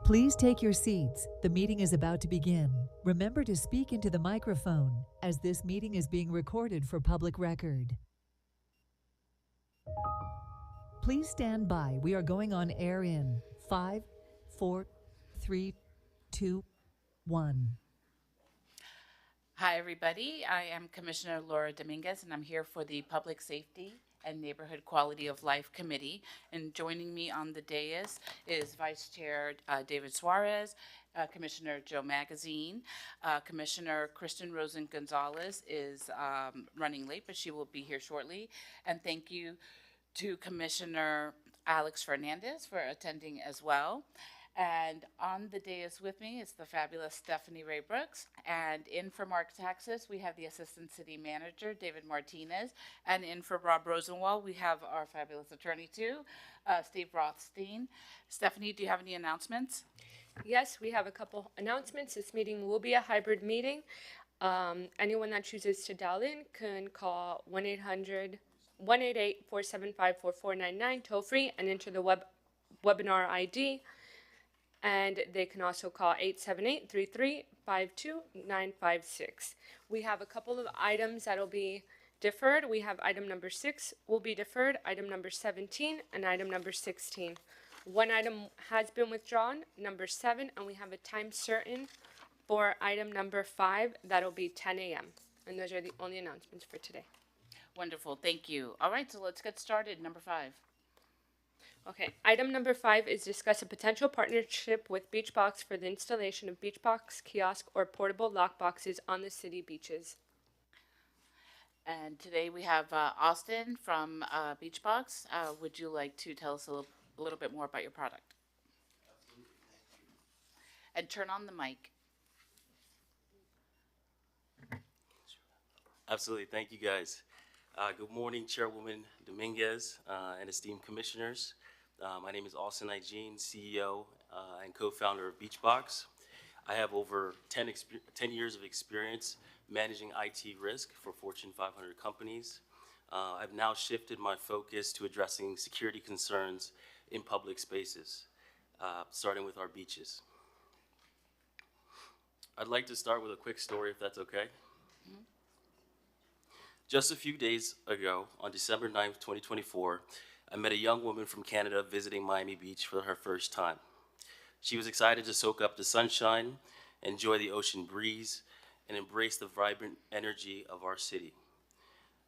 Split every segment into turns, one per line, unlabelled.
Please take your seats. The meeting is about to begin. Remember to speak into the microphone, as this meeting is being recorded for public record. Please stand by. We are going on air in 5, 4, 3, 2, 1.
Hi, everybody. I am Commissioner Laura Dominguez, and I'm here for the Public Safety and Neighborhood Quality of Life Committee. And joining me on the dais is Vice Chair David Suarez, Commissioner Joe Magazine. Commissioner Kristen Rosen Gonzalez is running late, but she will be here shortly. And thank you to Commissioner Alex Fernandez for attending as well. And on the dais with me is the fabulous Stephanie Ray Brooks. And in for Mark Taxis, we have the Assistant City Manager, David Martinez. And in for Rob Rosenwald, we have our fabulous attorney too, Steve Rothstein. Stephanie, do you have any announcements?
Yes, we have a couple announcements. This meeting will be a hybrid meeting. Anyone that chooses to dial in can call 1-888-475-4499 toll free and enter the webinar ID. And they can also call 878-3352-956. We have a couple of items that'll be deferred. We have item number 6 will be deferred, item number 17, and item number 16. One item has been withdrawn, number 7, and we have a time certain for item number 5. That'll be 10 a.m. And those are the only announcements for today.
Wonderful, thank you. All right, so let's get started. Number 5.
Okay, item number 5 is discuss a potential partnership with Beachbox for the installation of Beachbox kiosk or portable lock boxes on the city beaches.
And today we have Austin from Beachbox. Would you like to tell us a little bit more about your product? And turn on the mic.
Absolutely. Thank you, guys. Good morning, Chairwoman Dominguez and esteemed commissioners. My name is Austin Igene, CEO and co-founder of Beachbox. I have over 10 years of experience managing IT risk for Fortune 500 companies. I've now shifted my focus to addressing security concerns in public spaces, starting with our beaches. I'd like to start with a quick story, if that's okay. Mm-hmm. Just a few days ago, on December 9th, 2024, I met a young woman from Canada visiting Miami Beach for her first time. She was excited to soak up the sunshine, enjoy the ocean breeze, and embrace the vibrant energy of our city.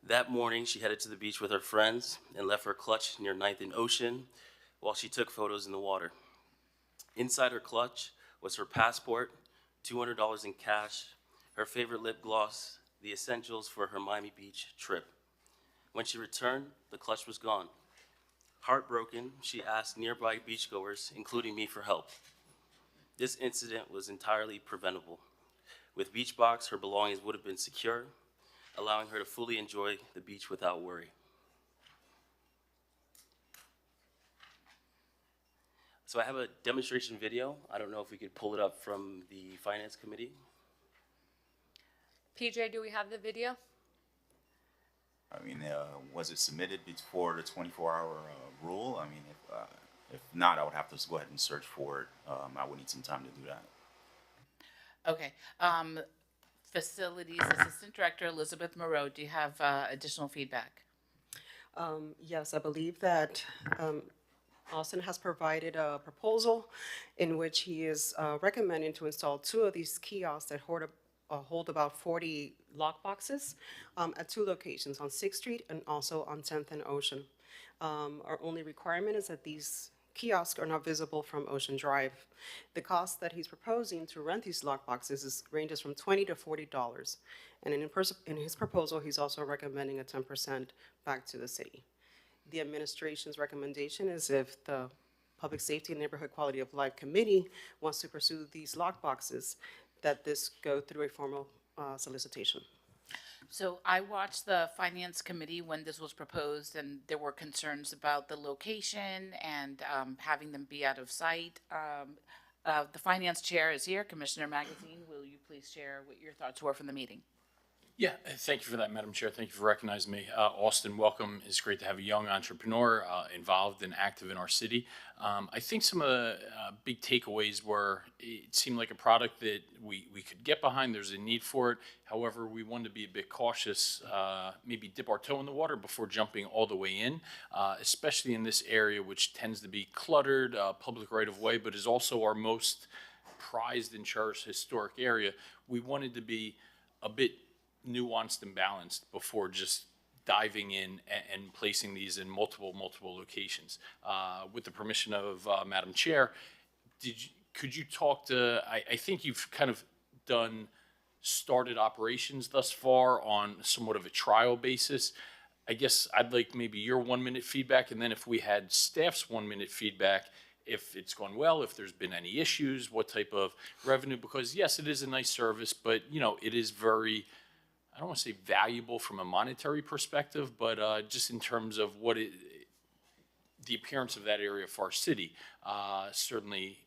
That morning, she headed to the beach with her friends and left her clutch near 9th and Ocean while she took photos in the water. Inside her clutch was her passport, $200 in cash, her favorite lip gloss, the essentials for her Miami Beach trip. When she returned, the clutch was gone. Heartbroken, she asked nearby beachgoers, including me, for help. This incident was entirely preventable. With Beachbox, her belongings would have been secure, allowing her to fully enjoy the beach without worry. So I have a demonstration video. I don't know if we could pull it up from the Finance Committee.
PJ, do we have the video?
I mean, was it submitted before the 24-hour rule? I mean, if not, I would have to go ahead and search for it. I would need some time to do that.
Okay. Facilities Assistant Director Elizabeth Moreau, do you have additional feedback?
Yes, I believe that Austin has provided a proposal in which he is recommending to install 2 of these kiosks that hold about 40 lock boxes at 2 locations, on 6th Street and also on 10th and Ocean. Our only requirement is that these kiosks are not visible from Ocean Drive. The cost that he's proposing to rent these lock boxes ranges from $20 to $40. And in his proposal, he's also recommending a 10% back to the city. The administration's recommendation is if the Public Safety and Neighborhood Quality of Life Committee wants to pursue these lock boxes, that this go through a formal solicitation.
So I watched the Finance Committee when this was proposed, and there were concerns about the location and having them be out of sight. The Finance Chair is here, Commissioner Magazine. Will you please share what your thoughts were from the meeting?
Yeah, thank you for that, Madam Chair. Thank you for recognizing me. Austin, welcome. It's great to have a young entrepreneur involved and active in our city. I think some of the big takeaways were it seemed like a product that we could get behind. There's a need for it. However, we wanted to be a bit cautious, maybe dip our toe in the water before jumping all the way in, especially in this area, which tends to be cluttered, public right of way, but is also our most prized and cherished historic area. We wanted to be a bit nuanced and balanced before just diving in and placing these in multiple locations. With the permission of Madam Chair, could you talk to, I think you've kind of started operations thus far on somewhat of a trial basis. I guess I'd like maybe your 1 minute feedback, and then if we had staff's 1 minute feedback, if it's gone well, if there's been any issues, what type of revenue, because yes, it is a nice service, but it is very, I don't want to say valuable from a monetary perspective, but just in terms of the appearance of that area for our city, certainly,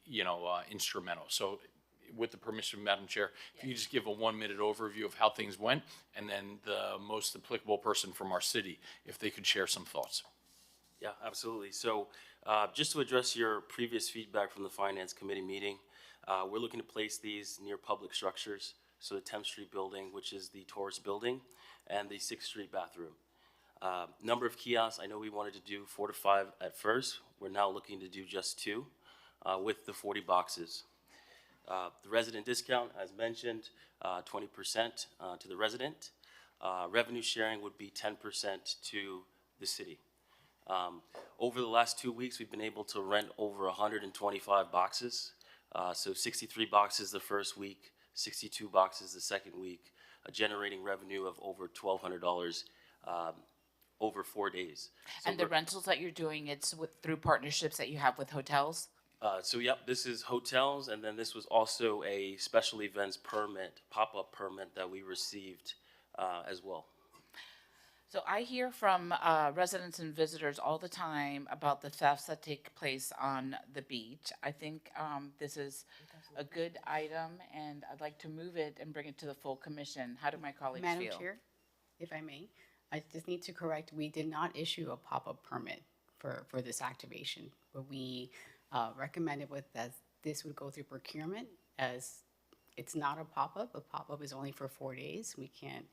instrumental. So with the permission of Madam Chair, if you could just give a 1 minute overview of how things went, and then the most applicable person from our city, if they could share some thoughts.
Yeah, absolutely. So just to address your previous feedback from the Finance Committee meeting, we're looking to place these near public structures. So the 10th Street building, which is the tourist building, and the 6th Street bathroom. Number of kiosks, I know we wanted to do 4 to 5 at first. We're now looking to do just 2 with the 40 boxes. The resident discount, as mentioned, 20% to the resident. Revenue sharing would be 10% to the city. Over the last 2 weeks, we've been able to rent over 125 boxes. So 63 boxes the first week, 62 boxes the second week, generating revenue of over $1,200 over 4 days. So
And the rentals that you're doing, it's through partnerships that you have with hotels?
Yep, this is hotels, and then this was also a special events permit, pop-up permit that we received as well.
So I hear from residents and visitors all the time about the thefts that take place on the beach. I think this is a good item, and I'd like to move it and bring it to the full commission. How do my colleagues feel?
Madam Chair, if I may, I just need to correct, we did not issue a pop-up permit for this activation, but we recommended that this would go through procurement, as it's not a pop-up. A pop-up is only for 4 days. We can't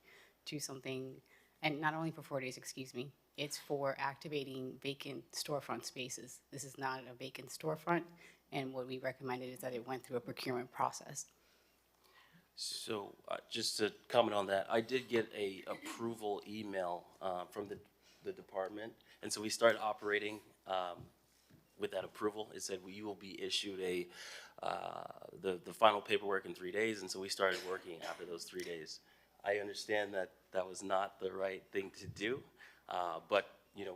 do something, and not only for 4 days, excuse me, it's for activating vacant storefront spaces. This is not a vacant storefront, and what we recommended is that it went through a procurement process.
So just to comment on that, I did get a approval email from the department, and so we started operating with that approval. It said you will be issued the final paperwork in 3 days, and so we started working after those 3 days. I understand that that was not the right thing to do, but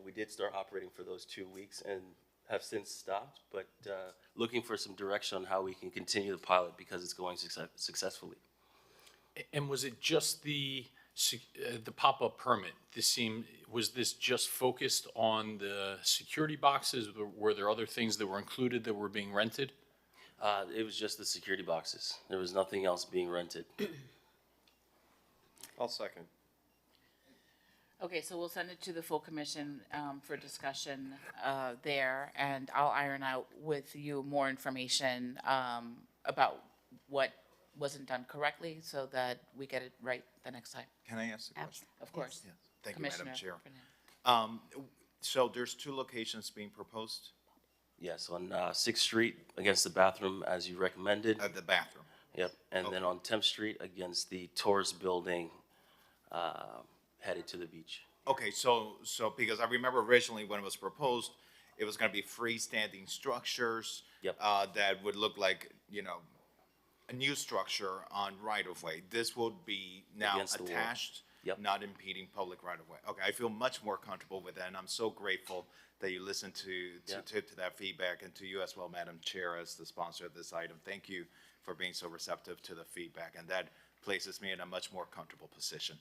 we did start operating for those 2 weeks and have since stopped, but looking for some direction on how we can continue the pilot because it's going successfully.
And was it just the pop-up permit? Was this just focused on the security boxes? Were there other things that were included that were being rented?
It was just the security boxes. There was nothing else being rented.
I'll second.
Okay, so we'll send it to the full commission for discussion there, and I'll iron out with you more information about what wasn't done correctly so that we get it right the next time.
Can I ask a question?
Of course.
Yes. Thank you, Madam
Commissioner
Chair.
Fernandez.
So there's 2 locations being proposed
Yes, on 6th Street against the bathroom as you recommended.
at the bathroom.
Yep, and then on 10th Street against the tourist building headed to the beach.
Okay, so because I remember originally when it was proposed, it was going to be freestanding structures.
Yep.
That would look like, a new structure on right-of-way. This would be now
Against the wall.
attached,
Yep.
not impeding public right-of-way. Okay, I feel much more comfortable with that, and I'm so grateful that you listened to that feedback, and to you as well, Madam Chair, as the sponsor of this item. Thank you for being so receptive to the feedback, and that places me in a much more comfortable position.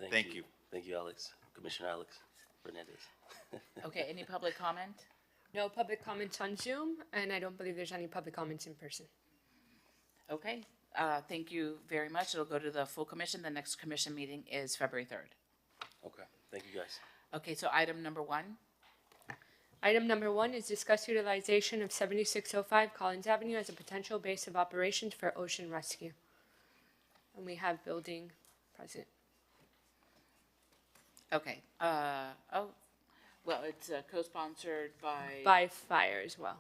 Thank you.
Thank you, Alex. Commissioner Alex Fernandez.
Okay, any public comment?
No public comments on Zoom, and I don't believe there's any public comments in person.
Okay, Thank you very much. It'll go to the full commission. The next commission meeting is February 3rd.
Okay, thank you guys.
Okay, so item number 1.
Item number 1 is discuss utilization of 7605 Collins Avenue as a potential base of operations for ocean rescue. And we have building present.
Okay, well, it's co-sponsored
By fire as well.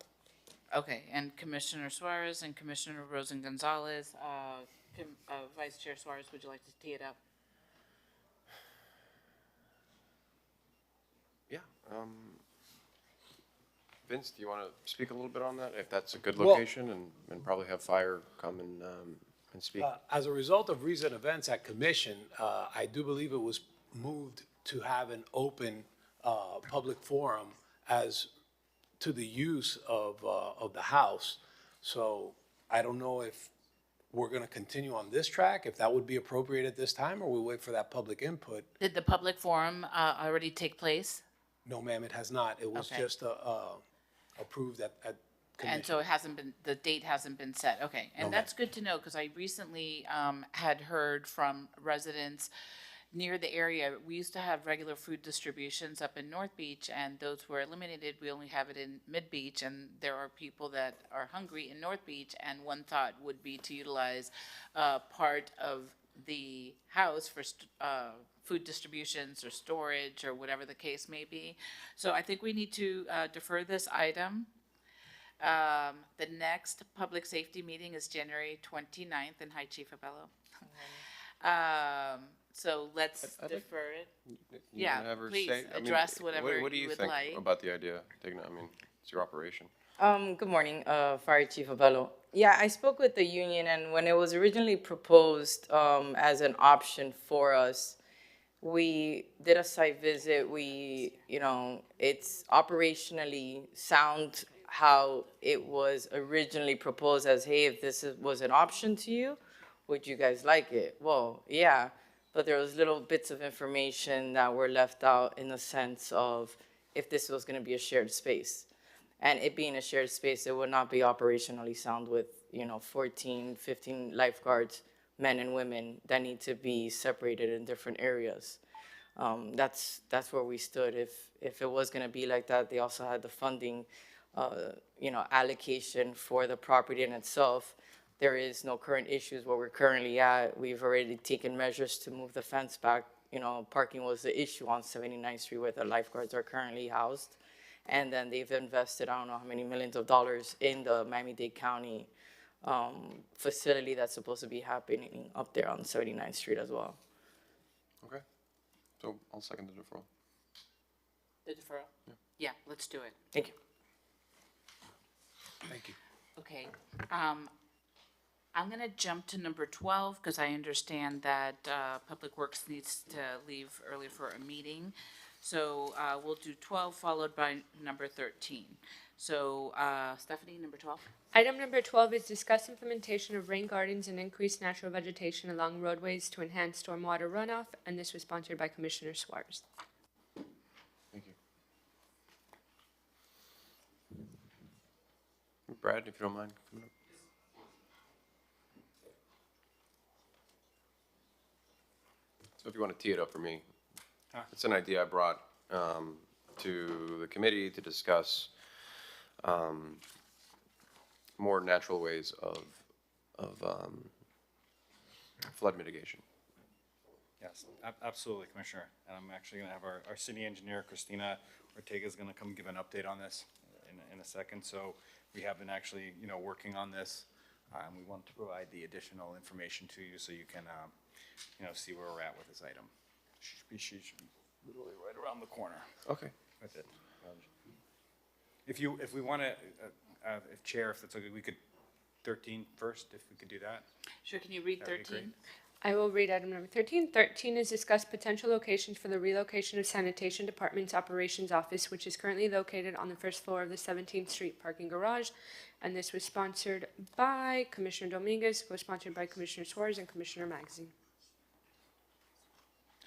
okay, and Commissioner Suarez and Commissioner Rosen Gonzalez. Vice Chair Suarez, would you like to tee it up?
Yeah. Vince, do you want to speak a little bit on that? If that's a good
Well-
location and probably have fire come and speak?
As a result of recent events at commission, I do believe it was moved to have an open public forum as to the use of the house. So I don't know if we're going to continue on this track, if that would be appropriate at this time, or we wait for that public input.
Did the public forum already take place?
No, ma'am, it has not. It was
Okay.
just approved at commission.
And so it hasn't been, the date hasn't been set, okay. And that's good to know, because I recently had heard from residents near the area. We used to have regular food distributions up in North Beach, and those were eliminated. We only have it in Mid Beach, and there are people that are hungry in North Beach, and one thought would be to utilize part of the house for food distributions or storage or whatever the case may be. So I think we need to defer this item. The next public safety meeting is January 29th, and hi, Chief Abello. So let's
I'd like-
defer it.
You
Yeah,
can have her
please
say- I mean,
address whatever
what do
you
you
would
think
like.
about the idea, Digna? I mean, it's your operation.
Good morning, Fire Chief Abello. Yeah, I spoke with the union, and when it was originally proposed as an option for us, we did a site visit. It's operationally sound how it was originally proposed as, hey, if was an option to you, would you guys like it? Well, yeah, but there was little bits of information that were left out in the sense of if this was gonna be a shared space. And it being a shared space, it would not be operationally sound with, 14, 15 lifeguards, men and women, that need to be separated in different areas. That's where we stood. If it was gonna be like that, they also had the funding, allocation for the property in itself. There is no current issues where we're currently at. We've already taken measures to move the fence back. Parking was the issue on 79th Street where the lifeguards are currently housed. And then they've invested, I don't know how many millions of dollars in the Miami-Dade County facility that's supposed to be happening up there on 79th Street as well.
Okay. So I'll second the deferral.
The deferral? Yeah, let's do it.
Thank you.
Thank you.
Okay, I'm gonna jump to number 12, because I understand that Public Works needs to leave early for a meeting. So we'll do 12, followed by number 13. So Stephanie, number 12?
Item number 12 is discuss implementation of rain gardens and increased natural vegetation along roadways to enhance stormwater runoff, and this was sponsored by Commissioner Suarez.
Thank you. Brad, if you don't mind coming up. So if you want to tee it up for me, it's an idea I brought to the committee to discuss more natural ways of flood mitigation.
Yes, absolutely, Commissioner. And I'm actually going to have our city engineer, Christina Ortega, is going to come give an update on this in a second. So we have been actually, working on this, and we want to provide the additional information to you so you can, see where we're at with this item. She should be literally right around the corner
Okay.
with it. If we want to, if Chair, if it's okay, we could 13 first, if we could do that.
Sure, can you read
That'd be
13?
great.
I will read item number 13. 13 is discuss potential locations for the relocation of Sanitation Department's Operations Office, which is currently located on the first floor of the 17th Street parking garage. And this was sponsored by Commissioner Dominguez, co-sponsored by Commissioner Suarez and Commissioner Magazine.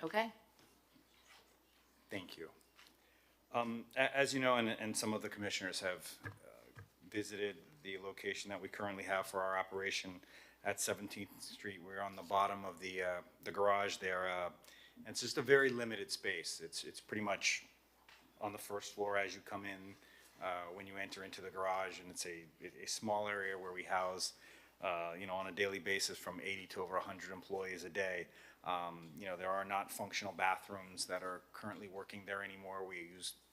Okay.
Thank you. As you know, and some of the commissioners have visited the location that we currently have for our operation at 17th Street. We're on the bottom of the garage there. And it's just a very limited space. It's pretty much on the first floor as you come in, when you enter into the garage, and it's a small area where we house, on a daily basis from 80 to over 100 employees a day. There are not functional bathrooms that are currently working there anymore.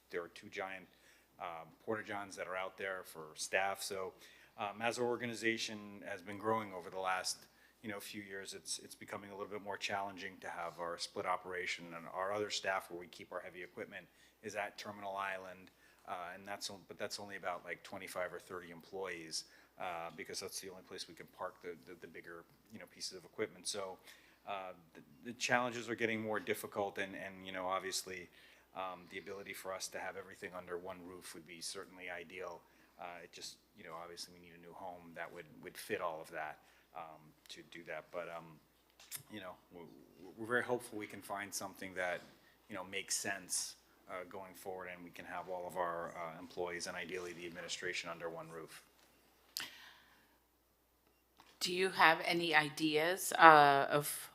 There are two giant porta-johns that are out there for staff. So as our organization has been growing over the last few years, it's becoming a little bit more challenging to have our split operation, and our other staff where we keep our heavy equipment is at Terminal Island, and that's only about like 25 or 30 employees, because that's the only place we can park the bigger pieces of equipment. So the challenges are getting more difficult, and obviously the ability for us to have everything under one roof would be certainly ideal. It just obviously we need a new home that would fit all of that. To do that, but we're very hopeful we can find something that makes sense going forward, and we can have all of our employees and ideally the administration under one roof.
Do you have any ideas of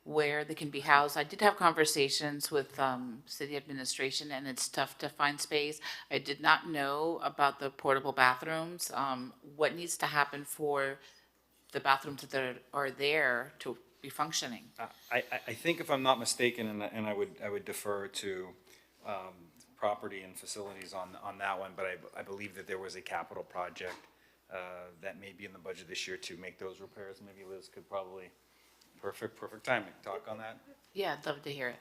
where they can be housed? I did have conversations with city administration, and it's tough to find space. I did not know about the portable bathrooms. What needs to happen for the bathrooms that are there to be functioning?
I think, if I'm not mistaken, and I would defer to property and facilities on that one, but I believe that there was a capital project that may be in the budget this year to make those repairs. Maybe Liz could probably, perfect timing, talk on that.
Yeah, I'd love to hear it.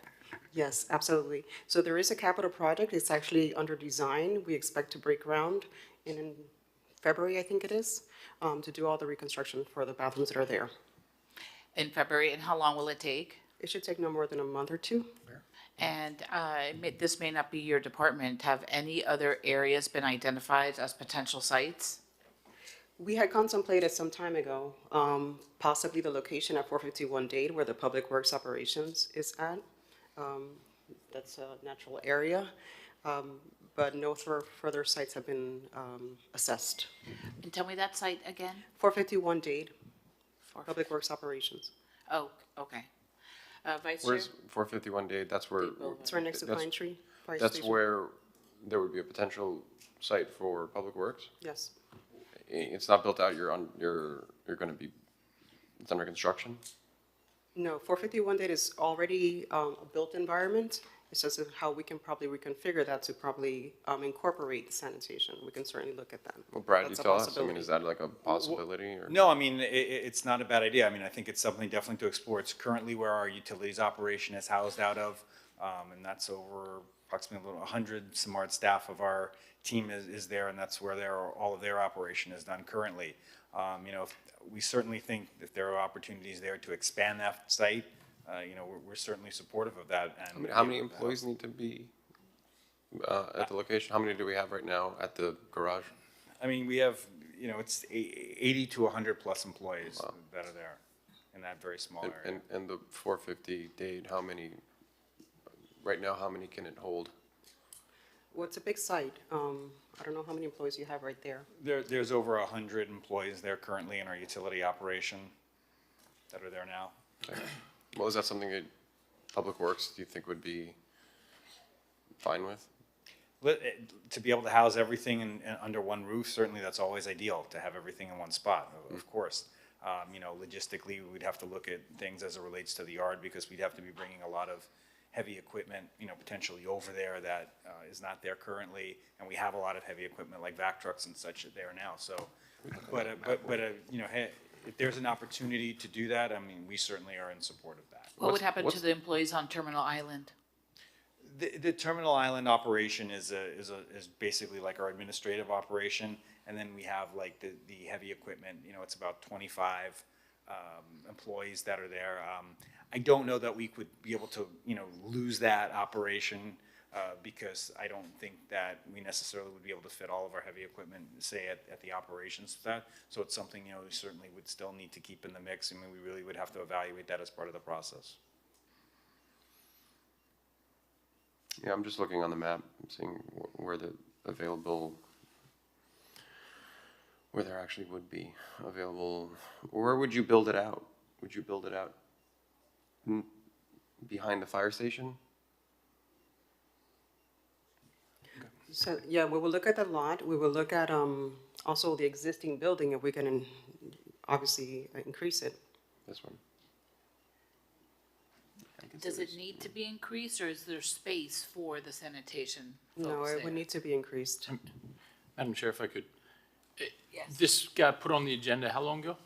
Yes, absolutely. So there is a capital project. It's actually under design. We expect to break ground in February, I think it is, to do all the reconstruction for the bathrooms that are there.
In February, and how long will it take?
It should take no more than a month or two.
And this may not be your department. Have any other areas been identified as potential sites?
We had contemplated some time ago, possibly the location at 451 Dade where the Public Works Operations is at. That's a natural area, but no further sites have been assessed.
And tell me that site again?
451 Dade, Public Works Operations.
Oh, okay. Vice Chair?
Where's 451 Dade? That's where.
It's right next to Pine Tree Fire
That's
Station.
where there would be a potential site for Public Works?
Yes.
It's not built out, you're gonna be, it's under construction?
No, 451 Dade is already a built environment. It's just how we can probably reconfigure that to probably incorporate sanitation. We can certainly look at that.
Well, Brad, you
That's a
tell us, I
possibility.
mean, is that like a possibility or?
No, I mean, it's not a bad idea. I mean, I think it's something definitely to explore. It's currently where our utilities operation is housed out of, and that's over approximately 100 smart staff of our team is there, and that's where all of their operation is done currently. We certainly think that there are opportunities there to expand that site. We're certainly supportive of that. And
How many employees need to be at the location? How many do we have right now at the garage?
I mean, we have, it's 80 to 100 plus employees that are there in that very small area.
And the 450 Dade, how many, right now, how many can it hold?
Well, it's a big site. I don't know how many employees you have right there.
There's over 100 employees there currently in our utility operation that are there now.
Okay. Well, is that something that Public Works, do you think would be fine with?
To be able to house everything under one roof, certainly that's always ideal, to have everything in one spot, of course. Logistically, we'd have to look at things as it relates to the yard, because we'd have to be bringing a lot of heavy equipment, potentially over there that is not there currently, and we have a lot of heavy equipment like vac trucks and such there now. So, hey, if there's an opportunity to do that, I mean, we certainly are in support of that.
What would happen to the employees on Terminal Island?
The Terminal Island operation is basically like our administrative operation, and then we have like the heavy equipment. It's about 25 employees that are there. I don't know that we could be able to lose that operation because I don't think that we necessarily would be able to fit all of our heavy equipment, say at the operations of that. So it's something we certainly would still need to keep in the mix. I mean, we really would have to evaluate that as part of the process.
Yeah, I'm just looking on the map, seeing where the available where there actually would be available, where would you build it out? Would you build it out behind the fire station?
So, yeah, we will look at the lot, we will look at also the existing building, if we can obviously increase it.
This one?
Does it need to be increased, or is there space for the sanitation
No,
folks
it
there?
would need to be increased.
Madam Chair, if I could,
Yes.
this got put on the agenda how long ago?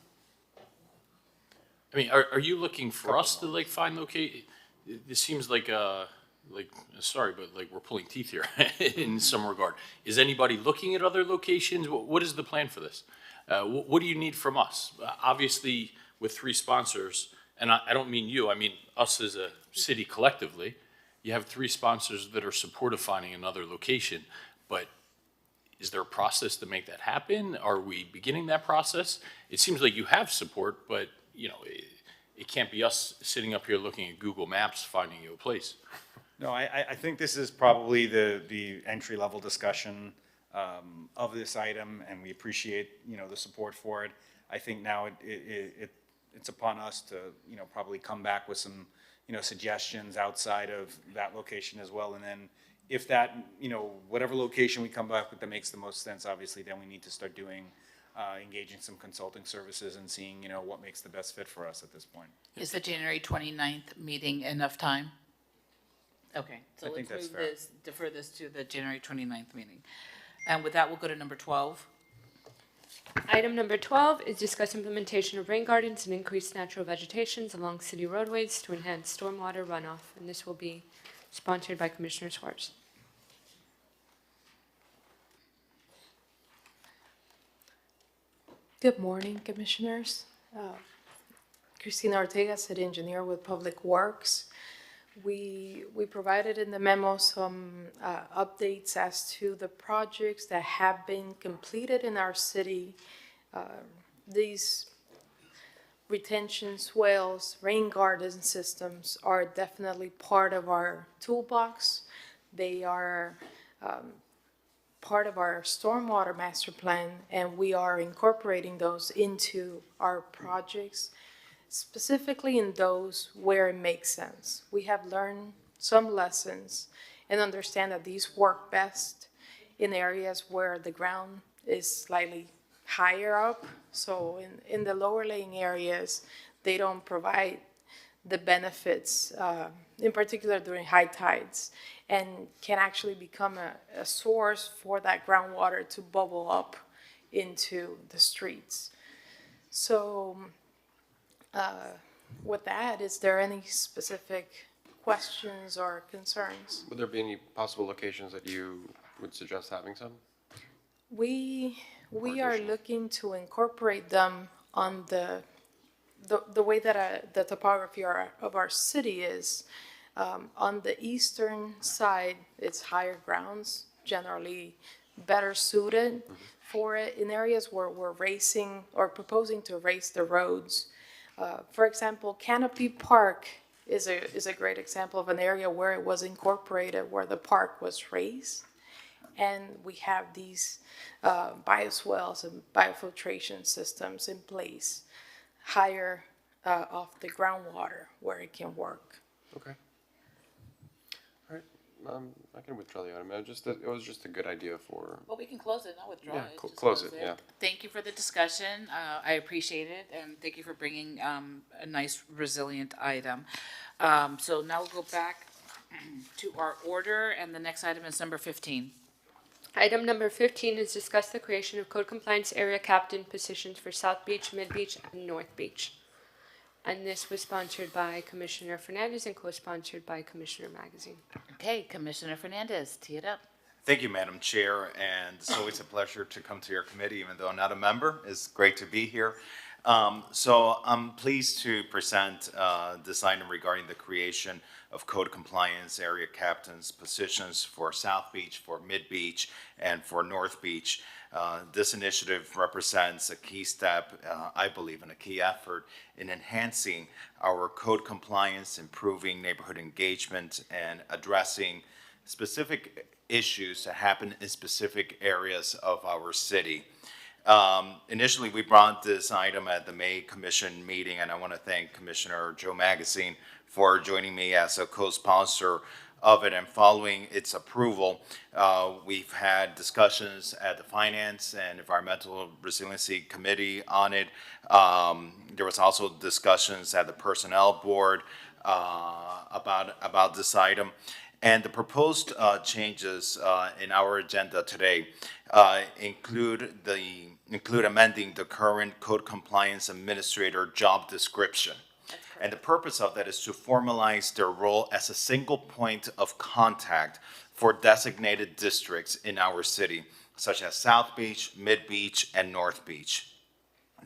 I mean, are you looking for us to like find this seems like sorry, but like we're pulling teeth here in some regard. Is anybody looking at other locations? What is the plan for this? What do you need from us? Obviously, with 3 sponsors, and I don't mean you, I mean us as a city collectively, you have 3 sponsors that are supportive finding another location, but is there a process to make that happen? Are we beginning that process? It seems like you have support, but you know, it can't be us sitting up here looking at Google Maps finding you a place.
No, I think this is probably the entry-level discussion of this item, and we appreciate, you know, the support for it. I think now it's upon us to, you know, probably come back with some, you know, suggestions outside of that location as well. And then if that, you know, whatever location we come back with that makes the most sense, obviously, then we need to start doing, engaging some consulting services and seeing, you know, what makes the best fit for us at this point.
Is the January 29th meeting enough time? Okay, so
I think
let's
that's
move
fair.
this, defer this to the January 29th meeting. And with that, we'll go to number 12.
Item number 12 is discuss implementation of rain gardens and increased natural vegetations along city roadways to enhance stormwater runoff. And this will be sponsored by Commissioner Suarez.
Good morning, Commissioners. Cristina Ortega, City Engineer with Public Works. We provided in the memo some updates as to the projects that have been completed in our city. These retention swales, rain garden systems are definitely part of our toolbox. They are part of our stormwater master plan, and we are incorporating those into our projects, specifically in those where it makes sense. We have learned some lessons and understand that these work best in areas where the ground is slightly higher up. So in the lower laying areas, they don't provide the benefits, in particular during high tides, and can actually become a source for that groundwater to bubble up into the streets. So with that, is there any specific questions or concerns?
Would there be any possible locations that you would suggest having some?
We are looking to incorporate them on the way that the topography of our city is. On the eastern side, it's higher grounds, generally better suited for it. In areas where we're racing or proposing to raise the roads, for example, Canopy Park is a great example of an area where it was incorporated, where the park was raised. And we have these bioswales and biofiltration systems in place, higher off the groundwater where it can work.
Okay. All right, I can withdraw the item. It was just a good idea for.
Well, we can close it, not withdraw
Yeah,
it. Just
close it, yeah.
Thank you for the discussion. I appreciate it, and thank you for bringing a nice, resilient item. So now we'll go back to our order, and the next item is number 15.
Item number 15 is discuss the creation of code compliance area captain positions for South Beach, Mid Beach, and North Beach. And this was sponsored by Commissioner Fernandez and co-sponsored by Commissioner Magazine.
Okay, Commissioner Fernandez, tee it up.
Thank you, Madam Chair, and it's always a pleasure to come to your committee, even though I'm not a member. It's great to be here. So I'm pleased to present this item regarding the creation of code compliance area captains positions for South Beach, for Mid Beach, and for North Beach. This initiative represents a key step, I believe, and a key effort in enhancing our code compliance, improving neighborhood engagement, and addressing specific issues that happen in specific areas of our city. Initially, we brought this item at the May Commission meeting, and I want to thank Commissioner Joe Magazine for joining me as a co-sponsor of it. And following its approval, we've had discussions at the Finance and Environmental Resiliency Committee on it. There was also discussions at the Personnel Board about this item. And the proposed changes in our agenda today include amending the current Code Compliance Administrator job description. And the purpose of that is to formalize their role as a single point of contact for designated districts in our city, such as South Beach, Mid Beach, and North Beach.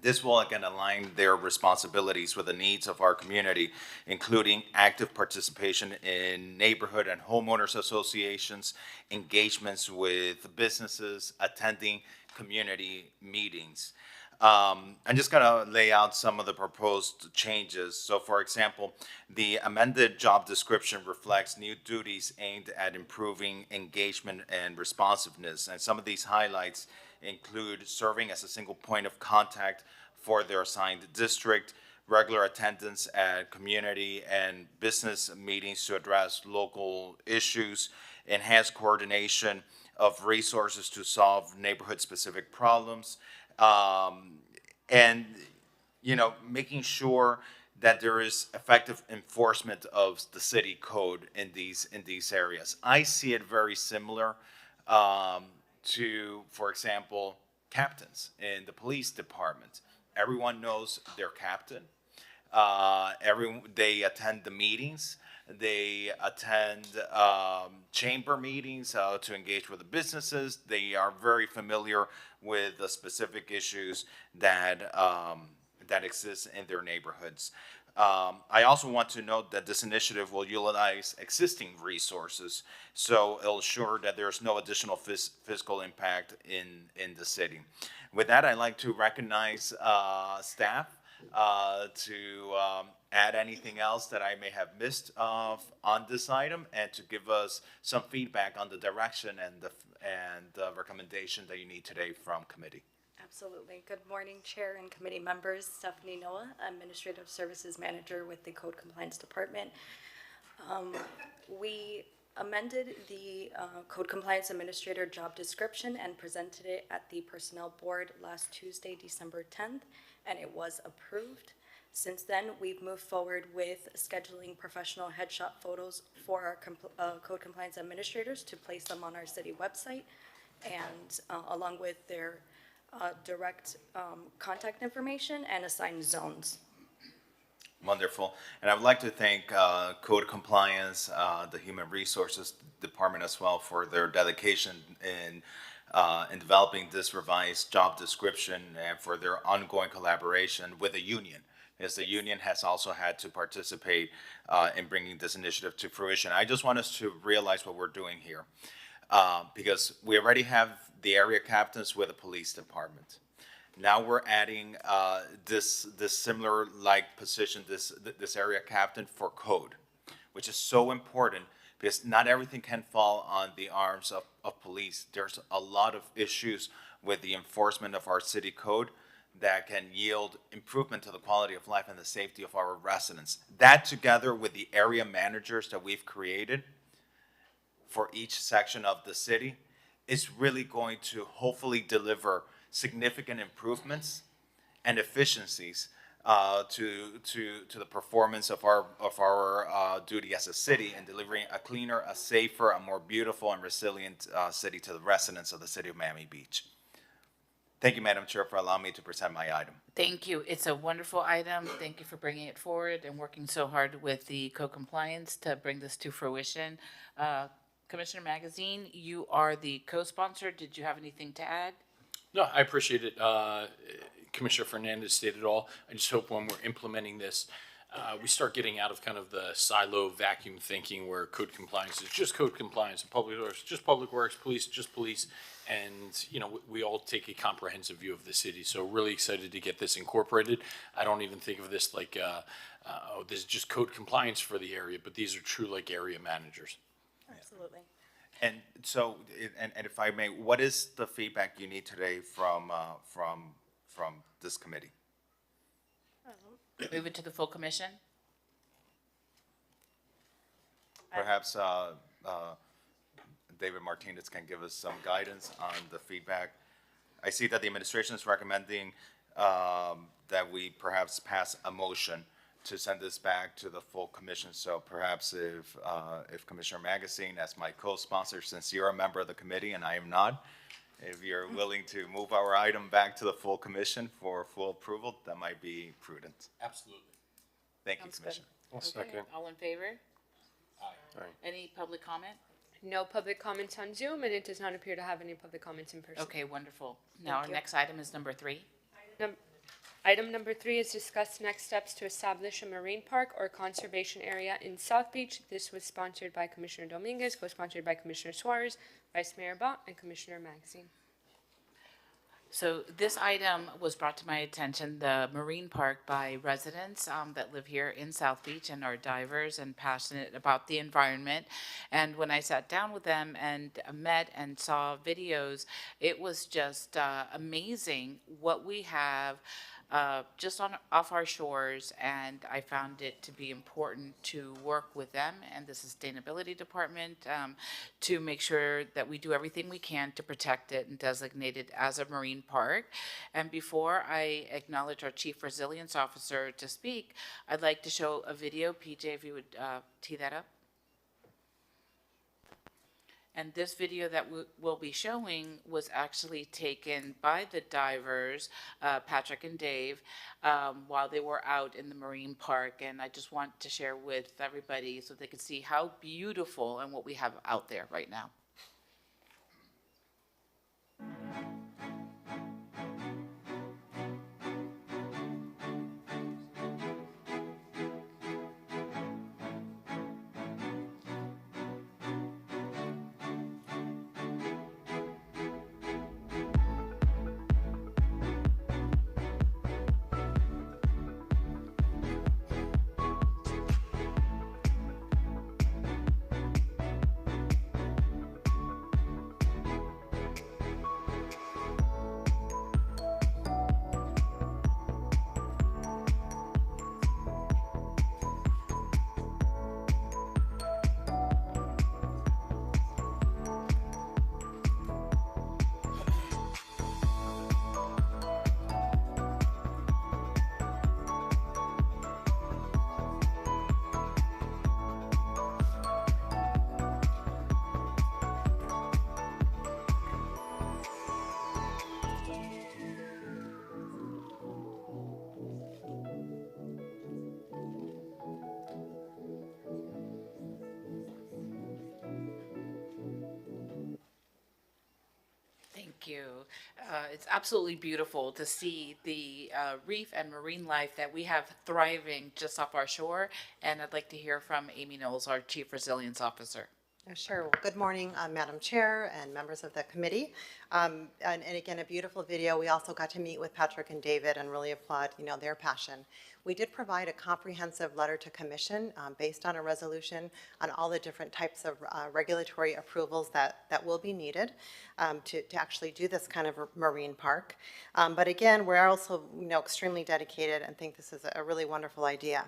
This will again align their responsibilities with the needs of our community, including active participation in neighborhood and homeowners associations, engagements with businesses, attending community meetings. I'm just going to lay out some of the proposed changes. So, for example, the amended job description reflects new duties aimed at improving engagement and responsiveness. And some of these highlights include serving as a single point of contact for their assigned district, regular attendance at community and business meetings to address local issues, enhanced coordination of resources to solve neighborhood-specific problems, and, you know, making sure that there is effective enforcement of the city code in these areas. I see it very similar to, for example, captains in the police department. Everyone knows their captain. They attend the meetings. They attend chamber meetings to engage with the businesses. They are very familiar with the specific issues that exist in their neighborhoods. I also want to note that this initiative will utilize existing resources, so it'll ensure that there's no additional fiscal impact in the city. With that, I'd like to recognize staff to add anything else that I may have missed on this item, and to give us some feedback on the direction and the recommendation that you need today from committee.
Absolutely. Good morning, Chair and committee members. Stephanie Noah, Administrative Services Manager with the Code Compliance Department. We amended the Code Compliance Administrator job description and presented it at the Personnel Board last Tuesday, December 10th, and it was approved. Since then, we've moved forward with scheduling professional headshot photos for our Code Compliance Administrators to place them on our city website, and along with their direct contact information and assigned zones.
Wonderful. And I would like to thank Code Compliance, the Human Resources Department as well, for their dedication in developing this revised job description, and for their ongoing collaboration with the union, as the union has also had to participate in bringing this initiative to fruition. I just want us to realize what we're doing here, because we already have the area captains with the police department. Now we're adding this similar like position, this area captain for code, which is so important, because not everything can fall on the arms of police. There's a lot of issues with the enforcement of our city code that can yield improvement to the quality of life and the safety of our residents. That, together with the area managers that we've created for each section of the city, is really going to hopefully deliver significant improvements and efficiencies to the performance of our duty as a city, and delivering a cleaner, a safer, a more beautiful and resilient city to the residents of the city of Miami Beach. Thank you, Madam Chair, for allowing me to present my item.
Thank you. It's a wonderful item. Thank you for bringing it forward and working so hard with the co-compliance to bring this to fruition. Commissioner Magazine, you are the co-sponsor. Did you have anything to add?
No, I appreciate it. Commissioner Fernandez stated it all. I just hope when we're implementing this, we start getting out of kind of the silo vacuum thinking where code compliance is just code compliance, and public works just public works, police just police, and you know we all take a comprehensive view of the city. So really excited to get this incorporated. I don't even think of this like oh, this is just code compliance for the area, but these are true like area managers.
Absolutely.
And so, and if I may, what is the feedback you need today from this committee?
Move it to the full commission?
Perhaps David Martinez can give us some guidance on the feedback. I see that the administration is recommending that we perhaps pass a motion to send this back to the full commission. So perhaps if Commissioner Magazine, as my co-sponsor, since you're a member of the committee and I am not, if you're willing to move our item back to the full commission for full approval, that might be prudent.
Absolutely.
Thank you,
Sounds good.
Commissioner.
Okay, all in favor?
Aye.
Any public comment?
No public comments on Zoom, and it does not appear to have any public comments in person.
Okay, wonderful. Now, our
you.
next item is number 3.
Item number 3 is discuss next steps to establish a marine park or conservation area in South Beach. This was sponsored by Commissioner Dominguez, co-sponsored by Commissioner Suarez, Vice Mayor Bott, and Commissioner Magazine.
So this item was brought to my attention, the marine park, by residents that live here in South Beach and are divers and passionate about the environment. And when I sat down with them and met and saw videos, it was just amazing what we have just off our shores, and I found it to be important to work with them and the sustainability department to make sure that we do everything we can to protect it and designate it as a marine park. And before I acknowledge our Chief Resilience Officer to speak, I'd like to show a video. PJ, if you would tee that up. And this video that we'll be showing was actually taken by the divers, Patrick and Dave, while they were out in the marine park. And I just want to share with everybody so they can see how beautiful and what we have out there right now. Thank you. It's absolutely beautiful to see the reef and marine life that we have thriving just off our shore. And I'd like to hear from Amy Knowles, our Chief Resilience Officer.
Sure. Well, good morning, Madam Chair and members of the committee. And again, a beautiful video. We also got to meet with Patrick and David and really applaud, their passion. We did provide a comprehensive letter to commission based on a resolution on all the different types of regulatory approvals that will be needed to actually do this kind of marine park. But again, we're also, extremely dedicated and think this is a really wonderful idea.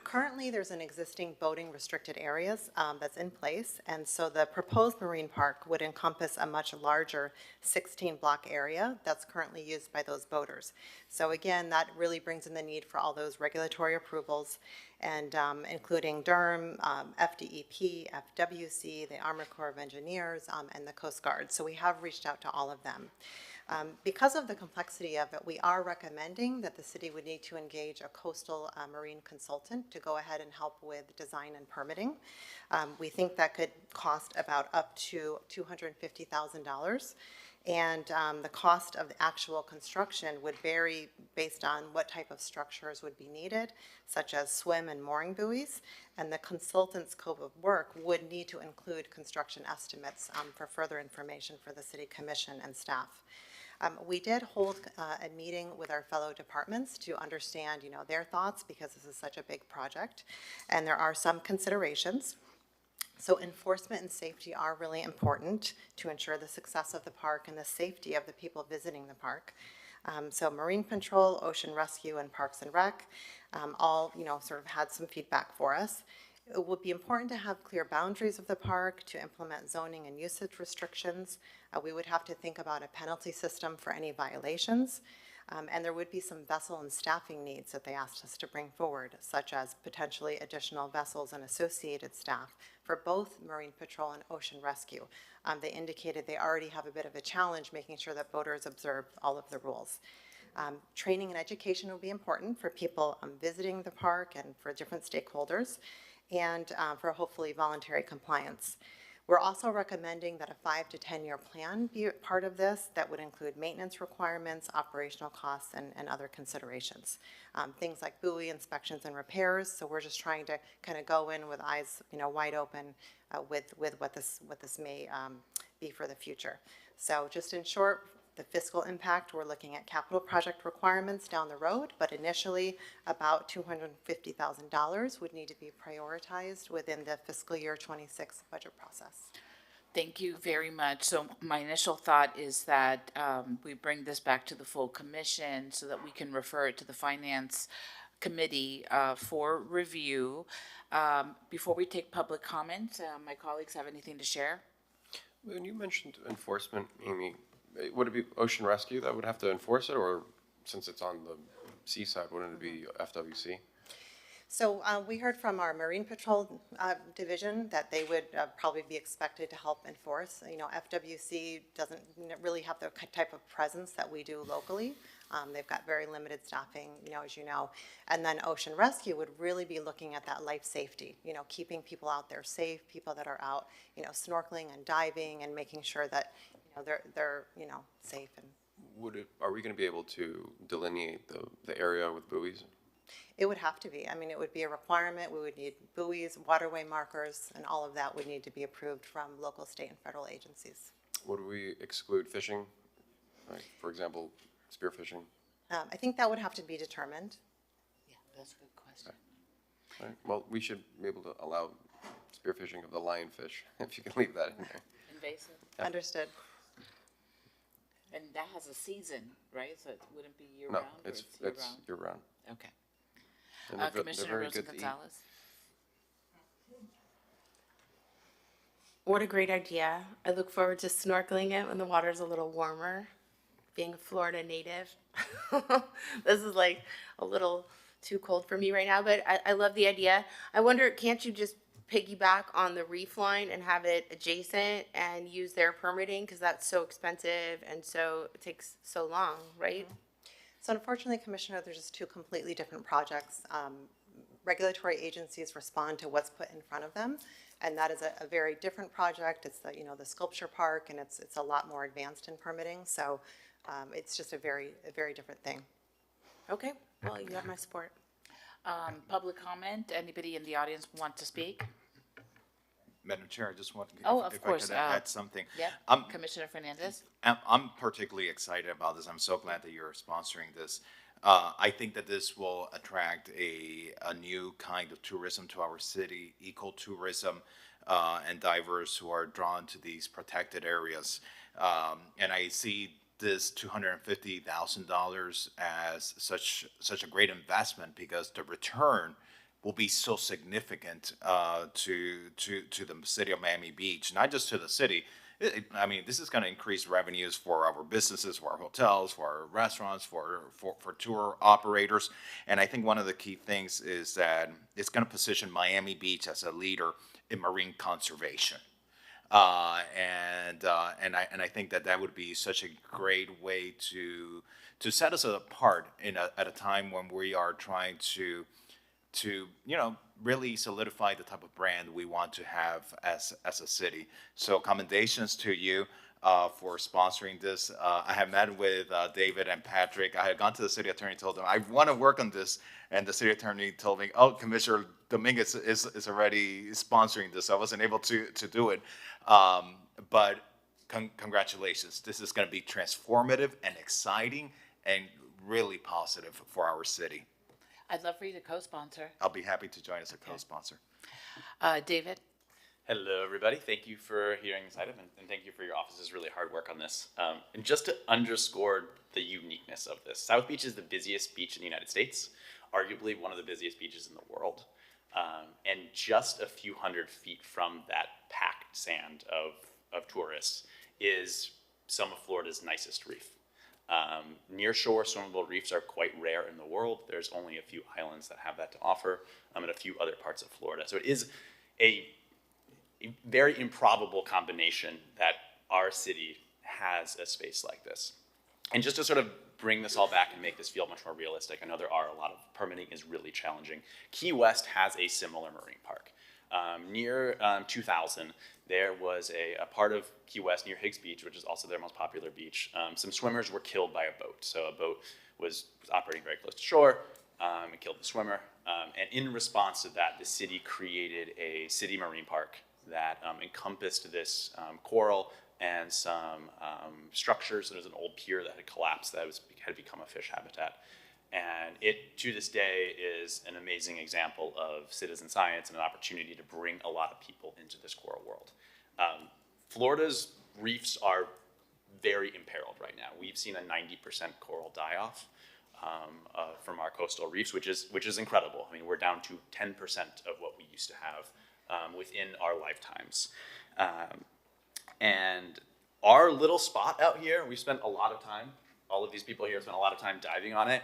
Currently, there's an existing boating restricted areas that's in place, and so the proposed marine park would encompass a much larger 16-block area that's currently used by those boaters. So again, that really brings in the need for all those regulatory approvals, and including DERM, FDEP, FWC, the Army Corps of Engineers, and the Coast Guard. So we have reached out to all of them. Because of the complexity of it, we are recommending that the city would need to engage a coastal marine consultant to go ahead and help with design and permitting. We think that could cost about up to $250,000. And the cost of the actual construction would vary based on what type of structures would be needed, such as swim and mooring buoys. And the consultant's scope of work would need to include construction estimates for further information for the City Commission and staff. We did hold a meeting with our fellow departments to understand, their thoughts, because this is such a big project, and there are some considerations. So enforcement and safety are really important to ensure the success of the park and the safety of the people visiting the park. So Marine Patrol, Ocean Rescue, and Parks and Rec all, sort of had some feedback for us. It would be important to have clear boundaries of the park, to implement zoning and usage restrictions. We would have to think about a penalty system for any violations. And there would be some vessel and staffing needs that they asked us to bring forward, such as potentially additional vessels and associated staff for both Marine Patrol and Ocean Rescue. They indicated they already have a bit of a challenge making sure that boaters observe all of the rules. Training and education will be important for people visiting the park and for different stakeholders, and for hopefully voluntary compliance. We're also recommending that a 5 to 10 year plan be part of this that would include maintenance requirements, operational costs, and other considerations. Things like buoy inspections and repairs. So we're just trying to kind of go in with eyes, wide open with what this may be for the future. So just in short, the fiscal impact, we're looking at capital project requirements down the road, but initially about $250,000 would need to be prioritized within the fiscal year 26 budget process.
Thank you very much. So my initial thought is that we bring this back to the full commission so that we can refer it to the finance committee for review. Before we take public comment, my colleagues have anything to share?
When you mentioned enforcement, Amy, would it be Ocean Rescue that would have to enforce it, or since it's on the seaside, wouldn't it be FWC?
So we heard from our Marine Patrol division that they would probably be expected to help enforce. FWC doesn't really have the type of presence that we do locally. They've got very limited staffing, as you know. And then Ocean Rescue would really be looking at that life safety, keeping people out there safe, people that are out, snorkeling and diving and making sure that, they're safe. And
Are we going to be able to delineate the area with buoys?
it would have to be. I mean, it would be a requirement. We would need buoys, waterway markers, and all of that would need to be approved from local, state, and federal agencies.
Would we exclude fishing? Like, for example, spearfishing?
I think that would have to be determined.
Yeah, that's a good question.
Right. Well, we should be able to allow spearfishing of the lionfish, if you can leave that in there.
Invasive.
Yeah.
Understood.
And that has a season, right? So it wouldn't be year
No,
round? Or
it's
year-round?
year-round.
Okay.
And they're
Commissioner
very
Rosa
good to eat.
Gonzalez?
What a great idea. I look forward to snorkeling it when the water's a little warmer. Being a Florida native, this is like a little too cold for me right now, but I love the idea. I wonder, can't you just piggyback on the reef line and have it adjacent and use their permitting? Because that's so expensive and so it takes so long, right?
So unfortunately, Commissioner, there's just two completely different projects. Regulatory agencies respond to what's put in front of them, and that is a very different project. It's the, the sculpture park, and it's a lot more advanced in permitting. So it's just a very different thing.
Okay, well, you have my support.
Public comment? Anybody in the audience want to speak?
Madam Chair, I just want,
Oh, of
if
course.
I could add something.
Yeah, Commissioner Fernandez?
I'm particularly excited about this. I'm so glad that you're sponsoring this. I think that this will attract a new kind of tourism to our city, ecotourism, and divers who are drawn to these protected areas. And I see this $250,000 as such a great investment because the return will be so significant to the city of Miami Beach, not just to the city. I mean, this is going to increase revenues for our businesses, for our hotels, for our restaurants, for tour operators. And I think one of the key things is that it's going to position Miami Beach as a leader in marine conservation. And I think that would be such a great way to set us apart at a time when we are trying to really solidify the type of brand we want to have as a city. So commendations to you for sponsoring this. I have met with David and Patrick. I had gone to the city attorney and told them I want to work on this, and the city attorney told me, "Oh, Commissioner Dominguez is already sponsoring this." I wasn't able to do it, but congratulations. This is going to be transformative and exciting and really positive for our city.
I'd love for you to co-sponsor.
I'll be happy to join as a co-sponsor.
David?
Hello, everybody. Thank you for hearing this item, and thank you for your office's really hard work on this. And just to underscore the uniqueness of this, South Beach is the busiest beach in the United States, arguably one of the busiest beaches in the world. And just a few hundred feet from that packed sand of tourists is some of Florida's nicest reef. Near-shore swimmable reefs are quite rare in the world. There's only a few islands that have that to offer, and a few other parts of Florida. So it is a very improbable combination that our city has a space like this. And just to sort of bring this all back and make this feel much more realistic, I know there are a lot of permitting is really challenging. Key West has a similar marine park. Near 2000, there was a part of Key West near Higgs Beach, which is also their most popular beach. Some swimmers were killed by a boat. So a boat was operating very close to shore and killed the swimmer. And in response to that, the city created a city marine park that encompassed this coral and some structures. There's an old pier that had collapsed that had become a fish habitat. And it, to this day, is an amazing example of citizen science and an opportunity to bring a lot of people into this coral world. Florida's reefs are very imperiled right now. We've seen a 90% coral die-off from our coastal reefs, which is incredible. I mean, we're down to 10% of what we used to have within our lifetimes. And our little spot out here, we spent a lot of time, all of these people here spent a lot of time diving on it,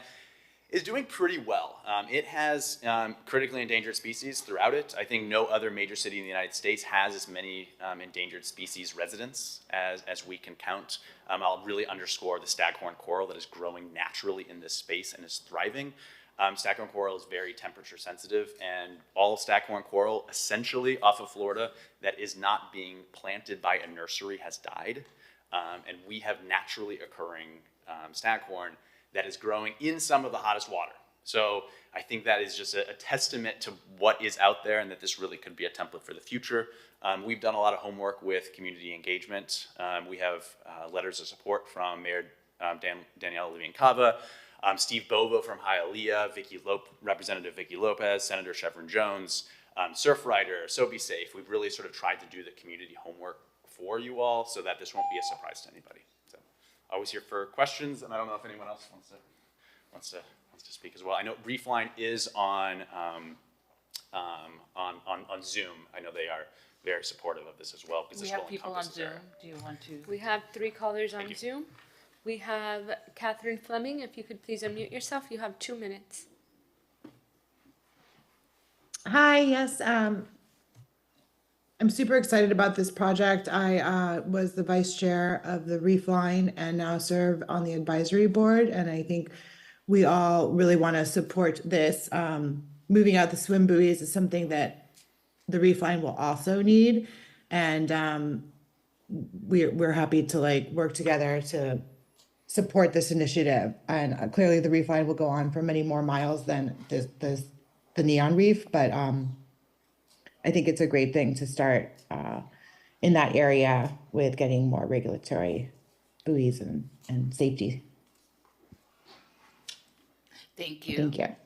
is doing pretty well. It has critically endangered species throughout it. I think no other major city in the United States has as many endangered species residents as we can count. I'll really underscore the staghorn coral that is growing naturally in this space and is thriving. Staghorn coral is very temperature sensitive, and all staghorn coral essentially off of Florida that is not being planted by a nursery has died. And we have naturally occurring staghorn that is growing in some of the hottest water. So I think that is just a testament to what is out there and that this really could be a template for the future. We've done a lot of homework with community engagement. We have letters of support from Mayor Daniela Levine-Cava, Steve Bovo from Hialeah, Representative Vicky Lopez, Senator Chevron Jones, Surfrider, So Be Safe. We've really sort of tried to do the community homework for you all so that this won't be a surprise to anybody. So always here for questions, and I don't know if anyone else wants to speak as well. I know Reefline is on Zoom. I know they are very supportive of this as well.
We have people on Zoom. Do you want to?
We have 3 callers on Zoom. We have Catherine Fleming. If you could please unmute yourself, you have 2 minutes.
Hi, yes. I'm super excited about this project. I was the vice chair of the Reefline and now serve on the advisory board. And I think we all really want to support this. Moving out the swim buoys is something that the Reefline will also need. And we're happy to work together to support this initiative. And clearly the Reefline will go on for many more miles than the Neon Reef, but I think it's a great thing to start in that area with getting more regulatory buoys and safety.
Thank you.
Thank you.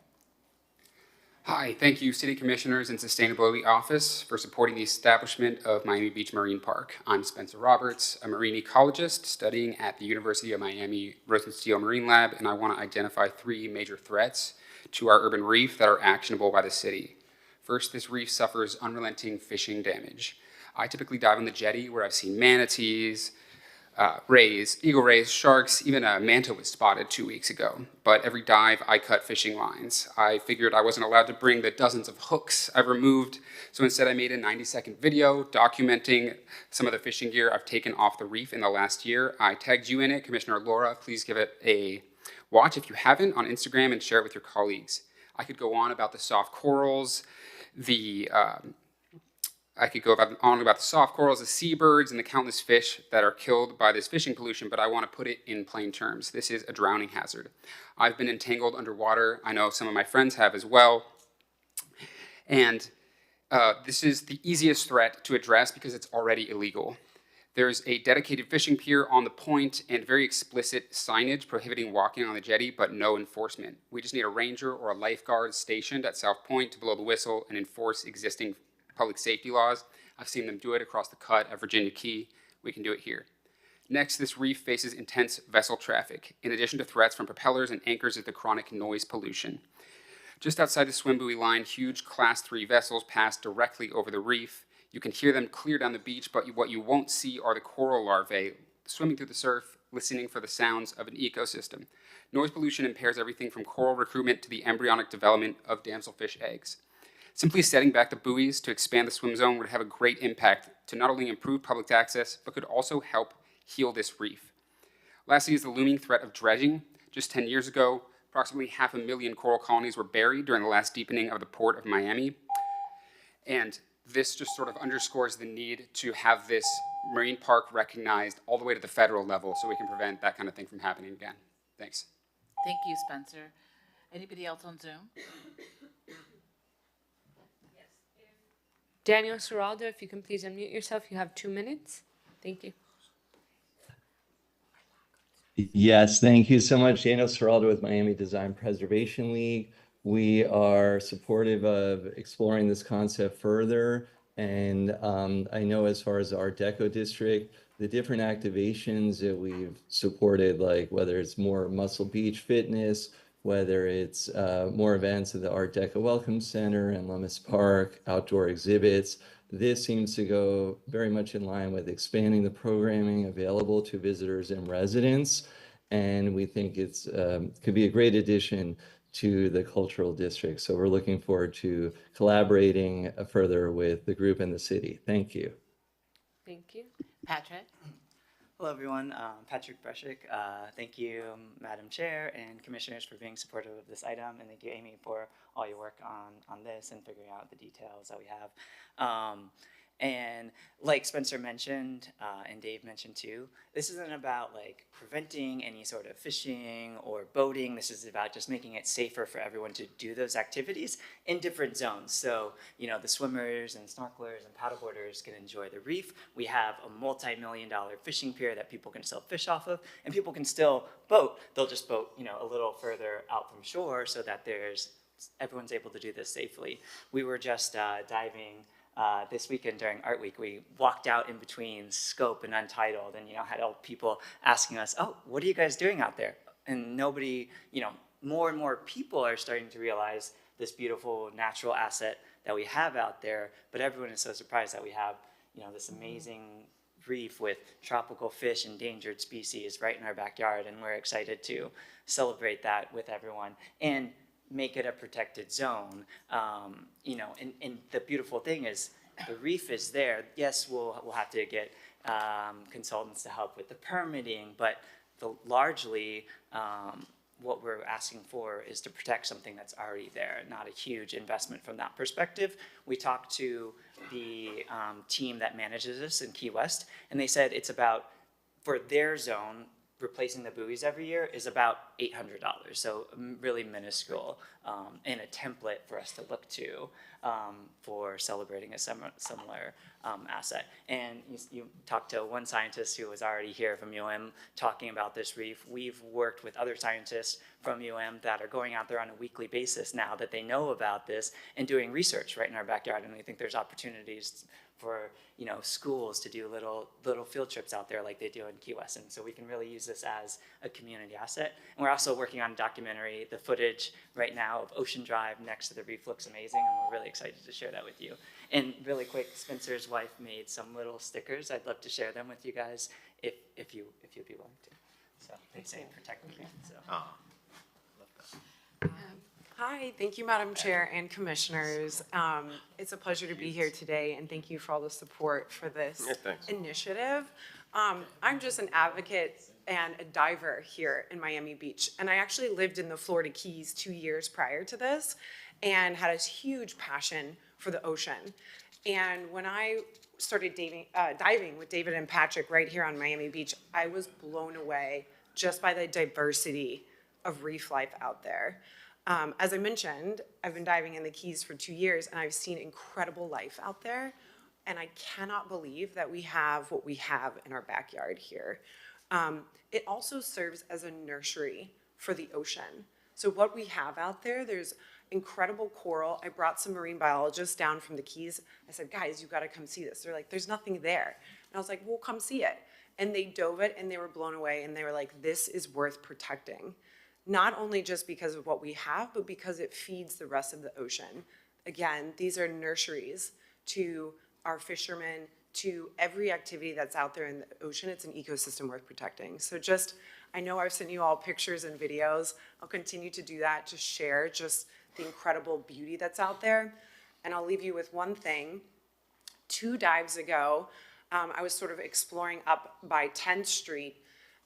Hi, thank you City Commissioners and Sustainability Office for supporting the establishment of Miami Beach Marine Park. I'm Spencer Roberts, a marine ecologist studying at the University of Miami Rosenstiel Marine Lab, and I want to identify 3 major threats to our urban reef that are actionable by the city. First, this reef suffers unrelenting fishing damage. I typically dive on the jetty where I've seen manatees, rays, eagle rays, sharks, even a manta was spotted 2 weeks ago. But every dive, I cut fishing lines. I figured I wasn't allowed to bring the dozens of hooks I've removed, so instead I made a 90-second video documenting some of the fishing gear I've taken off the reef in the last year. I tagged you in it, Commissioner Laura. Please give it a watch if you haven't on Instagram and share it with your colleagues. I could go on about the soft corals, I could go on about the soft corals, the seabirds, and the countless fish that are killed by this fishing pollution, but I want to put it in plain terms. This is a drowning hazard. I've been entangled underwater. I know some of my friends have as well. And this is the easiest threat to address because it's already illegal. There's a dedicated fishing pier on the point and very explicit signage prohibiting walking on the jetty, but no enforcement. We just need a ranger or a lifeguard stationed at South Point to blow the whistle and enforce existing public safety laws. I've seen them do it across the cut at Virginia Key. We can do it here. Next, this reef faces intense vessel traffic. In addition to threats from propellers and anchors is the chronic noise pollution. Just outside the swim buoy line, huge Class 3 vessels pass directly over the reef. You can hear them clear down the beach, but what you won't see are the coral larvae swimming through the surf, listening for the sounds of an ecosystem. Noise pollution impairs everything from coral recruitment to the embryonic development of damselfish eggs. Simply setting back the buoys to expand the swim zone would have a great impact to not only improve public access, but could also help heal this reef. Lastly is the looming threat of dredging. Just 10 years ago, approximately 500,000 coral colonies were buried during the last deepening of the Port of Miami. And this just sort of underscores the need to have this marine park recognized all the way to the federal level so we can prevent that kind of thing from happening again. Thanks.
Thank you, Spencer. Anybody else on Zoom?
Daniel Serraldo, if you can please unmute yourself, you have 2 minutes. Thank you.
Yes, thank you so much. Daniel Serraldo with Miami Design Preservation League. We are supportive of exploring this concept further. And I know as far as the Art Deco district, the different activations that we've supported, like whether it's more Muscle Beach fitness, whether it's more events at the Art Deco Welcome Center and Lummis Park, outdoor exhibits, this seems to go very much in line with expanding the programming available to visitors and residents. And we think it's could be a great addition to the cultural district. So we're looking forward to collaborating further with the group and the city. Thank you.
Thank you.
Patrick?
Hello, everyone. Patrick Breshik. Thank you, Madam Chair and Commissioners, for being supportive of this item. And thank you, Amy, for all your work on this and figuring out the details that we have. And like Spencer mentioned, and Dave mentioned too, this isn't about like preventing any sort of fishing or boating. This is about just making it safer for everyone to do those activities in different zones. So, you know, the swimmers and snorkelers and paddleboarders can enjoy the reef. We have a multi-million-dollar fishing pier that people can still fish off of, and people can still boat. They'll just boat, you know, a little further out from shore so that everyone's able to do this safely. We were just diving this weekend during Art Week. We walked out in between Scope and Untitled and, you know, had all people asking us, oh, what are you guys doing out there? And nobody, you know, more and more people are starting to realize this beautiful natural asset that we have out there, but everyone is so surprised that we have, you know, this amazing reef with tropical fish, endangered species right in our backyard, and we're excited to celebrate that with everyone and make it a protected zone. You know, and the beautiful thing is the reef is there. Yes, we'll have to get consultants to help with the permitting, but largely what we're asking for is to protect something that's already there, not a huge investment from that perspective. We talked to the team that manages this in Key West, and they said it's about, for their zone, replacing the buoys every year is about $800, so really minuscule, and a template for us to look to for celebrating a similar asset. And you talked to one scientist who was already here from UM talking about this reef. We've worked with other scientists from UM that are going out there on a weekly basis now that they know about this and doing research right in our backyard, and we think there's opportunities for, you know, schools to do little field trips out there like they do in Key West. And so we can really use this as a community asset. And we're also working on a documentary. The footage right now of Ocean Drive next to the reef looks amazing, and we're really excited to share that with you. And really quick, Spencer's wife made some little stickers. I'd love to share them with you guys if you'd be willing to. So they say protect the reef. So.
Hi, thank you, Madam Chair and Commissioners. It's a pleasure to be here today, and thank you for all the support for this initiative. I'm just an advocate and a diver here in Miami Beach, and I actually lived in the Florida Keys 2 years prior to this and had a huge passion for the ocean. And when I started diving with David and Patrick right here on Miami Beach, I was blown away just by the diversity of reef life out there. As I mentioned, I've been diving in the Keys for 2 years, and I've seen incredible life out there, and I cannot believe that we have what we have in our backyard here. It also serves as a nursery for the ocean. So what we have out there, there's incredible coral. I brought some marine biologists down from the Keys. I said, guys, you gotta come see this. They're like, there's nothing there. And I was like, well, come see it. And they dove it and they were blown away and they were like, this is worth protecting. Not only just because of what we have, but because it feeds the rest of the ocean. Again, these are nurseries to our fishermen, to every activity that's out there in the ocean. It's an ecosystem worth protecting. So just, I know I've sent you all pictures and videos. I'll continue to do that to share just the incredible beauty that's out there. And I'll leave you with one thing. 2 dives ago, I was sort of exploring up by 10th Street,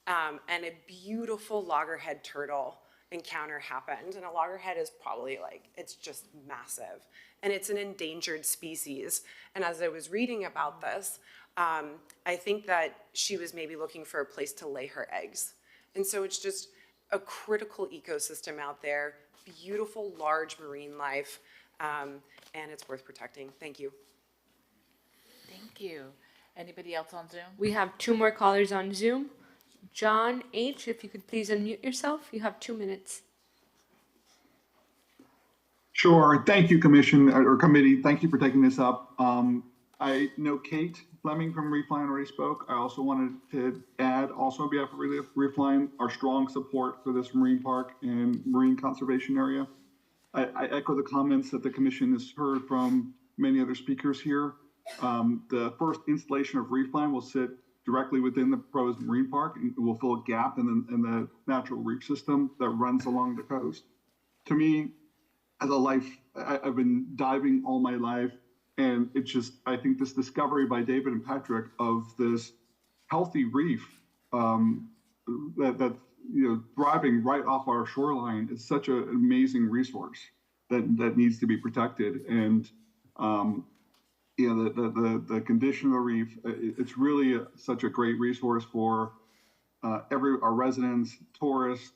and a beautiful loggerhead turtle encounter happened. And a loggerhead is probably like, it's just massive. And it's an endangered species. And as I was reading about this, I think that she was maybe looking for a place to lay her eggs. And so it's just a critical ecosystem out there, beautiful, large marine life, and it's worth protecting. Thank you.
Thank you. Anybody else on Zoom?
We have 2 more callers on Zoom. John H., if you could please unmute yourself. You have 2 minutes.
Sure. Thank you, Commission or Committee. Thank you for taking this up. I know Kate Fleming from Reefline already spoke. I also wanted to add, also on behalf of Reefline, our strong support for this marine park and marine conservation area. I echo the comments that the Commission has heard from many other speakers here. The first installation of Reefline will sit directly within the proposed marine park and will fill a gap in the natural reef system that runs along the coast. To me, as a life, I've been diving all my life, and it's just, I think this discovery by David and Patrick of this healthy reef that's thriving right off our shoreline is such an amazing resource that needs to be protected. And the condition of the reef, it's really such a great resource for our residents, tourists,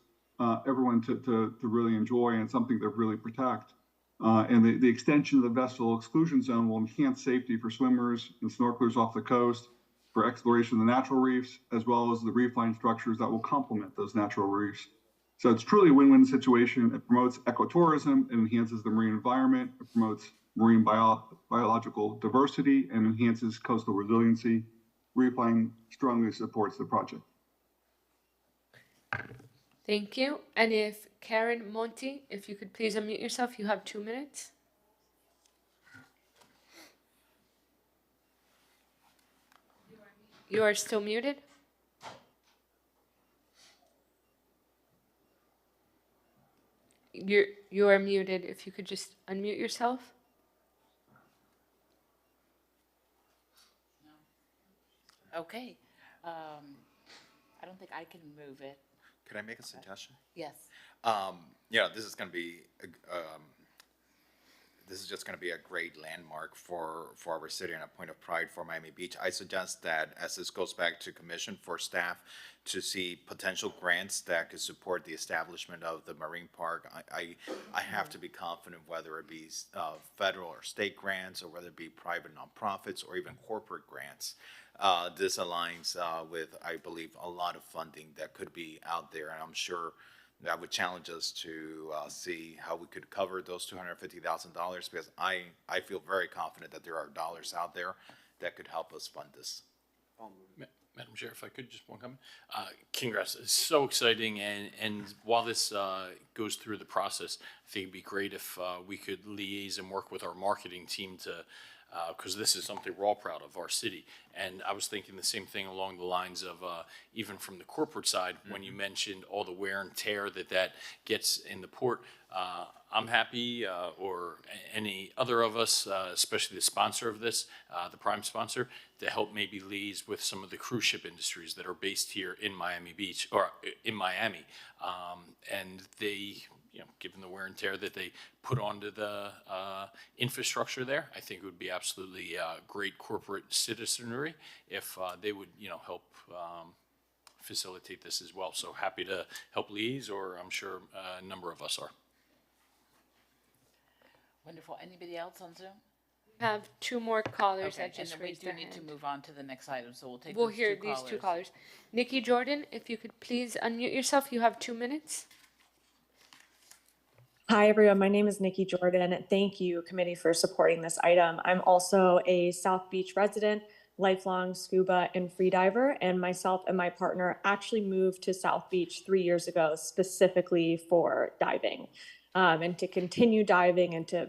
everyone to really enjoy, and something to really protect. And the extension of the vessel exclusion zone will enhance safety for swimmers and snorkelers off the coast, for exploration of the natural reefs, as well as the reef line structures that will complement those natural reefs. So it's truly a win-win situation. It promotes ecotourism, it enhances the marine environment, it promotes marine biological diversity, and enhances coastal resiliency. Reefline strongly supports the project.
Thank you. And if Karen Monti, if you could please unmute yourself, you have 2 minutes. You are still muted. You are muted. If you could just unmute yourself.
Okay. I don't think I can move it.
Could I make a suggestion?
Yes.
This is going to be, this is just going to be a great landmark for our city and a point of pride for Miami Beach. I suggest that as this goes back to commission for staff to see potential grants that could support the establishment of the marine park. I have to be confident whether it be federal or state grants, or whether it be private nonprofits or even corporate grants. This aligns with, I believe, a lot of funding that could be out there, and I'm sure that would challenge us to see how we could cover those $250,000, because I feel very confident that there are dollars out there that could help us fund this.
Madam Chair, if I could, just one comment. Congrats, it's so exciting, and while this goes through the process, I think it'd be great if we could liaise and work with our marketing team to, because this is something we're all proud of, our city. And I was thinking the same thing along the lines of, even from the corporate side, when you mentioned all the wear and tear that gets in the port. I'm happy, or any other of us, especially the sponsor of this, the prime sponsor, to help maybe liaise with some of the cruise ship industries that are based here in Miami Beach, or in Miami. And they, given the wear and tear that they put onto the infrastructure there, I think it would be absolutely great corporate citizenry if they would, help facilitate this as well. So happy to help liaise, or I'm sure a number of us are.
Wonderful. Anybody else on Zoom?
We have 2 more callers
Okay,
that just
and then we
raised
do
their
need to
hand.
move on to the next item, so we'll take
We'll
those
hear
two
these 2
callers.
callers. Nikki Jordan, if you could please unmute yourself, you have 2 minutes.
Hi, everyone. My name is Nikki Jordan. Thank you, committee, for supporting this item. I'm also a South Beach resident, lifelong scuba and freediver, and myself and my partner actually moved to South Beach 3 years ago specifically for diving, and to continue diving and to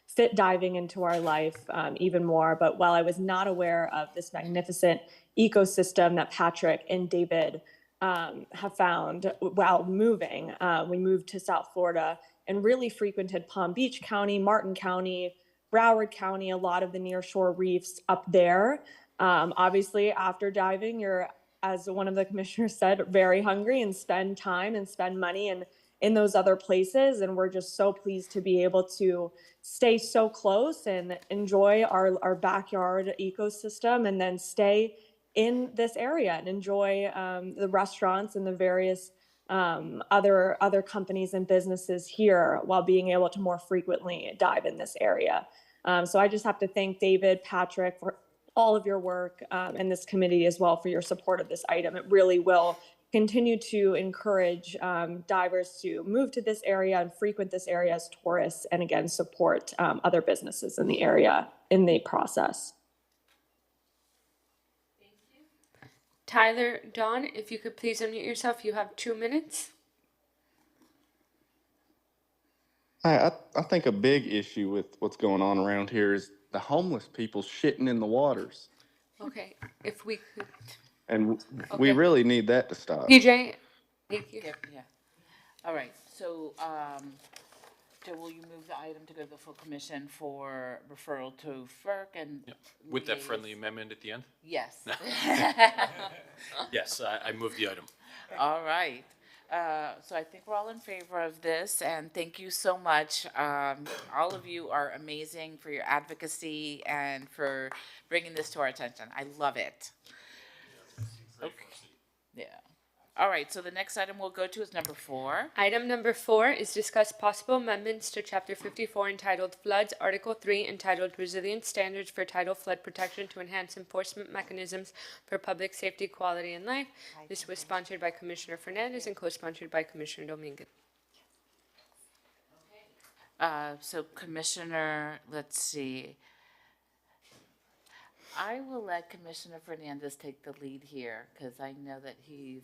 fit diving into our life even more. But while I was not aware of this magnificent ecosystem that Patrick and David have found while moving, we moved to South Florida and really frequented Palm Beach County, Martin County, Broward County, a lot of the nearshore reefs up there. Obviously, after diving, you're, as one of the commissioners said, very hungry and spend time and spend money in those other places. And we're just so pleased to be able to stay so close and enjoy our backyard ecosystem, and then stay in this area and enjoy the restaurants and the various other companies and businesses here, while being able to more frequently dive in this area. So I just have to thank David, Patrick, for all of your work, and this committee as well for your support of this item. It really will continue to encourage divers to move to this area and frequent this area as tourists, and again, support other businesses in the area in the process.
Tyler, Dawn, if you could please unmute yourself, you have 2 minutes.
I think a big issue with what's going on around here is the homeless people shitting in the waters.
Okay, if we could.
And we
Okay.
really need that to stop.
PJ, thank you.
Yeah. All right, so, so will you move the item to go to the full commission for referral to FERC and?
With that
liaise-
friendly amendment at the end?
Yes.
Yes, I move the item.
All right. So I think we're all in favor of this, and thank you so much. All of you are amazing for your advocacy and for bringing this to our attention. I love it. Okay. Yeah. All right, so the next item we'll go to is number 4.
Item number 4 is discuss possible amendments to Chapter 54 entitled Floods, Article 3 entitled Resilient Standards for Tidal Flood Protection to enhance enforcement mechanisms for public safety, quality, and life. This was sponsored by Commissioner Fernandez and co-sponsored by Commissioner Dominguez.
So Commissioner, let's see. I will let Commissioner Fernandez take the lead here, because I know that he's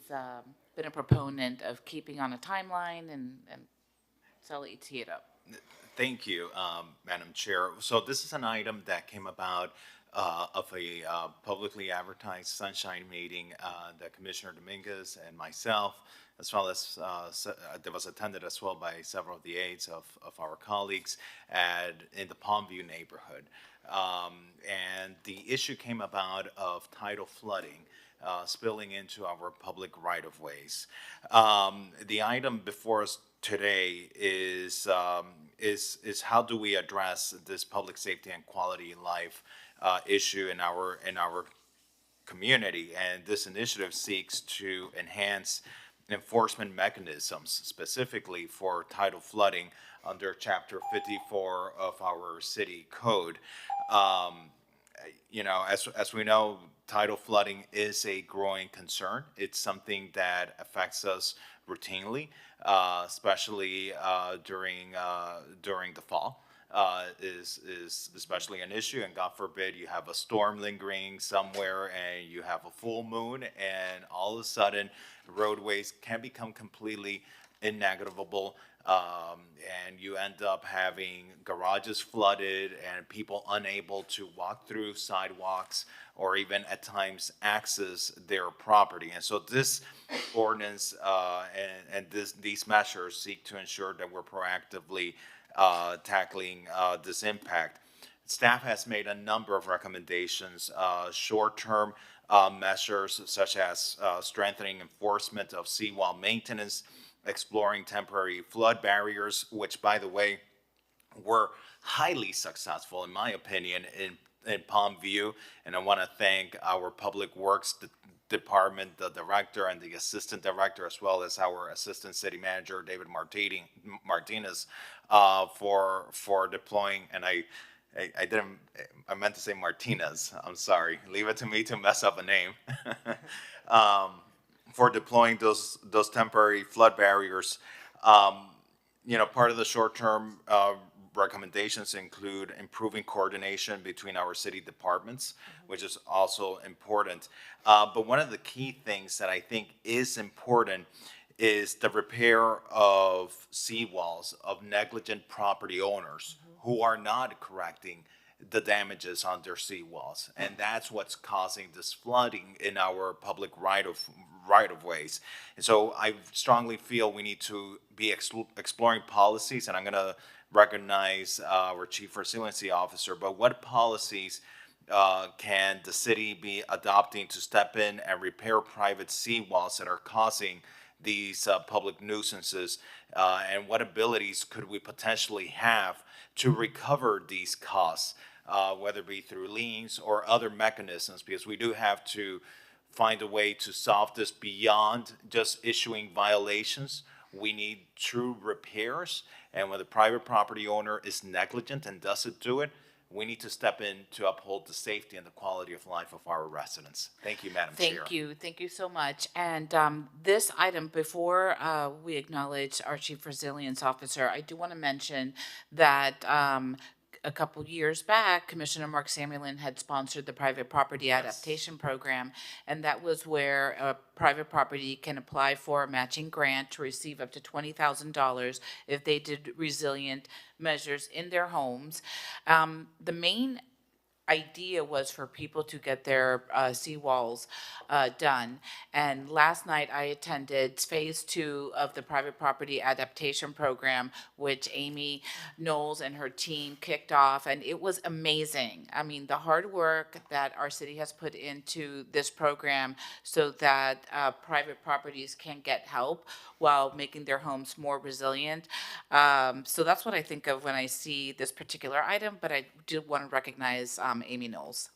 been a proponent of keeping on a timeline, and so I'll let you tee it up.
Thank you, Madam Chair. So this is an item that came about of a publicly advertised sunshine meeting that Commissioner Dominguez and myself, as well as that was attended as well by several of the aides of our colleagues in the Palmview neighborhood. And the issue came about of tidal flooding spilling into our public right-of-ways. The item before us today is how do we address this public safety and quality of life issue in our community? And this initiative seeks to enhance enforcement mechanisms specifically for tidal flooding under Chapter 54 of our city code. You know, as we know, tidal flooding is a growing concern. It's something that affects us routinely, especially during the fall. Is especially an issue, and God forbid you have a storm lingering somewhere and you have a full moon, and all of a sudden roadways can become completely innavigable, and you end up having garages flooded and people unable to walk through sidewalks or even at times access their property. And so this ordinance and these measures seek to ensure that we're proactively tackling this impact. Staff has made a number of recommendations, short-term measures such as strengthening enforcement of seawall maintenance, exploring temporary flood barriers, which, by the way, were highly successful, in my opinion, in Palmview. And I want to thank our Public Works Department, the director and the assistant director, as well as our assistant city manager, David Martinez, for deploying. And I meant to say Martinez. I'm sorry. Leave it to me to mess up a name. For deploying those temporary flood barriers. part of the short-term recommendations include improving coordination between our city departments, which is also important. But one of the key things that I think is important is the repair of seawalls of negligent property owners who are not correcting the damages on their seawalls. And that's what's causing this flooding in our public right of ways. And so I strongly feel we need to be exploring policies, and I'm going to recognize our Chief Resiliency Officer, but what policies can the city be adopting to step in and repair private seawalls that are causing these public nuisances, and what abilities could we potentially have to recover these costs, whether it be through liens or other mechanisms, because we do have to find a way to solve this beyond just issuing violations. We need true repairs, and when the private property owner is negligent and doesn't do it, we need to step in to uphold the safety and the quality of life of our residents. Thank you, Madam Chair.
Thank you so much. And this item, before we acknowledge our Chief Resilience Officer, I do want to mention that a couple years back, Commissioner Mark Samulin had sponsored the Private Property Adaptation Program, and that was where a private property can apply for a matching grant to receive up to $20,000 if they did resilient measures in their homes. The main idea was for people to get their seawalls done. And last night I attended phase 2 of the Private Property Adaptation Program, which Amy Knowles and her team kicked off, and it was amazing. I mean, the hard work that our city has put into this program so that private properties can get help while making their homes more resilient. So that's what I think of when I see this particular item, but I do want to recognize Amy Knowles.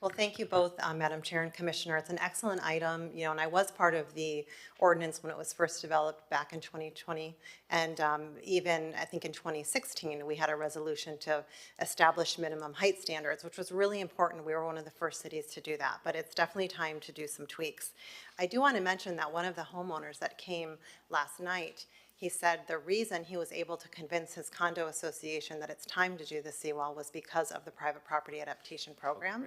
Well, thank you both, Madam Chair and Commissioner. It's an excellent item, and I was part of the ordinance when it was first developed back in 2020. And even, I think in 2016, we had a resolution to establish minimum height standards, which was really important. We were one of the first cities to do that, but it's definitely time to do some tweaks. I do want to mention that one of the homeowners that came last night, he said the reason he was able to convince his condo association that it's time to do the seawall was because of the Private Property Adaptation Program.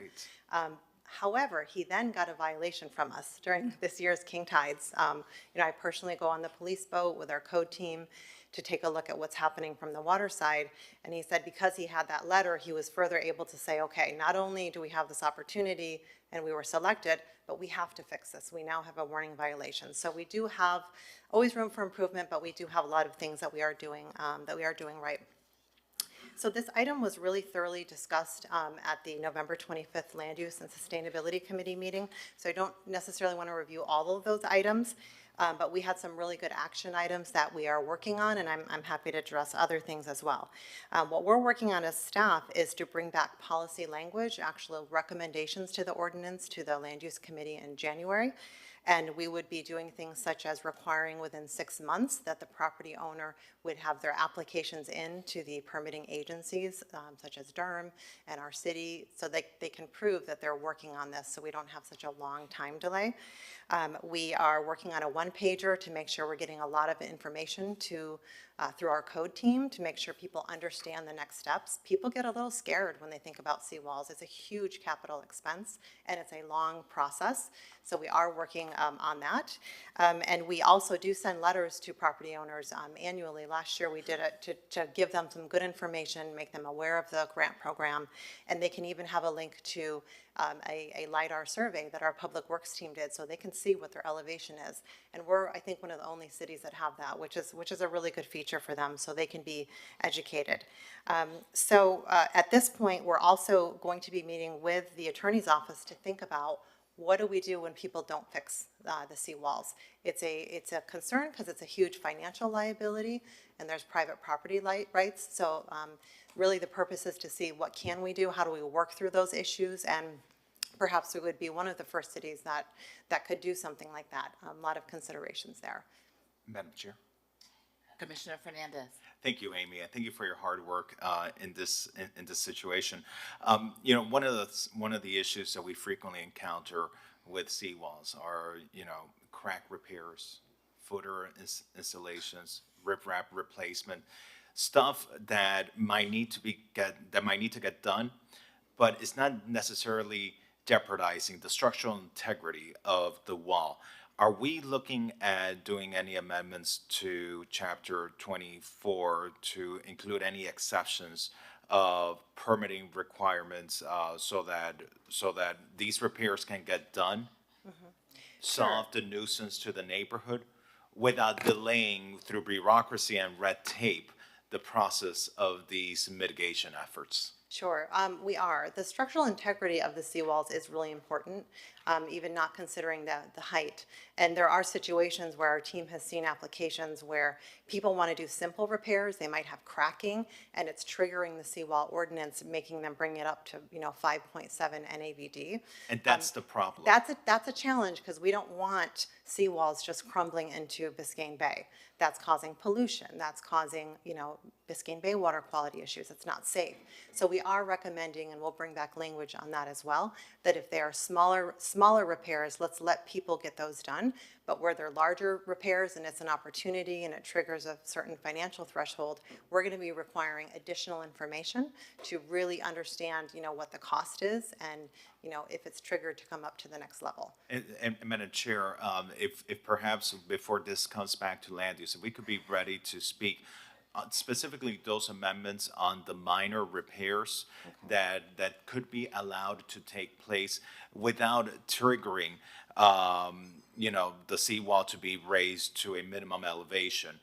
However, he then got a violation from us during this year's King Tides. I personally go on the police boat with our code team to take a look at what's happening from the water side. And he said because he had that letter, he was further able to say, okay, not only do we have this opportunity and we were selected, but we have to fix this. We now have a warning violation. So we do have always room for improvement, but we do have a lot of things that we are doing right. So this item was really thoroughly discussed at the November 25th Land Use and Sustainability Committee meeting. So I don't necessarily want to review all of those items, but we had some really good action items that we are working on, and I'm happy to address other things as well. What we're working on as staff is to bring back policy language, actual recommendations to the ordinance to the Land Use Committee in January. And we would be doing things such as requiring within 6 months that the property owner would have their applications in to the permitting agencies, such as Durham and our city, so they can prove that they're working on this so we don't have such a long time delay. We are working on a one-pager to make sure we're getting a lot of information through our code team to make sure people understand the next steps. People get a little scared when they think about seawalls. It's a huge capital expense and it's a long process. So we are working on that. And we also do send letters to property owners annually. Last year we did it to give them some good information, make them aware of the grant program, and they can even have a link to a LiDAR survey that our Public Works team did so they can see what their elevation is. And we're, I think, one of the only cities that have that, which is a really good feature for them so they can be educated. At this point, we're also going to be meeting with the Attorney's Office to think about what do we do when people don't fix the seawalls. It's a concern because it's a huge financial liability and there's private property rights. So really the purpose is to see what can we do, how do we work through those issues, and perhaps we would be one of the first cities that could do something like that. A lot of considerations there.
Madam Chair.
Commissioner Fernandez.
Thank you, Amy, and thank you for your hard work in this situation. One of the issues that we frequently encounter with seawalls are crack repairs, footer installations, riprap replacement, stuff that might need to get done, but it's not necessarily jeopardizing the structural integrity of the wall. Are we looking at doing any amendments to Chapter 24 to include any exceptions of permitting requirements so that these repairs can get done, solve the nuisance to the neighborhood without delaying through bureaucracy and red tape the process of these mitigation efforts?
Sure, we are. The structural integrity of the seawalls is really important, even not considering the height. And there are situations where our team has seen applications where people want to do simple repairs. They might have cracking, and it's triggering the seawall ordinance, making them bring it up to 5.7 NAVD.
And that's the problem.
That's a challenge because we don't want seawalls just crumbling into Biscayne Bay. That's causing pollution. That's causing, Biscayne Bay water quality issues. It's not safe. So we are recommending, and we'll bring back language on that as well, that if they are smaller repairs, let's let people get those done. But where they're larger repairs and it's an opportunity and it triggers a certain financial threshold, we're going to be requiring additional information to really understand, what the cost is and, if it's triggered to come up to the next level.
And Madam Chair, if perhaps before this comes back to land use, if we could be ready to speak specifically those amendments on the minor repairs that could be allowed to take place without triggering, the seawall to be raised to a minimum elevation,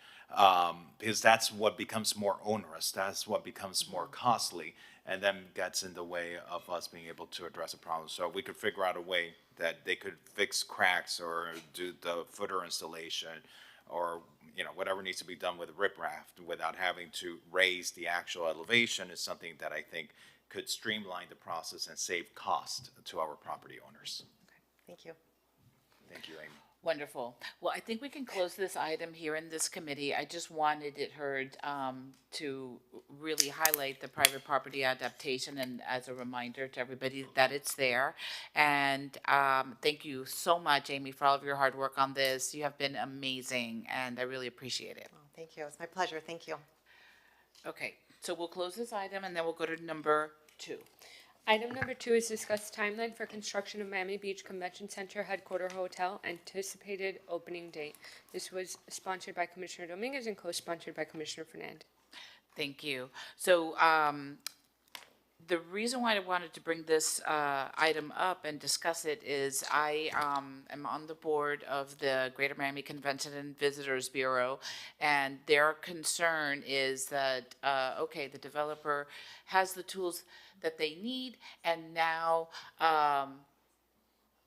because that's what becomes more onerous. That's what becomes more costly, and then gets in the way of us being able to address a problem. So we could figure out a way that they could fix cracks or do the footer installation or whatever needs to be done with riprap without having to raise the actual elevation is something that I think could streamline the process and save cost to our property owners.
Thank you.
Thank you, Amy.
Wonderful. Well, I think we can close this item here in this committee. I just wanted it heard to really highlight the private property adaptation and as a reminder to everybody that it's there. And thank you so much, Amy, for all of your hard work on this. You have been amazing, and I really appreciate it.
Oh, thank you. It's my pleasure. Thank you.
Okay, so we'll close this item, and then we'll go to number 2.
Item number 2 is discuss timeline for construction of Miami Beach Convention Center Headquarter Hotel, anticipated opening date. This was sponsored by Commissioner Dominguez and co-sponsored by Commissioner Fernandez.
Thank you. So the reason why I wanted to bring this item up and discuss it is I am on the board of the Greater Miami Convention and Visitors Bureau, and their concern is that, the developer has the tools that they need, and now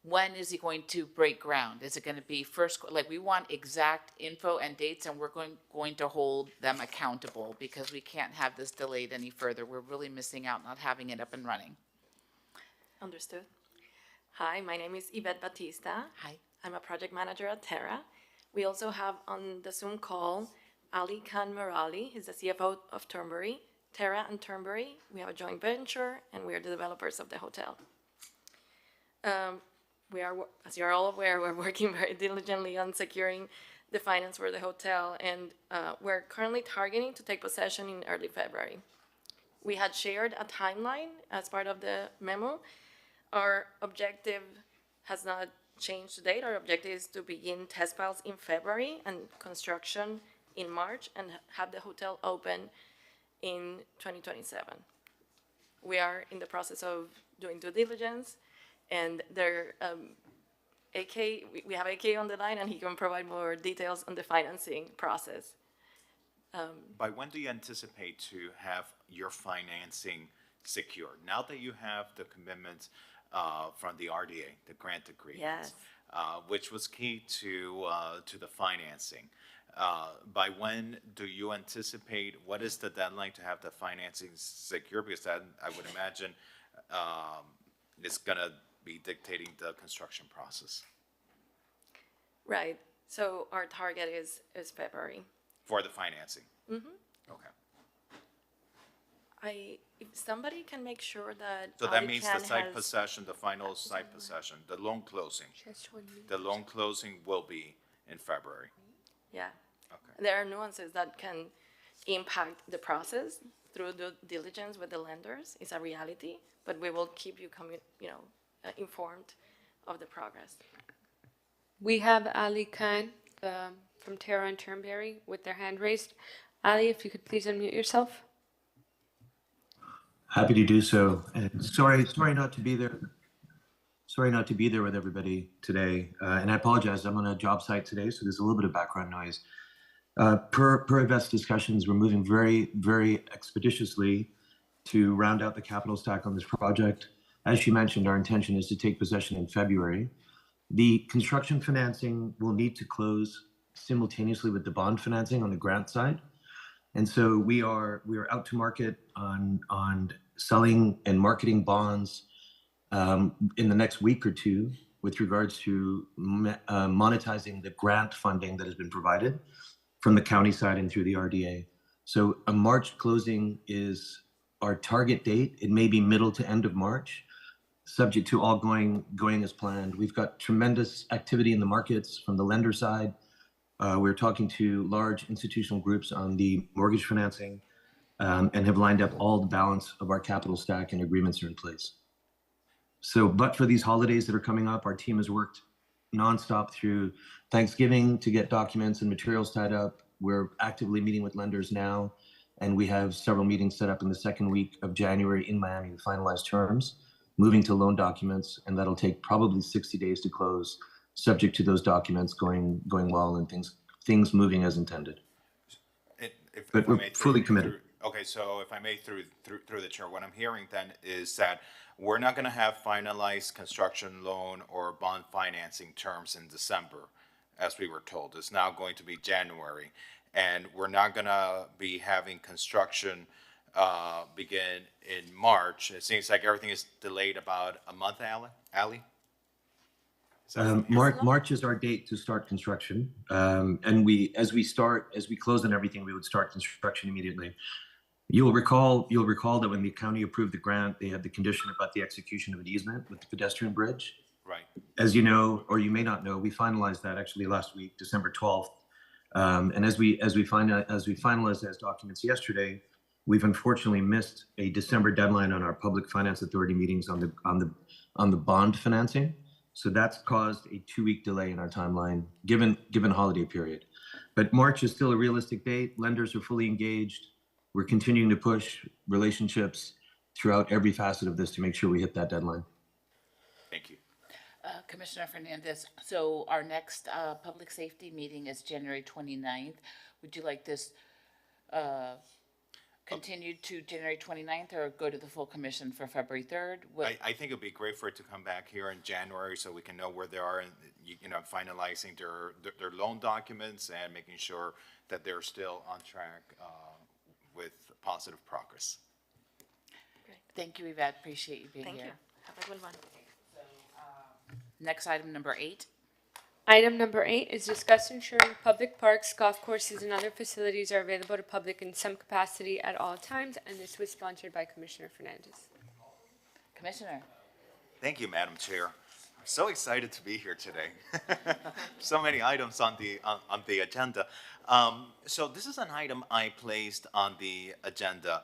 when is he going to break ground? Is it going to be first, we want exact info and dates, and we're going to hold them accountable because we can't have this delayed any further. We're really missing out not having it up and running.
Understood. Hi, my name is Yvette Batista.
Hi.
I'm a project manager at Terra. We also have on the Zoom call Ali Khan Murali. He's the CFO of Turnberry. Terra and Turnberry, we have a joint venture, and we are the developers of the hotel. We are, as you're all aware, we're working very diligently on securing the finance for the hotel, and we're currently targeting to take possession in early February. We had shared a timeline as part of the memo. Our objective has not changed to date. Our objective is to begin test piles in February and construction in March and have the hotel open in 2027. We are in the process of doing due diligence, and there, we have AK on the line, and he can provide more details on the financing process.
By when do you anticipate to have your financing secured? Now that you have the commitments from the RDA, the grant agreement,
Yes.
Which was key to the financing. By when do you anticipate, what is the deadline to have the financing secure? Because that, I would imagine, is going to be dictating the construction process.
Right. So our target is February.
For the financing?
Mm-hmm.
Okay.
If somebody can make sure that.
So that
Ali
means
Khan
the site
has-
possession, the final site possession, the loan closing. The loan closing will be in February.
Yeah. There are nuances that can impact the process through the diligence with the lenders. It's a reality, but we will keep you informed of the progress.
We have Ali Khan from Terra and Turnberry with their hand raised. Ali, if you could please unmute yourself.
Happy to do so. And sorry not to be there. Sorry not to be there with everybody today. And I apologize. I'm on a job site today, so there's a little bit of background noise. Per Yvette's discussions, we're moving very, very expeditiously to round out the capital stack on this project. As she mentioned, our intention is to take possession in February. The construction financing will need to close simultaneously with the bond financing on the grant side. And so we are out to market on selling and marketing bonds in the next week or two with regards to monetizing the grant funding that has been provided from the county side and through the RDA. So a March closing is our target date. It may be middle to end of March, subject to all going as planned. We've got tremendous activity in the markets from the lender side. We're talking to large institutional groups on the mortgage financing and have lined up all the balance of our capital stack and agreements are in place. So, but for these holidays that are coming up, our team has worked nonstop through Thanksgiving to get documents and materials tied up. We're actively meeting with lenders now, and we have several meetings set up in the second week of January in Miami to finalize terms, moving to loan documents, and that'll take probably 60 days to close, subject to those documents going well and things moving as intended. But we're fully committed.
Okay, so if I may, through the chair, what I'm hearing then is that we're not going to have finalized construction loan or bond financing terms in December, as we were told. It's now going to be January, and we're not going to be having construction begin in March. It seems like everything is delayed about a month, Ali?
March is our date to start construction, and as we close on everything, we would start construction immediately. You'll recall that when the county approved the grant, they had the condition about the execution of an easement with the pedestrian bridge.
Right.
As you know, or you may not know, we finalized that actually last week, December 12th. And as we finalized those documents yesterday, we've unfortunately missed a December deadline on our Public Finance Authority meetings on the bond financing. So that's caused a 2-week delay in our timeline, given holiday period. But March is still a realistic date. Lenders are fully engaged. We're continuing to push relationships throughout every facet of this to make sure we hit that deadline.
Thank you.
Commissioner Fernandez, so our next public safety meeting is January 29th. Would you like this continued to January 29th or go to the full commission for February 3rd?
I think it'd be great for it to come back here in January so we can know where they are and, finalizing their loan documents and making sure that they're still on track with positive progress.
Thank you, Yvette. Appreciate you being here.
Thank you. Have a good one.
Next item, number 8.
Item number 8 is discuss ensuring public parks, golf courses, and other facilities are available to public in some capacity at all times, and this was sponsored by Commissioner Fernandez.
Commissioner.
Thank you, Madam Chair. I'm so excited to be here today. So many items on the agenda. So this is an item I placed on the agenda.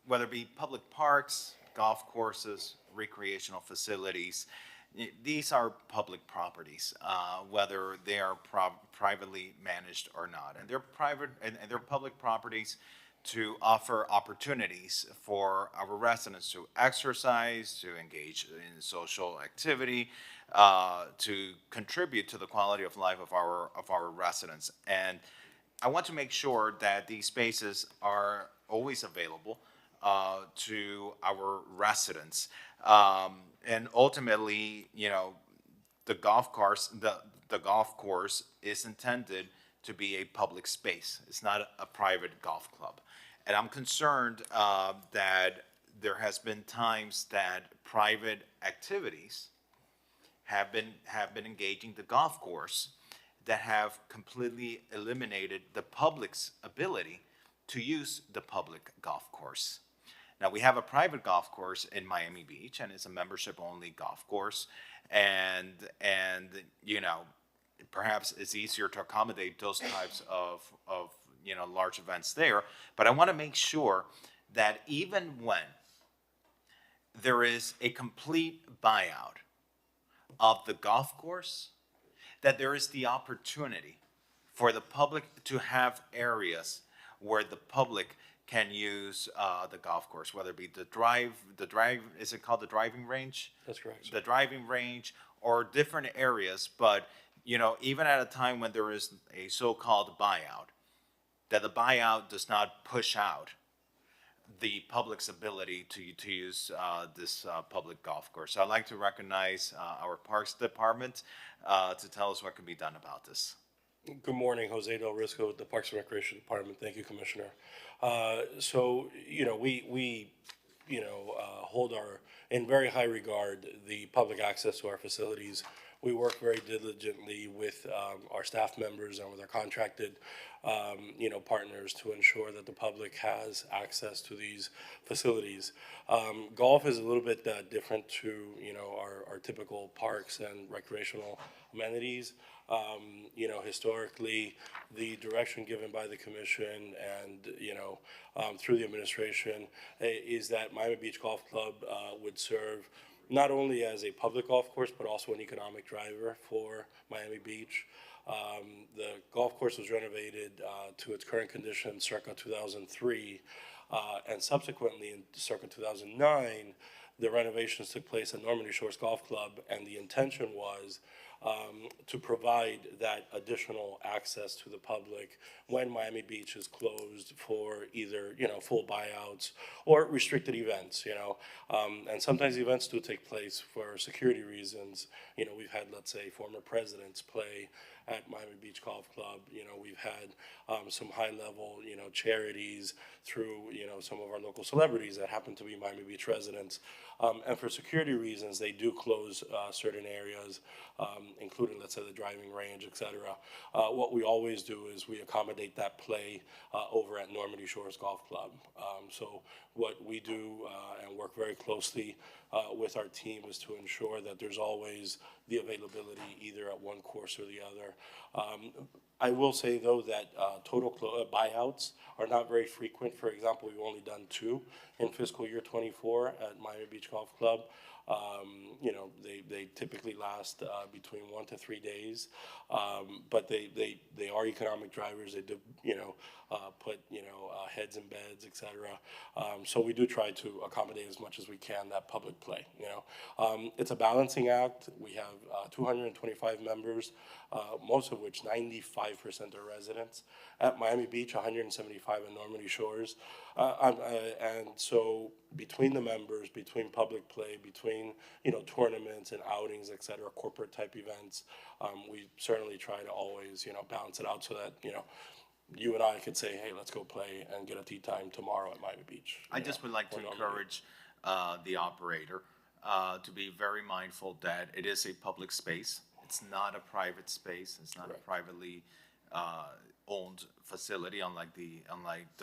Whether it be public parks, golf courses, recreational facilities, these are public properties, whether they are privately managed or not. And they're private and they're public properties to offer opportunities for our residents to exercise, to engage in social activity, to contribute to the quality of life of our residents. And I want to make sure that these spaces are always available to our residents. And ultimately, the golf course is intended to be a public space. It's not a private golf club. And I'm concerned that there has been times that private activities have been engaging the golf course that have completely eliminated the public's ability to use the public golf course. Now, we have a private golf course in Miami Beach, and it's a membership-only golf course. And perhaps it's easier to accommodate those types of large events there. But I want to make sure that even when there is a complete buyout of the golf course, that there is the opportunity for the public to have areas where the public can use the golf course, whether it be the drive, is it called the driving range?
That's correct, sir.
The driving range, or different areas, but, even at a time when there is a so-called buyout, that the buyout does not push out the public's ability to use this public golf course. So I'd like to recognize our Parks Department to tell us what can be done about this.
Good morning, Jose Del Risco with the Parks and Recreation Department. Thank you, Commissioner. We hold in very high regard the public access to our facilities. We work very diligently with our staff members and with our contracted, partners to ensure that the public has access to these facilities. Golf is a little bit different to, our typical parks and recreational amenities. Historically, the direction given by the commission and, through the administration is that Miami Beach Golf Club would serve not only as a public golf course, but also an economic driver for Miami Beach. The golf course was renovated to its current condition circa 2003, and subsequently in circa 2009, the renovations took place at Normandy Shores Golf Club, and the intention was to provide that additional access to the public when Miami Beach is closed for either, full buyouts or restricted events, and sometimes events do take place for security reasons. We've had, let's say, former presidents play at Miami Beach Golf Club. We've had some high-level, charities through, some of our local celebrities that happen to be Miami Beach residents. And for security reasons, they do close certain areas, including, let's say, the driving range, et cetera. What we always do is we accommodate that play over at Normandy Shores Golf Club. So what we do and work very closely with our team is to ensure that there's always the availability either at one course or the other. I will say, though, that total buyouts are not very frequent. For example, we've only done 2 in fiscal year 24 at Miami Beach Golf Club. They typically last between 1 to 3 days, but they are economic drivers. They do, put, heads in beds, et cetera. So we do try to accommodate as much as we can that public play, It's a balancing act. We have 225 members, most of which 95% are residents. At Miami Beach, 175 in Normandy Shores. And so between the members, between public play, between, tournaments and outings, et cetera, corporate type events, we certainly try to always, balance it out so that, you and I could say, hey, let's go play and get a tee time tomorrow at Miami Beach.
I just would like to encourage the operator to be very mindful that it is a public space. It's not a private space. It's not a privately owned facility, unlike the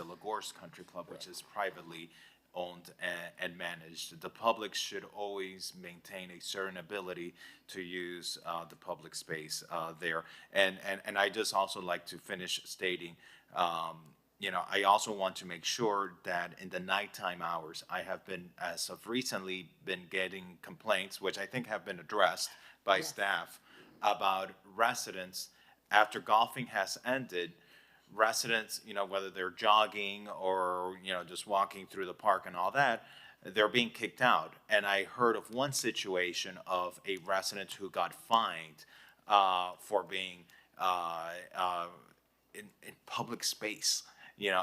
Lagos Country Club, which is privately owned and managed. The public should always maintain a certain ability to use the public space there. And I just also like to finish stating, I also want to make sure that in the nighttime hours, I have been, as of recently, been getting complaints, which I think have been addressed by staff, about residents after golfing has ended. Residents, whether they're jogging or, just walking through the park and all that, they're being kicked out. And I heard of one situation of a resident who got fined for being in public space,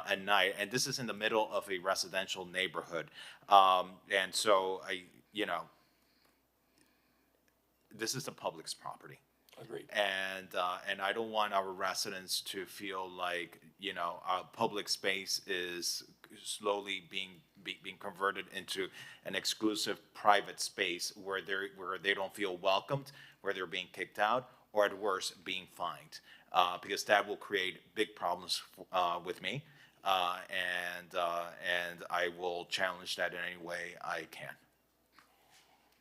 at night. And this is in the middle of a residential neighborhood. And so, this is the public's property.
Agreed.
And I don't want our residents to feel like, our public space is slowly being converted into an exclusive private space where they don't feel welcomed, where they're being kicked out, or at worst, being fined, because that will create big problems with me, and I will challenge that in any way I can.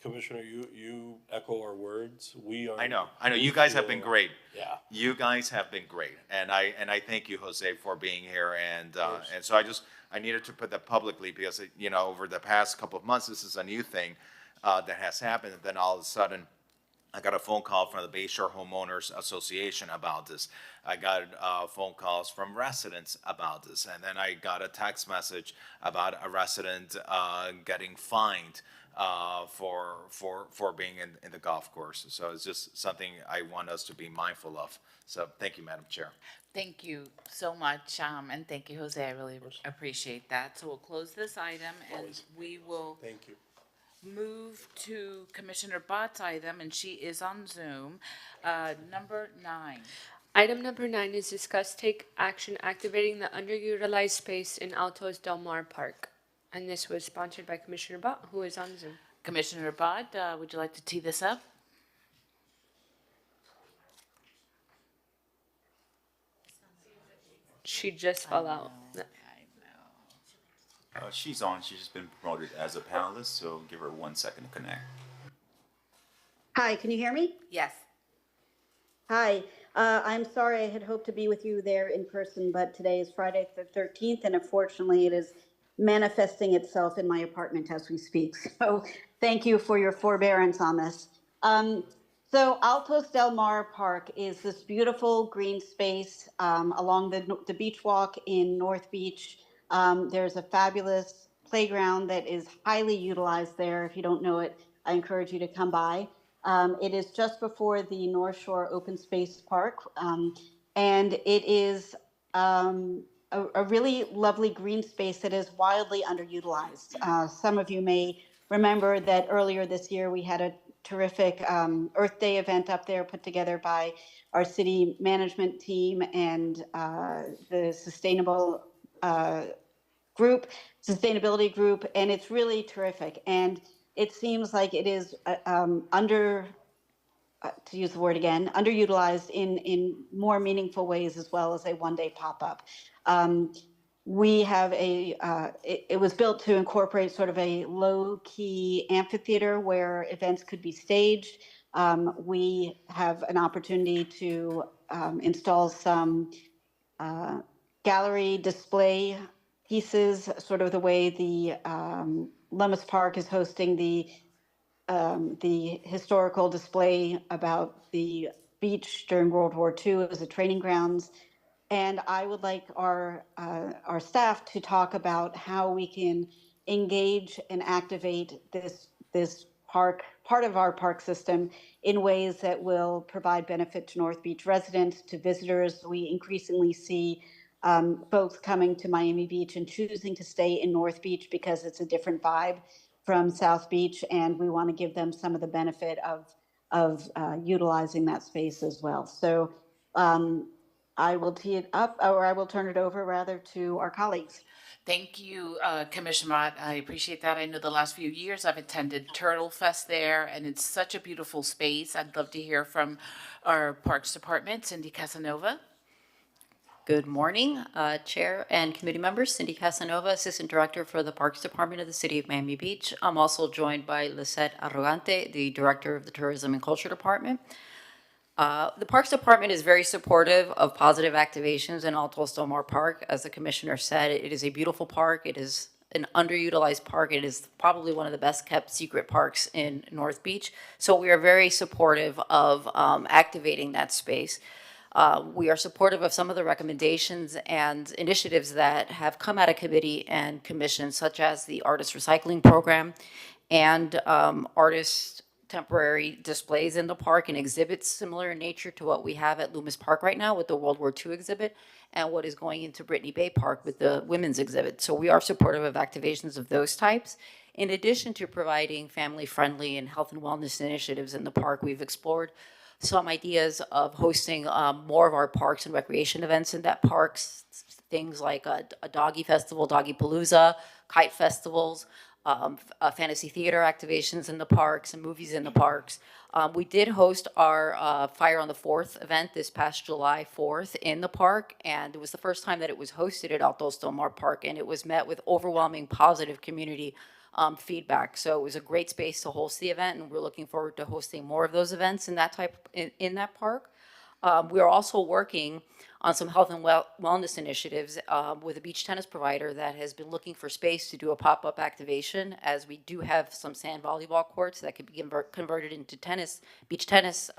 Commissioner, you echo our words. We are.
I know. You guys have been
feel-
great.
Yeah.
You guys have been great, and I thank you, Jose, for being here. And so I needed to put that publicly because over the past couple of months, this is a new thing that has happened. And then all of a sudden, I got a phone call from the Bayshore Homeowners Association about this. I got phone calls from residents about this, and then I got a text message about a resident getting fined for being in the golf course. So it's just something I want us to be mindful of. So thank you, Madam Chair.
Thank you so much, and thank you, Jose. I really appreciate that. So we'll close this item, and we will
Thank you.
move to Commissioner Bott's item, and she is on Zoom. Number 9.
Item number 9 is discuss take action activating the underutilized space in Altos Del Mar Park. And this was sponsored by Commissioner Bott, who is on Zoom.
Commissioner Bott, would you like to tee this up?
She just fell out.
She's on. She's just been promoted as a panelist, so give her 1 second to connect.
Hi, can you hear me?
Yes.
Hi, I'm sorry, I had hoped to be with you there in person, but today is Friday the 13th, and unfortunately it is manifesting itself in my apartment as we speak. So thank you for your forbearance on this. So Altos Del Mar Park is this beautiful green space along the beach walk in North Beach. There's a fabulous playground that is highly utilized there. If you don't know it, I encourage you to come by. It is just before the North Shore Open Space Park, and it is a really lovely green space that is wildly underutilized. Some of you may remember that earlier this year we had a terrific Earth Day event up there put together by our city management team and the sustainability group, and it's really terrific. And it seems like it is to use the word again, underutilized in more meaningful ways as well as a one-day pop-up. We have it was built to incorporate sort of a low-key amphitheater where events could be staged. We have an opportunity to install some gallery display pieces, sort of the way the Lummis Park is hosting the historical display about the beach during World War II as a training grounds. And I would like our staff to talk about how we can engage and activate this park, part of our park system, in ways that will provide benefit to North Beach residents, to visitors. We increasingly see folks coming to Miami Beach and choosing to stay in North Beach because it's a different vibe from South Beach, and we want to give them some of the benefit of utilizing that space as well. So I will tee it up, or I will turn it over rather to our colleagues.
Thank you, Commissioner Mott. I appreciate that. I know the last few years I've attended Turtle Fest there, and it's such a beautiful space. I'd love to hear from our Parks Department, Cindy Casanova.
Good morning, Chair and committee members. Cindy Casanova, Assistant Director for the Parks Department of the City of Miami Beach. I'm also joined by Lisette Arrogante, the Director of the Tourism and Culture Department. The Parks Department is very supportive of positive activations in Altos Del Mar Park. As the Commissioner said, it is a beautiful park. It is an underutilized park. It is probably one of the best kept secret parks in North Beach. So we are very supportive of activating that space. We are supportive of some of the recommendations and initiatives that have come out of committee and commission, such as the artist recycling program and artist temporary displays in the park and exhibits similar in nature to what we have at Lummis Park right now with the World War II exhibit and what is going into Brittany Bay Park with the women's exhibit. So we are supportive of activations of those types. In addition to providing family-friendly and health and wellness initiatives in the park, we've explored some ideas of hosting more of our parks and recreation events in that park, things like a doggy festival, Doggy Palooza, kite festivals, fantasy theater activations in the parks and movies in the parks. We did host our Fire on the 4th event this past July 4th in the park, and it was the first time that it was hosted at Altos Del Mar Park, and it was met with overwhelming positive community feedback. So it was a great space to host the event, and we're looking forward to hosting more of those events in in that park. We are also working on some health and wellness initiatives with a beach tennis provider that has been looking for space to do a pop-up activation, as we do have some sand volleyball courts that could be converted into beach tennis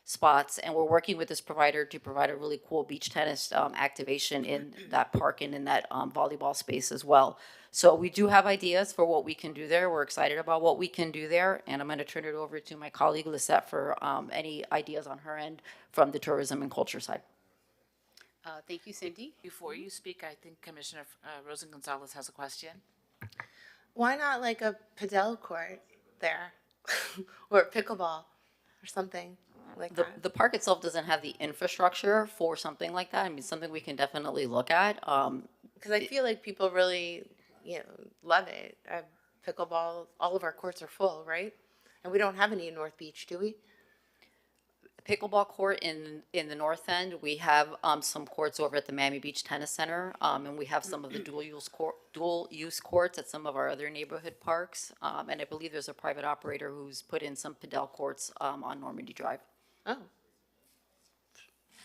spots. And we're working with this provider to provide a really cool beach tennis activation in that park and in that volleyball space as well. So we do have ideas for what we can do there. We're excited about what we can do there. And I'm going to turn it over to my colleague Lisette for any ideas on her end from the tourism and culture side.
Thank you, Cindy. Before you speak, I think Commissioner Rosa Gonzalez has a question.
Why not like a padel court there or pickleball or something like that?
The park itself doesn't have the infrastructure for something like that. I mean, something we can definitely look at.
Because I feel like people really, love it. Pickleball, all of our courts are full, right? And we don't have any in North Beach, do we?
Pickleball court in the north end. We have some courts over at the Miami Beach Tennis Center, and we have some of the dual use courts at some of our other neighborhood parks. And I believe there's a private operator who's put in some padel courts on Normandy Drive.
Oh.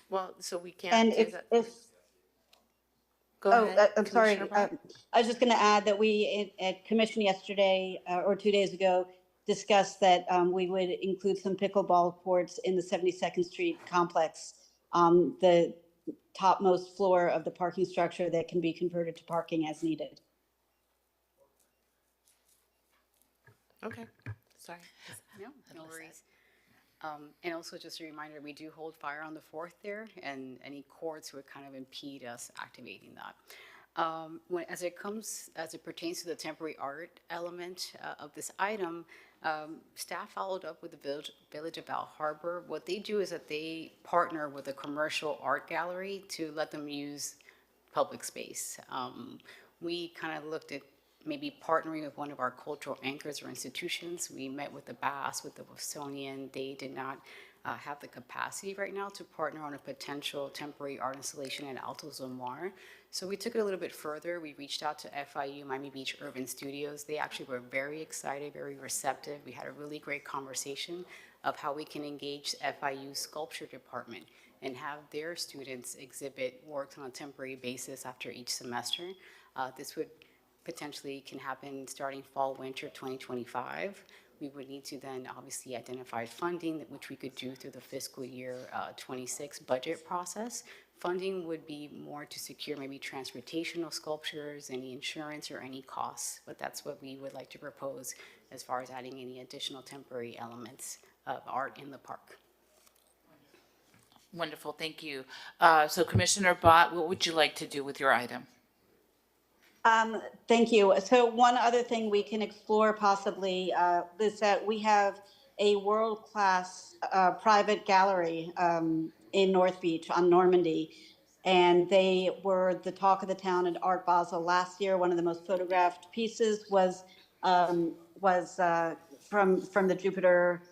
Well, so we can't.
And
do that. Go
Oh,
ahead,
I'm sorry.
Commissioner Brown.
I was just going to add that we at commission yesterday or 2 days ago discussed that we would include some pickleball courts in the 72nd Street complex, the topmost floor of the parking structure that can be converted to parking as needed.
Okay, sorry.
No worries. And also just a reminder, we do hold fire on the 4th there, and any courts would kind of impede us activating that. As it pertains to the temporary art element of this item, staff followed up with the Village of Bal Harbor. What they do is that they partner with a commercial art gallery to let them use public space. We kind of looked at maybe partnering with one of our cultural anchors or institutions. We met with the Bass, with the Wilsonian. They did not have the capacity right now to partner on a potential temporary art installation at Alto Zomar. So we took it a little bit further. We reached out to FIU Miami Beach Urban Studios. They actually were very excited, very receptive. We had a really great conversation of how we can engage FIU sculpture department and have their students exhibit works on a temporary basis after each semester. This would potentially can happen starting fall, winter 2025. We would need to then obviously identify funding, which we could do through the fiscal year 26 budget process. Funding would be more to secure maybe transportational sculptures, any insurance or any costs, but that's what we would like to propose as far as adding any additional temporary elements of art in the park.
Wonderful, thank you. So Commissioner Bott, what would you like to do with your item?
Thank you. So one other thing we can explore possibly is that we have a world-class private gallery in North Beach on Normandy. And they were the talk of the town at Art Basel last year. One of the most photographed pieces was from the Jupiter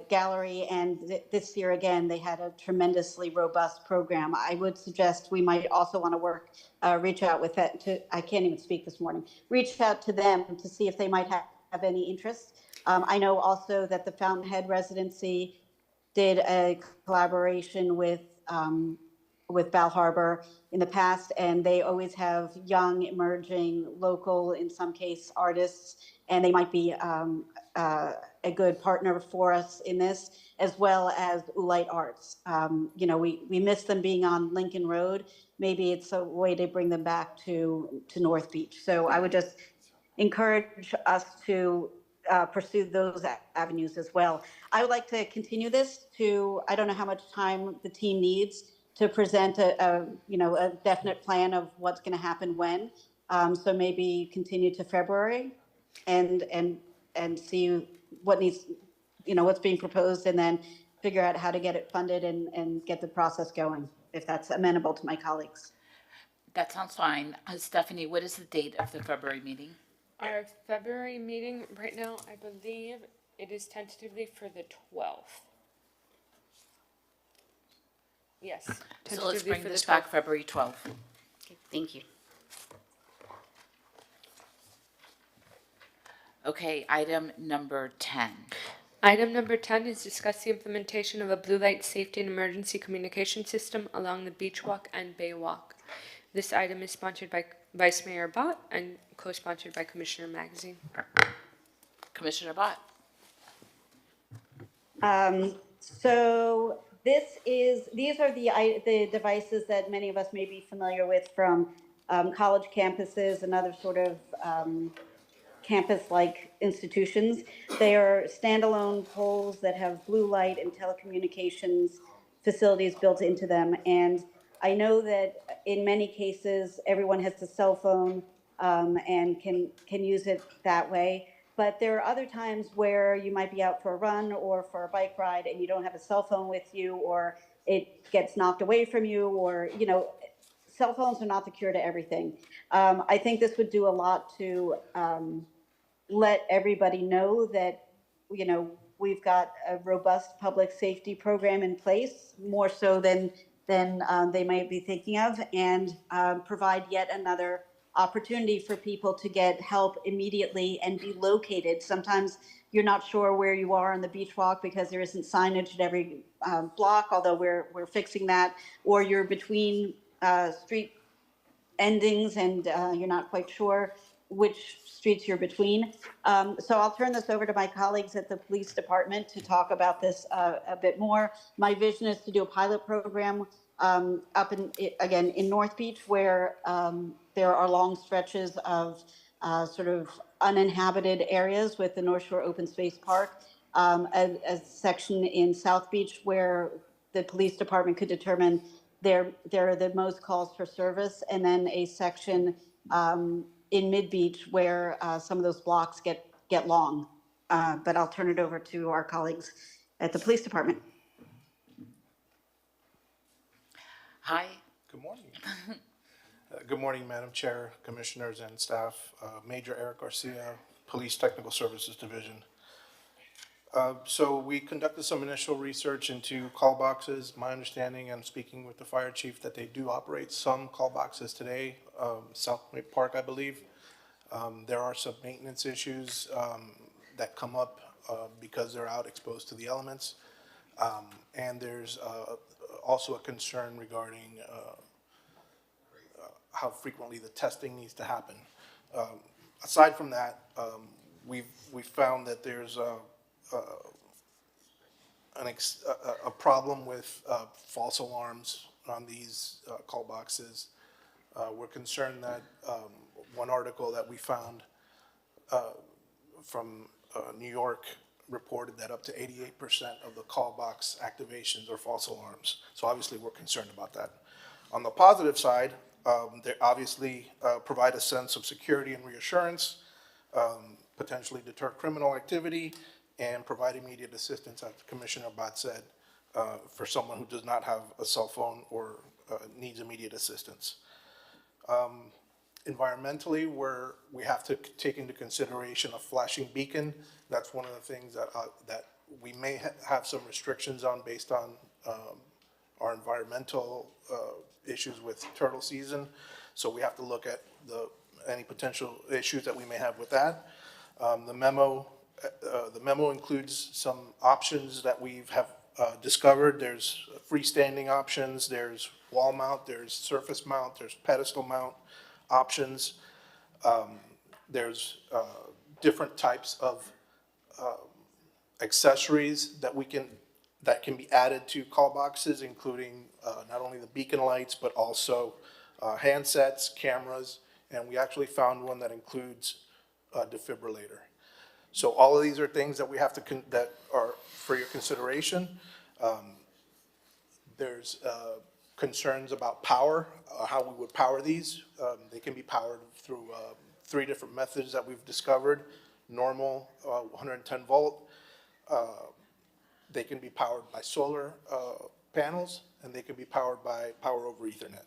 Gallery. And this year, again, they had a tremendously robust program. I would suggest we might also want to reach out with that I can't even speak this morning, reach out to them to see if they might have any interest. I know also that the Fountainhead Residency did a collaboration with Bal Harbor in the past, and they always have young, emerging, local, in some case, artists, and they might be a good partner for us in this, as well as Oolite Arts. We miss them being on Lincoln Road. Maybe it's a way to bring them back to North Beach. So I would just encourage us to pursue those avenues as well. I would like to continue this to, I don't know how much time the team needs to present a definite plan of what's going to happen when. So maybe continue to February and see what needs, what's being proposed, and then figure out how to get it funded and get the process going, if that's amenable to my colleagues.
That sounds fine. Stephanie, what is the date of the February meeting?
Our February meeting right now, I believe it is tentatively for the 12th. Yes.
So let's bring this back February 12th.
Okay, thank you.
Okay, item number 10.
Item number 10 is discuss the implementation of a blue light safety and emergency communication system along the Beach Walk and Bay Walk. This item is sponsored by Vice Mayor Bott and co-sponsored by Commissioner Magazine.
Commissioner Bott.
So these are the devices that many of us may be familiar with from college campuses and other sort of campus-like institutions. They are standalone poles that have blue light and telecommunications facilities built into them. And I know that in many cases, everyone has a cell phone and can use it that way. But there are other times where you might be out for a run or for a bike ride and you don't have a cell phone with you, or it gets knocked away from you, or, you know, cell phones are not the cure to everything. I think this would do a lot to let everybody know that, you know, we've got a robust public safety program in place, more so than they might be thinking of, and provide yet another opportunity for people to get help immediately and be located. Sometimes you're not sure where you are on the beach walk because there isn't signage at every block, although we're fixing that, or you're between street endings and you're not quite sure which streets you're between. So I'll turn this over to my colleagues at the police department to talk about this a bit more. My vision is to do a pilot program up in North Beach, where there are long stretches of sort of uninhabited areas with the North Shore Open Space Park, a section in South Beach where the police department could determine there are the most calls for service, and then a section in Mid Beach where some of those blocks get long. But I'll turn it over to our colleagues at the police department.
Hi.
Good morning. Good morning, Madam Chair, Commissioners, and staff. Major Eric Garcia, Police Technical Services Division. So we conducted some initial research into call boxes. My understanding, and speaking with the fire chief, that they do operate some call boxes today, South Point Park, I believe. There are some maintenance issues that come up because they're out exposed to the elements. And there's also a concern regarding how frequently the testing needs to happen. Aside from that, we've found that there's a problem with false alarms on these call boxes. We're concerned that one article that we found from New York reported that up to 88% of the call box activations are false alarms. So obviously we're concerned about that. On the positive side, they obviously provide a sense of security and reassurance, potentially deter criminal activity, and provide immediate assistance, as Commissioner Bott said, for someone who does not have a cell phone or needs immediate assistance. Environmentally, we have to take into consideration a flashing beacon. That's one of the things that we may have some restrictions on based on our environmental issues with turtle season. So we have to look at any potential issues that we may have with that. The memo includes some options that we have discovered. There's freestanding options, there's wall mount, there's surface mount, there's pedestal mount options. There's different types of accessories that can be added to call boxes, including not only the beacon lights, but also handsets, cameras, and we actually found one that includes a defibrillator. So all of these are things that we have to, that are for your consideration. There's concerns about power, how we would power these. They can be powered through 3 different methods that we've discovered. Normal, 110 volt. They can be powered by solar panels, and they can be powered by power over Ethernet.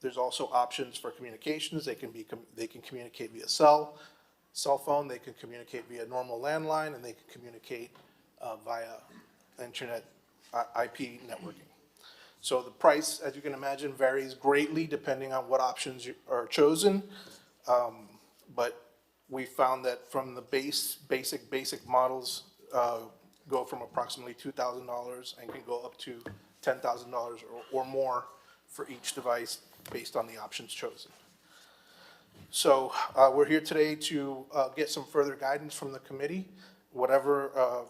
There's also options for communications. They can communicate via cell phone. They can communicate via normal landline, and they can communicate via internet IP networking. So the price, as you can imagine, varies greatly depending on what options are chosen. But we found that from the basic models, go from approximately $2,000 and can go up to $10,000 or more for each device based on the options chosen. So we're here today to get some further guidance from the committee. Whatever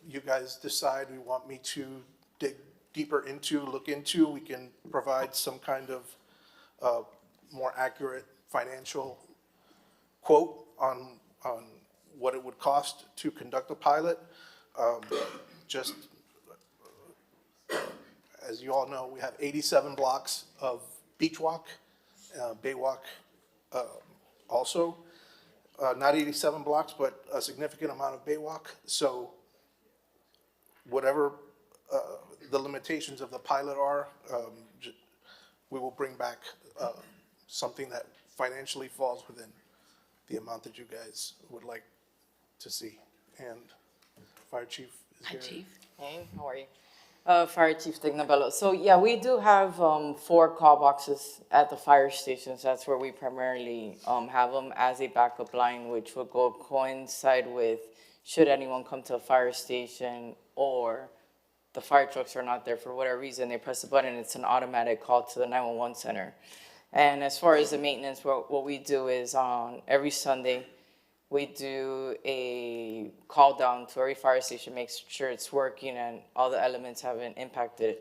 you guys decide you want me to dig deeper into, look into, we can provide some kind of more accurate financial quote on what it would cost to conduct a pilot. Just as you all know, we have 87 blocks of beach walk, bay walk also. Not 87 blocks, but a significant amount of bay walk. So whatever the limitations of the pilot are, we will bring back something that financially falls within the amount that you guys would like to see. And Fire Chief is here.
Hi, Chief.
Hey, how are you? Fire Chief Dignabello. So yeah, we do have 4 call boxes at the fire stations. That's where we primarily have them as a backup line, which will go coincide with should anyone come to a fire station or the fire trucks are not there for whatever reason, they press the button, it's an automatic call to the 911 center. And as far as the maintenance, what we do is on every Sunday, we do a call down to every fire station, make sure it's working and all the elements haven't impacted.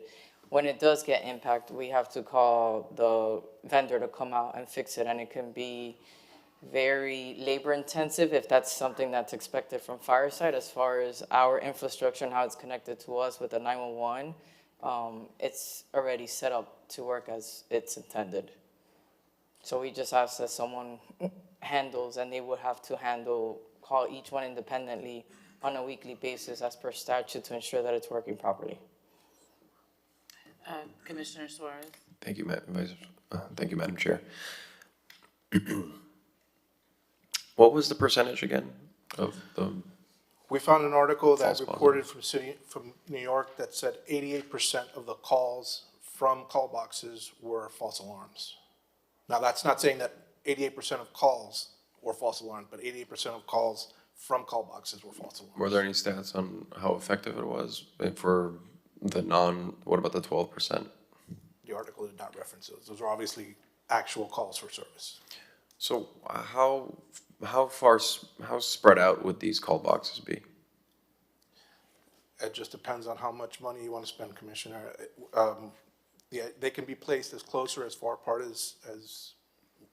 When it does get impacted, we have to call the vendor to come out and fix it, and it can be very labor intensive if that's something that's expected from fireside. As far as our infrastructure and how it's connected to us with the 911, it's already set up to work as it's intended. So we just ask that someone handles, and they would have to call each one independently on a weekly basis as per statute to ensure that it's working properly.
Commissioner Suarez.
Thank you, Madam Chair. What was the percentage again of the?
We found an article that
False
reported from New York that said 88% of the calls from call boxes were false alarms. Now, that's not saying that 88% of calls were false alarms, but 88% of calls from call boxes were false alarms.
Were there any stats on how effective it was for the what about the 12%?
The article did not reference those. Those are obviously actual calls for service.
So how spread out would these call boxes be?
It just depends on how much money you want to spend, Commissioner. Yeah, they can be placed as close or as far apart as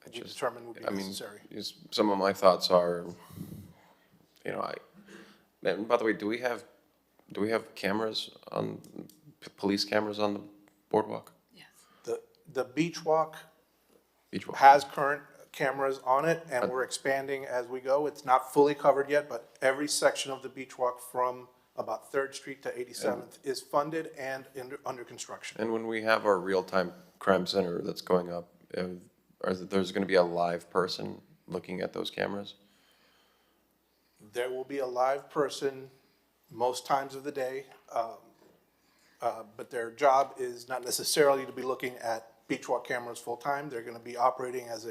we determine would be necessary.
Some of my thoughts are, and by the way, do we have cameras police cameras on the boardwalk?
Yes. The beach walk has current cameras on it, and we're expanding as we go. It's not fully covered yet, but every section of the beach walk from about 3rd Street to 87th is funded and under construction.
And when we have our real-time crime center that's going up, there's going to be a live person looking at those cameras?
There will be a live person most times of the day, but their job is not necessarily to be looking at beach walk cameras full-time. They're going to be operating as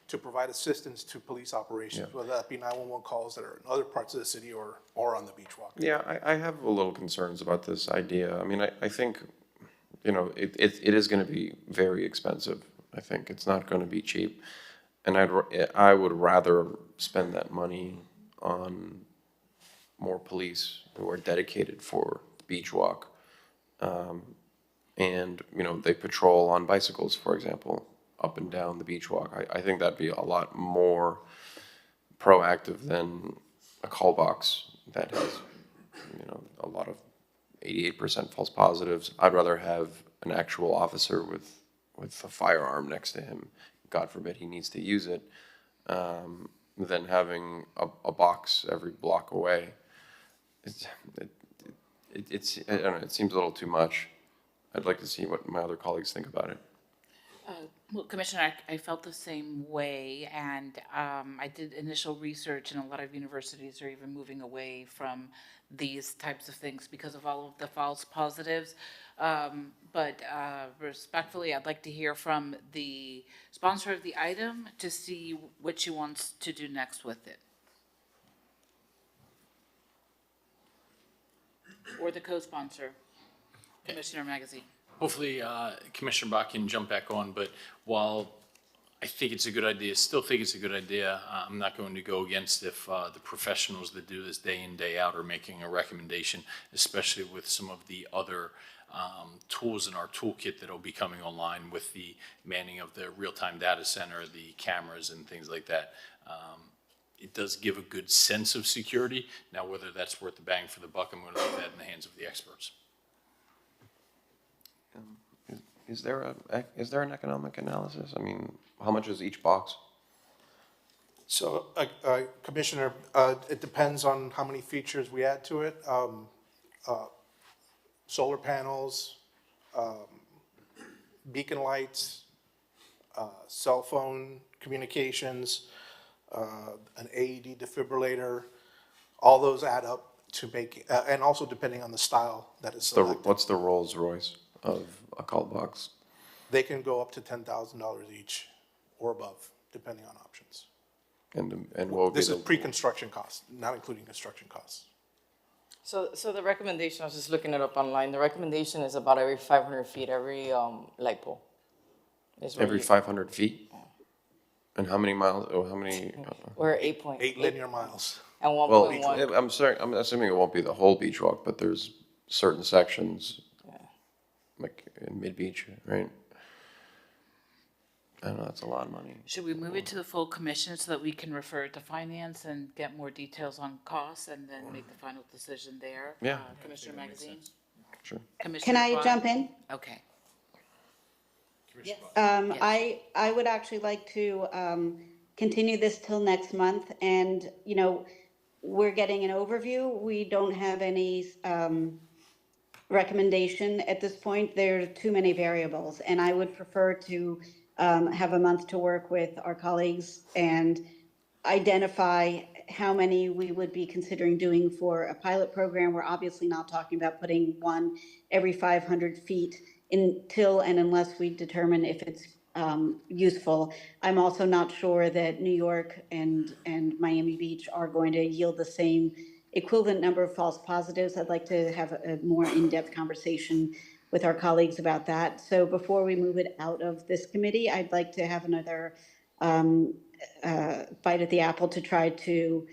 to provide assistance to police operations, whether that be 911 calls that are in other parts of the city or on the beach walk.
Yeah, I have a little concerns about this idea. I mean, I think, it is going to be very expensive. I think it's not going to be cheap. And I would rather spend that money on more police who are dedicated for the beach walk. And, they patrol on bicycles, for example, up and down the beach walk. I think that'd be a lot more proactive than a call box that has, a lot of 88% false positives. I'd rather have an actual officer with a firearm next to him, God forbid he needs to use it, than having a box every block away. It's I don't know, it seems a little too much. I'd like to see what my other colleagues think about it.
Well, Commissioner, I felt the same way, and I did initial research, and a lot of universities are even moving away from these types of things because of all of the false positives. But respectfully, I'd like to hear from the sponsor of the item to see what she wants to do next with it. Or the co-sponsor, Commissioner Magazine.
Hopefully, Commissioner Bach can jump back on, but while I think it's a good idea, still think it's a good idea, I'm not going to go against if the professionals that do this day in, day out are making a recommendation, especially with some of the other tools in our toolkit that will be coming online with the manning of the real-time data center, the cameras and things like that. It does give a good sense of security. Now, whether that's worth the bang for the buck, I'm going to leave that in the hands of the experts.
Is there an economic analysis? I mean, how much is each box?
So, Commissioner, it depends on how many features we add to it. Solar panels, beacon lights, cell phone communications, an AED defibrillator, all those add up to make, and also depending on the style that is selected.
What's the Rolls Royce of a call box?
They can go up to $10,000 each or above, depending on options.
And what would be
This is pre-construction costs, not including construction costs.
So the recommendation, I was just looking it up online, the recommendation is about every 500 feet, every light pole. Is what
every
you-
500 feet? And how many miles, or how many?
We're 8.8.
8 linear miles.
And
Well,
1.1.
I'm sorry, I'm assuming it won't be the whole beach walk, but there's certain sections, like in mid-beach, right? I don't know, that's a lot of money.
Should we move it to the full commission so that we can refer it to finance and get more details on costs and then make the final decision there?
Yeah.
Commissioner Magazine?
Sure.
Commissioner
Can I
Vaughn?
jump in?
Okay.
I would actually like to continue this till next month, and, you know, we're getting an overview. We don't have any recommendation at this point. There are too many variables, and I would prefer to have a month to work with our colleagues and identify how many we would be considering doing for a pilot program. We're obviously not talking about putting one every 500 feet until and unless we determine if it's useful. I'm also not sure that New York and Miami Beach are going to yield the same equivalent number of false positives. I'd like to have a more in-depth conversation with our colleagues about that. So before we move it out of this committee, I'd like to have another bite at the apple to try to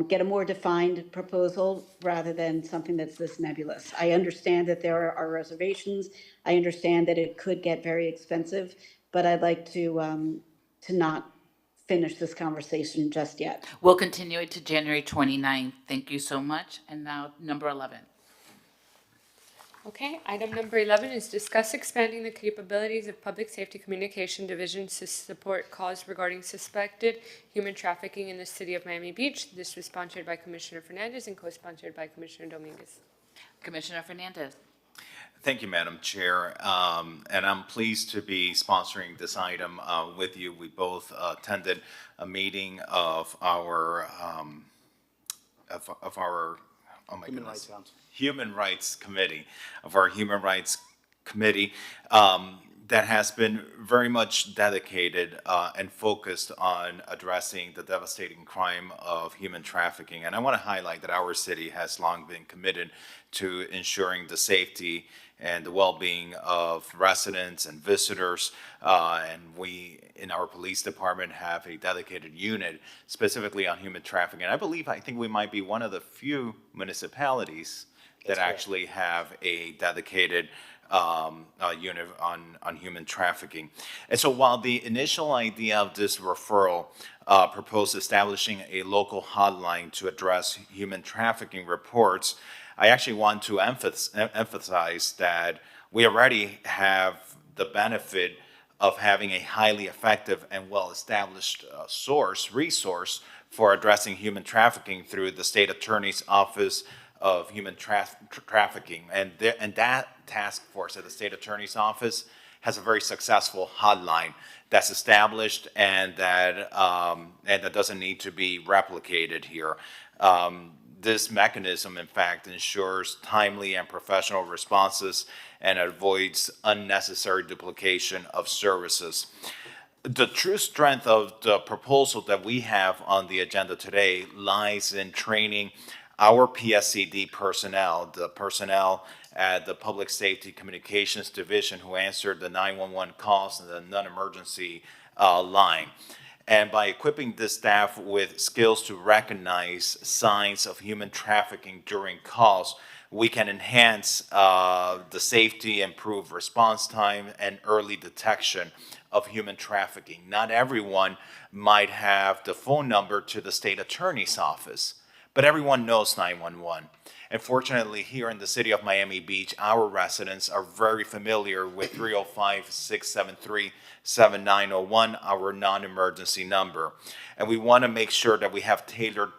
get a more defined proposal rather than something that's this nebulous. I understand that there are reservations. I understand that it could get very expensive, but I'd like to not finish this conversation just yet.
We'll continue it to January 29th. Thank you so much. And now number 11.
Okay, item number 11 is discuss expanding the capabilities of Public Safety Communication Division to support calls regarding suspected human trafficking in the city of Miami Beach. This was sponsored by Commissioner Fernandez and co-sponsored by Commissioner Dominguez.
Commissioner Fernandez.
Thank you, Madam Chair. And I'm pleased to be sponsoring this item with you. We both attended a meeting of our, oh my
Human
goodness.
Rights Council.
Human Rights Committee, of our Human Rights Committee, that has been very much dedicated and focused on addressing the devastating crime of human trafficking. And I want to highlight that our city has long been committed to ensuring the safety and the well-being of residents and visitors. And we, in our police department, have a dedicated unit specifically on human trafficking. I think we might be one of the few municipalities that actually have a dedicated unit on human trafficking. And so while the initial idea of this referral proposed establishing a local hotline to address human trafficking reports, I actually want to emphasize that we already have the benefit of having a highly effective and well-established resource for addressing human trafficking through the State Attorney's Office of Human Trafficking. And that task force at the State Attorney's Office has a very successful hotline that's established and that doesn't need to be replicated here. This mechanism, in fact, ensures timely and professional responses and avoids unnecessary duplication of services. The true strength of the proposal that we have on the agenda today lies in training our PSCD personnel, the personnel at the Public Safety Communications Division who answered the 911 calls and the non-emergency line. And by equipping this staff with skills to recognize signs of human trafficking during calls, we can enhance the safety, improve response time, and early detection of human trafficking. Not everyone might have the phone number to the state attorney's office, but everyone knows 911. And fortunately, here in the city of Miami Beach, our residents are very familiar with 305-673-7901, our non-emergency number. And we want to make sure that we have tailored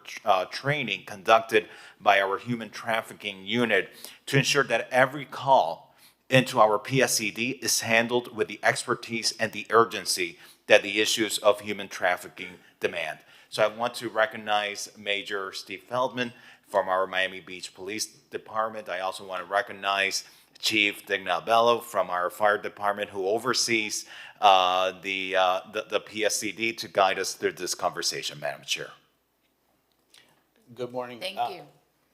training conducted by our human trafficking unit to ensure that every call into our PSCD is handled with the expertise and the urgency that the issues of human trafficking demand. So I want to recognize Major Steve Feldman from our Miami Beach Police Department. I also want to recognize Chief Digna Bello from our fire department, who oversees the PSCD to guide us through this conversation, Madam Chair.
Good morning.
Thank you.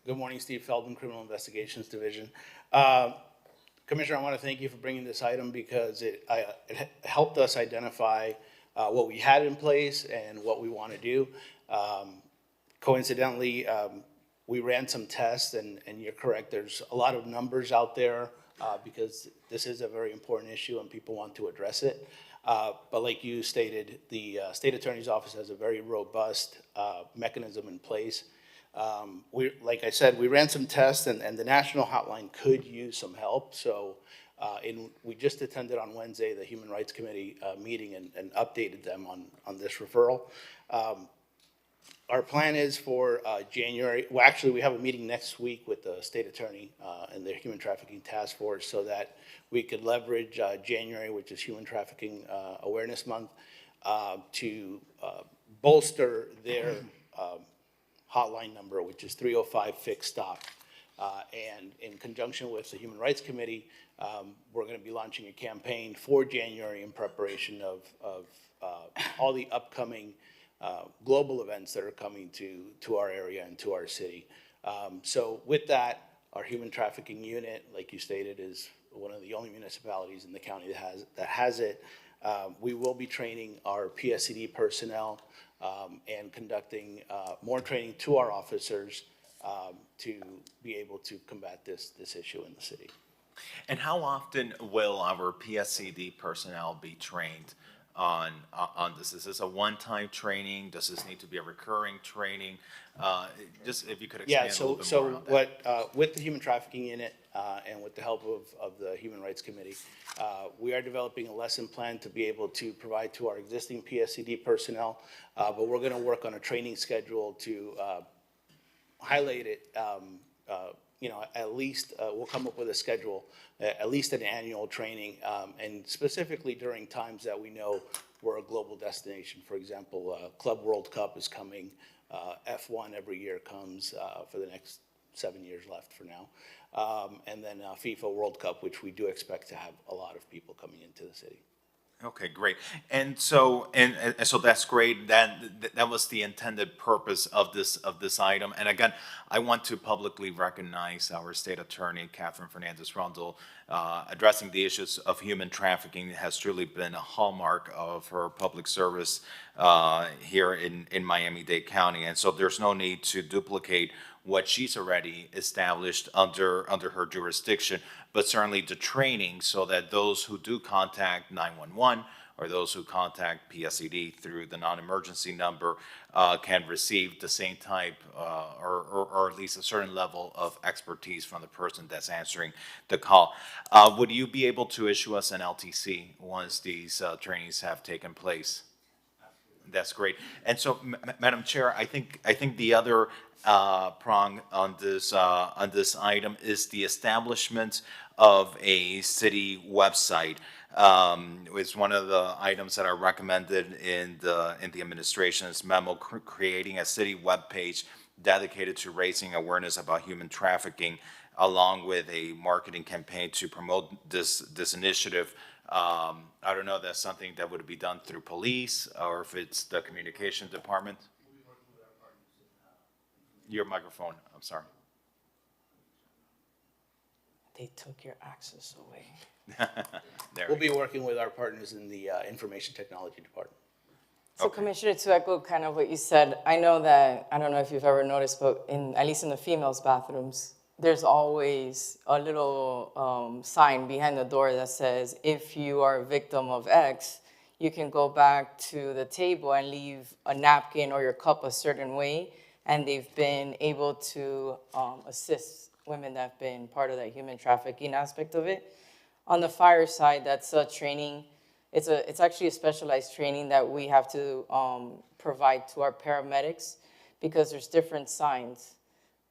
Good morning, Steve Feldman, Criminal Investigations Division. Commissioner, I want to thank you for bringing this item because it helped us identify what we had in place and what we want to do. Coincidentally, we ran some tests, and you're correct, there's a lot of numbers out there because this is a very important issue and people want to address it. But like you stated, the State Attorney's Office has a very robust mechanism in place. Like I said, we ran some tests and the national hotline could use some help. So we just attended on Wednesday the Human Rights Committee meeting and updated them on this referral. Our plan is for January. Well, actually, we have a meeting next week with the state attorney and the Human Trafficking Task Force so that we could leverage January, which is Human Trafficking Awareness Month, to bolster their hotline number, which is 305-FIX-STOP. And in conjunction with the Human Rights Committee, we're going to be launching a campaign for January in preparation of all the upcoming global events that are coming to our area and to our city. So with that, our human trafficking unit, like you stated, is one of the only municipalities in the county that has it. We will be training our PSCD personnel and conducting more training to our officers to be able to combat this issue in the city.
And how often will our PSCD personnel be trained on this? Is this a one-time training? Does this need to be a recurring training? Just if you could expand a little bit more on that.
With the human trafficking unit and with the help of the Human Rights Committee, we are developing a lesson plan to be able to provide to our existing PSCD personnel, but we're going to work on a training schedule to highlight it. At least we'll come up with a schedule, at least an annual training, and specifically during times that we know we're a global destination. For example, Club World Cup is coming. F1 every year comes for the next 7 years left for now. And then FIFA World Cup, which we do expect to have a lot of people coming into the city.
Okay, great. And so that's great. That was the intended purpose of this item. And again, I want to publicly recognize our state attorney, Catherine Fernandez-Rondel. Addressing the issues of human trafficking has truly been a hallmark of her public service here in Miami-Dade County. And so there's no need to duplicate what she's already established under her jurisdiction, but certainly the training so that those who do contact 911 or those who contact PSCD through the non-emergency number can receive the same type or at least a certain level of expertise from the person that's answering the call. Would you be able to issue us an LTC once these trainings have taken place? That's great. And so, Madam Chair, I think the other prong on this item is the establishment of a city website. It's one of the items that are recommended in the administration's memo, creating a city webpage dedicated to raising awareness about human trafficking, along with a marketing campaign to promote this initiative. I don't know if that's something that would be done through police or if it's the communication department. Your microphone, I'm sorry.
They took your access away.
We'll be working with our partners in the information technology department.
So Commissioner, to echo kind of what you said, I know that, I don't know if you've ever noticed, but at least in the females' bathrooms, there's always a little sign behind the door that says, if you are a victim of X, you can go back to the table and leave a napkin or your cup a certain way, and they've been able to assist women that have been part of that human trafficking aspect of it. On the fire side, that's a training. It's actually a specialized training that we have to provide to our paramedics, because there's different signs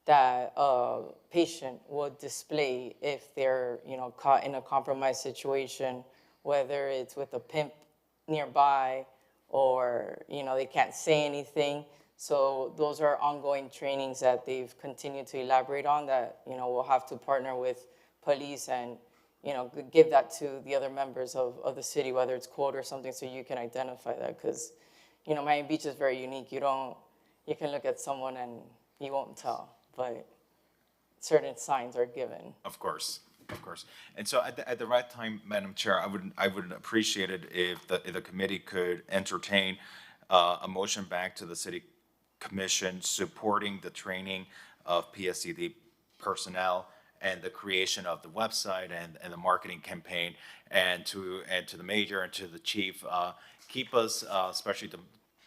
that a patient would display if they're, caught in a compromised situation, whether it's with a pimp nearby or, they can't say anything. So those are ongoing trainings that they've continued to elaborate on that, we'll have to partner with police and, give that to the other members of the city, whether it's code or something, so you can identify that. Because, Miami Beach is very unique. You can look at someone and you won't tell, but certain signs are given.
Of course. And so at the right time, Madam Chair, I would appreciate it if the committee could entertain a motion back to the City Commission supporting the training of PSCD personnel and the creation of the website and the marketing campaign, and to the mayor and to the chief, keep us, especially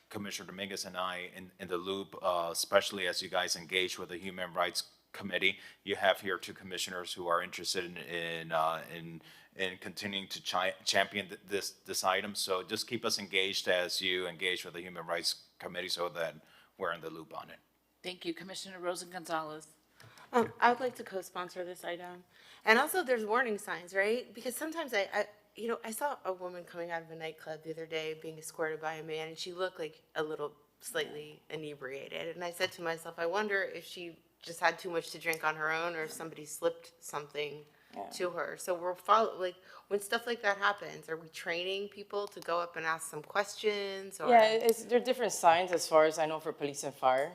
Commissioner Dominguez and I, in the loop, especially as you guys engage with the Human Rights Committee. You have here two commissioners who are interested in continuing to champion this item. So just keep us engaged as you engage with the Human Rights Committee, so that we're in the loop on it.
Thank you. Commissioner Rosa Gonzalez.
I would like to co-sponsor this item. And also there's warning signs, right? Because sometimes I saw a woman coming out of a nightclub the other day being escorted by a man, and she looked like a little slightly inebriated. And I said to myself, I wonder if she just had too much to drink on her own, or if somebody slipped something to her. So we're when stuff like that happens, are we training people to go up and ask some questions? Or?
Yeah, there are different signs as far as I know for police and fire.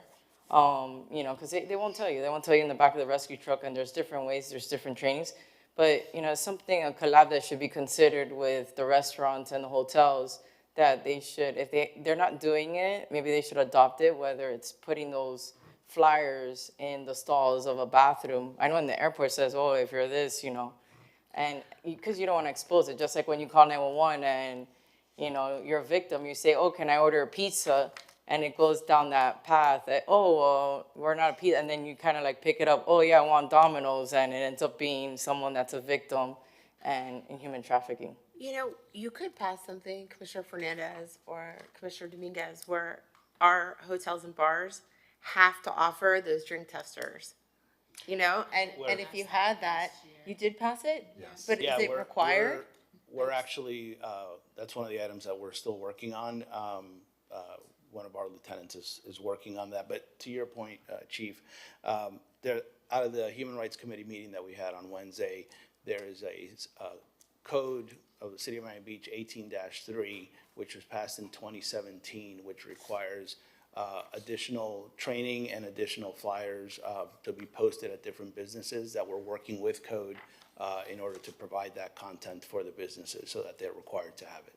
Because they won't tell you. They won't tell you in the back of the rescue truck, and there's different ways, there's different trainings. But, something, a collab that should be considered with the restaurants and the hotels, that they should, if they're not doing it, maybe they should adopt it, whether it's putting those flyers in the stalls of a bathroom. I know in the airport it says, oh, if you're this, and because you don't want to expose it, just like when you call 911 and, you're a victim, you say, oh, can I order a pizza? And it goes down that path that, we're not a pizza. And then you kind of like pick it up, oh, yeah, I want Domino's. And it ends up being someone that's a victim and in human trafficking.
You could pass something, Commissioner Fernandez or Commissioner Dominguez, where our hotels and bars have to offer those drink testers. And if you had that, you did pass it?
Yes.
But is it required?
We're actually, that's one of the items that we're still working on. One of our lieutenants is working on that. But to your point, Chief, out of the Human Rights Committee meeting that we had on Wednesday, there is a code of the City of Miami Beach 18-3, which was passed in 2017, which requires additional training and additional flyers to be posted at different businesses, that we're working with code in order to provide that content for the businesses so that they're required to have it.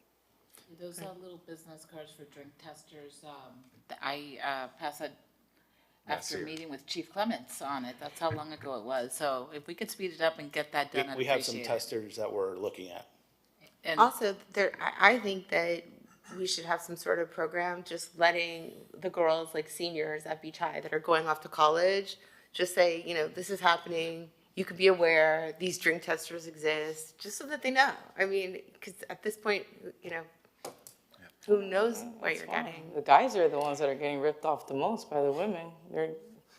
Those are little business cards for drink testers. I passed it after a meeting with Chief Clements on it. That's how long ago it was. So if we could speed it up and get that done,
We have some testers that we're looking at.
And
also, I think that we should have some sort of program just letting the girls, like seniors at Beach High that are going off to college, just say, this is happening. You could be aware these drink testers exist, just so that they know. I mean, because at this point, who knows what you're getting.
The guys are the ones that are getting ripped off the most by the women. They're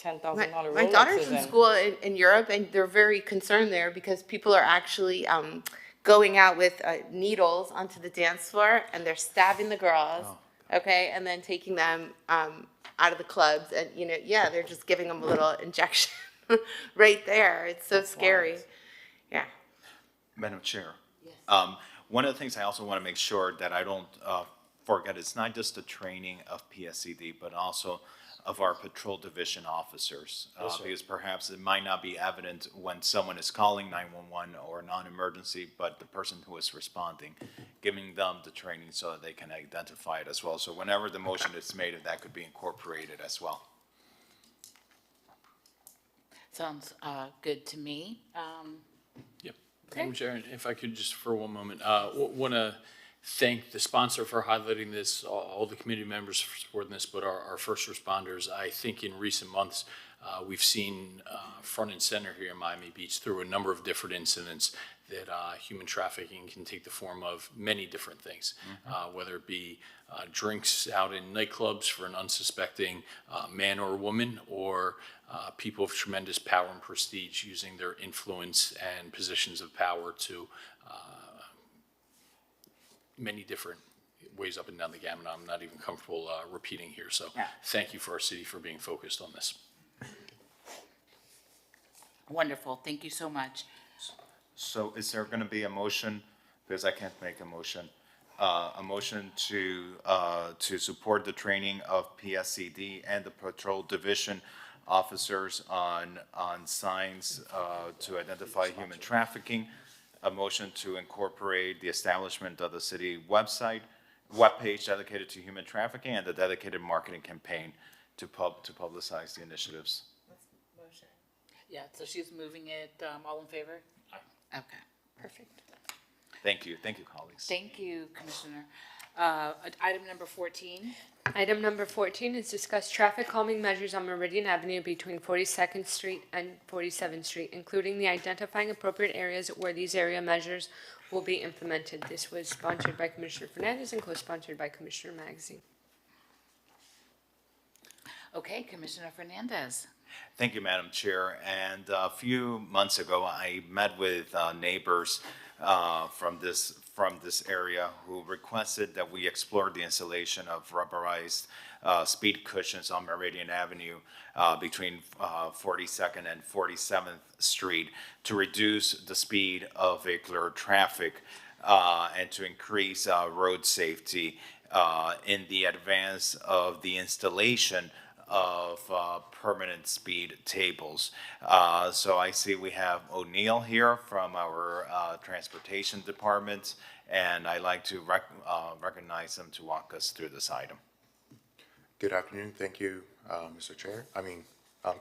$10,000 Rolexes.
My daughter's in school in Europe, and they're very concerned there because people are actually going out with needles onto the dance floor, and they're stabbing the girls, okay, and then taking them out of the clubs, and they're just giving them a little injection right there. It's so scary. Yeah.
Madam Chair. One of the things I also want to make sure that I don't forget, it's not just the training of PSCD, but also of our patrol division officers. Because perhaps it might not be evident when someone is calling 911 or non-emergency, but the person who is responding, giving them the training so that they can identify it as well. So whenever the motion is made, if that could be incorporated as well.
Sounds good to me.
Yep. Madam Chair, if I could just for one moment, want to thank the sponsor for highlighting this, all the committee members for supporting this, but our first responders. I think in recent months, we've seen front and center here in Miami Beach through a number of different incidents that human trafficking can take the form of many different things, whether it be drinks out in nightclubs for an unsuspecting man or woman, or people of tremendous power and prestige using their influence and positions of power to many different ways up and down the gamut. I'm not even comfortable repeating here. So thank you for our city for being focused on this.
Wonderful. Thank you so much.
So is there going to be a motion, because I can't make a motion to support the training of PSCD and the patrol division officers on signs to identify human trafficking, a motion to incorporate the establishment of the city webpage dedicated to human trafficking, and the dedicated marketing campaign to publicize the initiatives.
Yeah, so she's moving it. All in favor? Aye. Okay. Perfect.
Thank you, colleagues.
Thank you, Commissioner. Item number 14.
Item number 14 is discuss traffic calming measures on Meridian Avenue between 42nd Street and 47th Street, including the identifying appropriate areas where these area measures will be implemented. This was sponsored by Commissioner Fernandez and co-sponsored by Commissioner Magazine.
Okay, Commissioner Fernandez.
Thank you, Madam Chair. And a few months ago, I met with neighbors from this area who requested that we explore the installation of rubberized speed cushions on Meridian Avenue between 42nd and 47th Street to reduce the speed of vehicular traffic and to increase road safety in the advance of the installation of permanent speed tables. So I see we have O'Neill here from our transportation department, and I'd like to recognize him to walk us through this item.
Good afternoon. Thank you, Mr. Chair.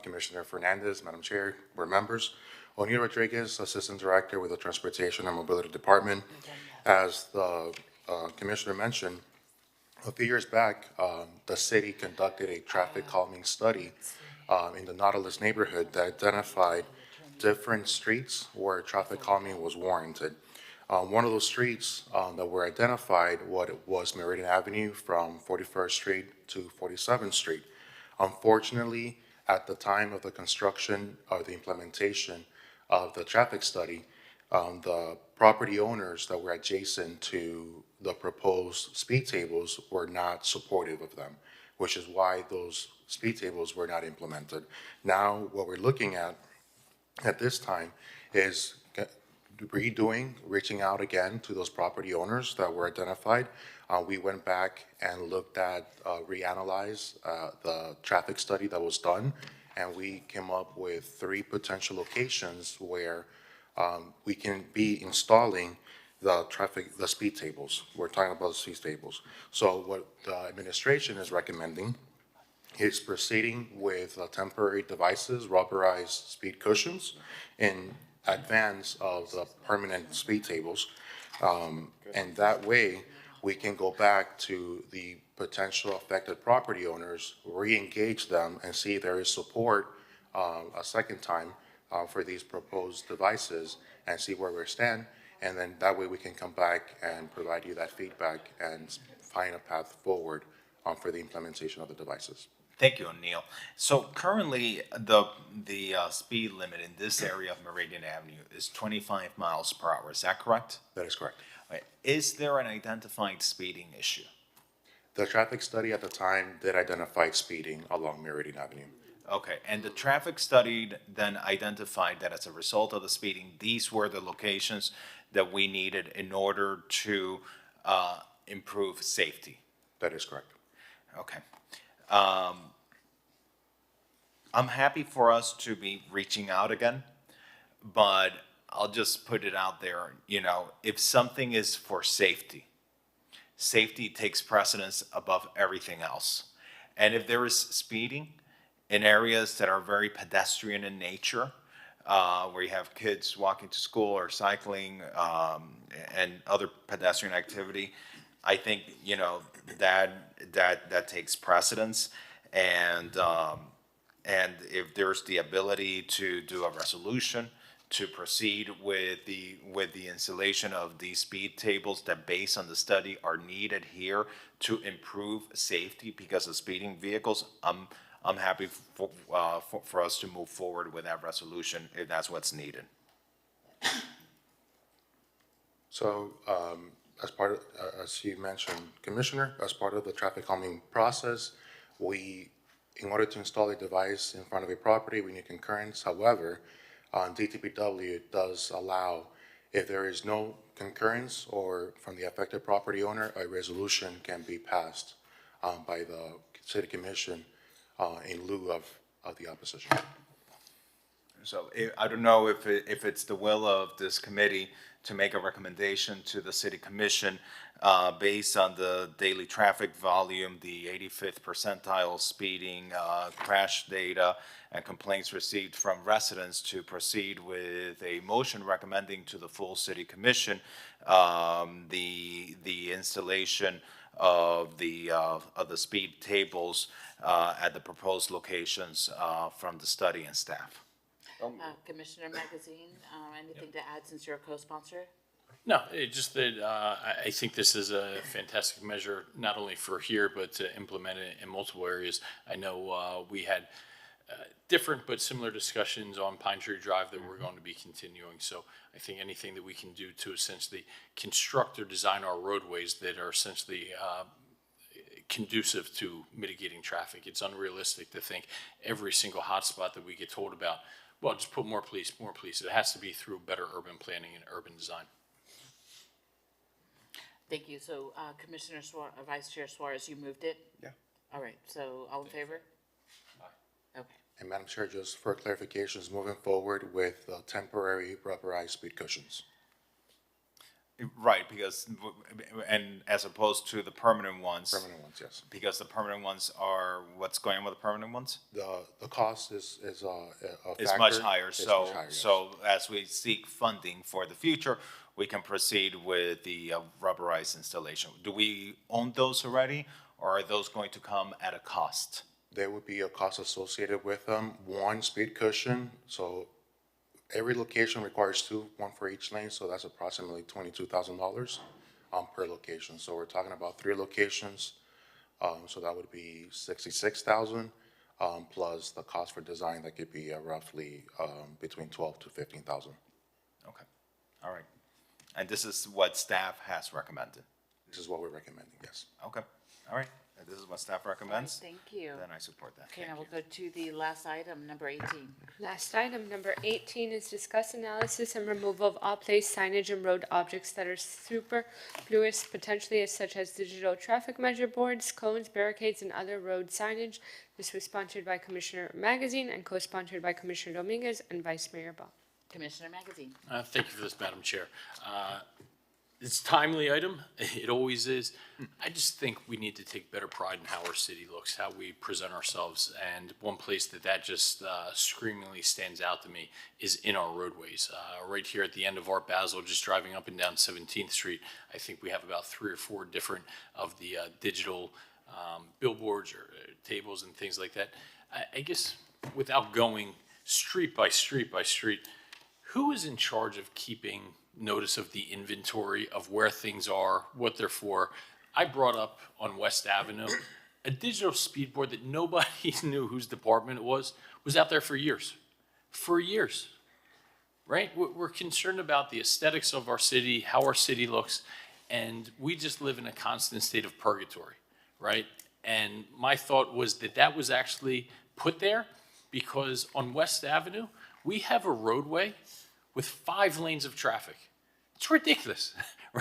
Commissioner Fernandez, Madam Chair, board members. O'Neill Rodriguez, Assistant Director with the Transportation and Mobility Department. As the Commissioner mentioned, a few years back, the city conducted a traffic calming study in the Nautilus neighborhood that identified different streets where traffic calming was warranted. One of those streets that were identified was Meridian Avenue from 41st Street to 47th Street. Unfortunately, at the time of the construction or the implementation of the traffic study, the property owners that were adjacent to the proposed speed tables were not supportive of them, which is why those speed tables were not implemented. Now, what we're looking at this time is reaching out again to those property owners that were identified. We went back and looked at, reanalyzed the traffic study that was done, and we came up with 3 potential locations where we can be installing the speed tables. We're talking about the speed tables. So what the administration is recommending is proceeding with temporary devices, rubberized speed cushions, in advance of the permanent speed tables. And that way, we can go back to the potential affected property owners, re-engage them, and see if there is support a second time for these proposed devices, and see where we stand. And then that way we can come back and provide you that feedback and find a path forward for the implementation of the devices.
Thank you, O'Neill. So currently, the speed limit in this area of Meridian Avenue is 25 miles per hour. Is that correct?
That is correct.
Okay. Is there an identified speeding issue?
The traffic study at the time did identify speeding along Meridian Avenue.
Okay, and the traffic study then identified that as a result of the speeding, these were the locations that we needed in order to improve safety.
That is correct.
Okay. I'm happy for us to be reaching out again, but I'll just put it out there, you know, if something is for safety, safety takes precedence above everything else. And if there is speeding in areas that are very pedestrian in nature, where you have kids walking to school or cycling and other pedestrian activity, I think, you know, that takes precedence. And if there's the ability to do a resolution to proceed with the installation of these speed tables that, based on the study, are needed here to improve safety because of speeding vehicles, I'm happy for us to move forward with that resolution if that's what's needed.
So, as part of, as you mentioned, Commissioner, as part of the traffic calming process, in order to install a device in front of a property, we need concurrence. However, on DTPW, it does allow, if there is no concurrence or from the affected property owner, a resolution can be passed by the City Commission in lieu of the opposition.
So I don't know if it's the will of this committee to make a recommendation to the City Commission based on the daily traffic volume, the 85th percentile speeding, crash data, and complaints received from residents, to proceed with a motion recommending to the full City Commission the installation of the speed tables at the proposed locations from the study and staff.
Commissioner Magazine, anything to add since you're a co-sponsor?
No, it just that I think this is a fantastic measure, not only for here, but to implement it in multiple areas. I know we had different but similar discussions on Pine Tree Drive that we're going to be continuing. So I think anything that we can do to essentially construct or design our roadways that are essentially conducive to mitigating traffic. It's unrealistic to think every single hotspot that we get told about, well, just put more police, more police. It has to be through better urban planning and urban design.
Thank you. So Commissioner Vice Chair Suarez, you moved it?
Yeah.
All right, so all in favor? Okay.
And Madam Chair, just for clarifications, moving forward with temporary rubberized speed cushions.
Right, because, and as opposed to the permanent ones.
Permanent ones, yes.
Because the permanent ones are, what's going on with the permanent ones?
The cost is a factor.
It's much higher,
It's
so,
much higher, yes.
so as we seek funding for the future, we can proceed with the rubberized installation. Do we own those already, or are those going to come at a cost?
There would be a cost associated with them. One speed cushion, so every location requires two, one for each lane, so that's approximately $22,000 per location. So we're talking about 3 locations, so that would be $66,000 plus the cost for design. That could be roughly between $12,000 to $15,000.
Okay, all right. And this is what staff has recommended?
This is what we're recommending, yes.
Okay, all right. And this is what staff recommends?
Thank you.
Then I support that.
Okay, now we'll go to the last item, number 18.
Last item, number 18, is discuss analysis and removal of all place signage and road objects that are superfluous, potentially, such as digital traffic measure boards, cones, barricades, and other road signage. This was sponsored by Commissioner Magazine and co-sponsored by Commissioner Dominguez and Vice Mayor Ball.
Commissioner Magazine.
Thank you for this, Madam Chair. It's a timely item. It always is. I just think we need to take better pride in how our city looks, how we present ourselves. And one place that just screamingly stands out to me is in our roadways. Right here at the end of Art Basel, just driving up and down 17th Street, I think we have about 3 or 4 different of the digital billboards or tables and things like that. I guess without going street by street by street, who is in charge of keeping notice of the inventory of where things are, what they're for? I brought up on West Avenue A digital speed board that nobody knew whose department it was out there for years. For years, right? We're concerned about the aesthetics of our city, how our city looks, and we just live in a constant state of purgatory, right? And my thought was that that was actually put there because on West Avenue, we have a roadway with 5 lanes of traffic. It's ridiculous,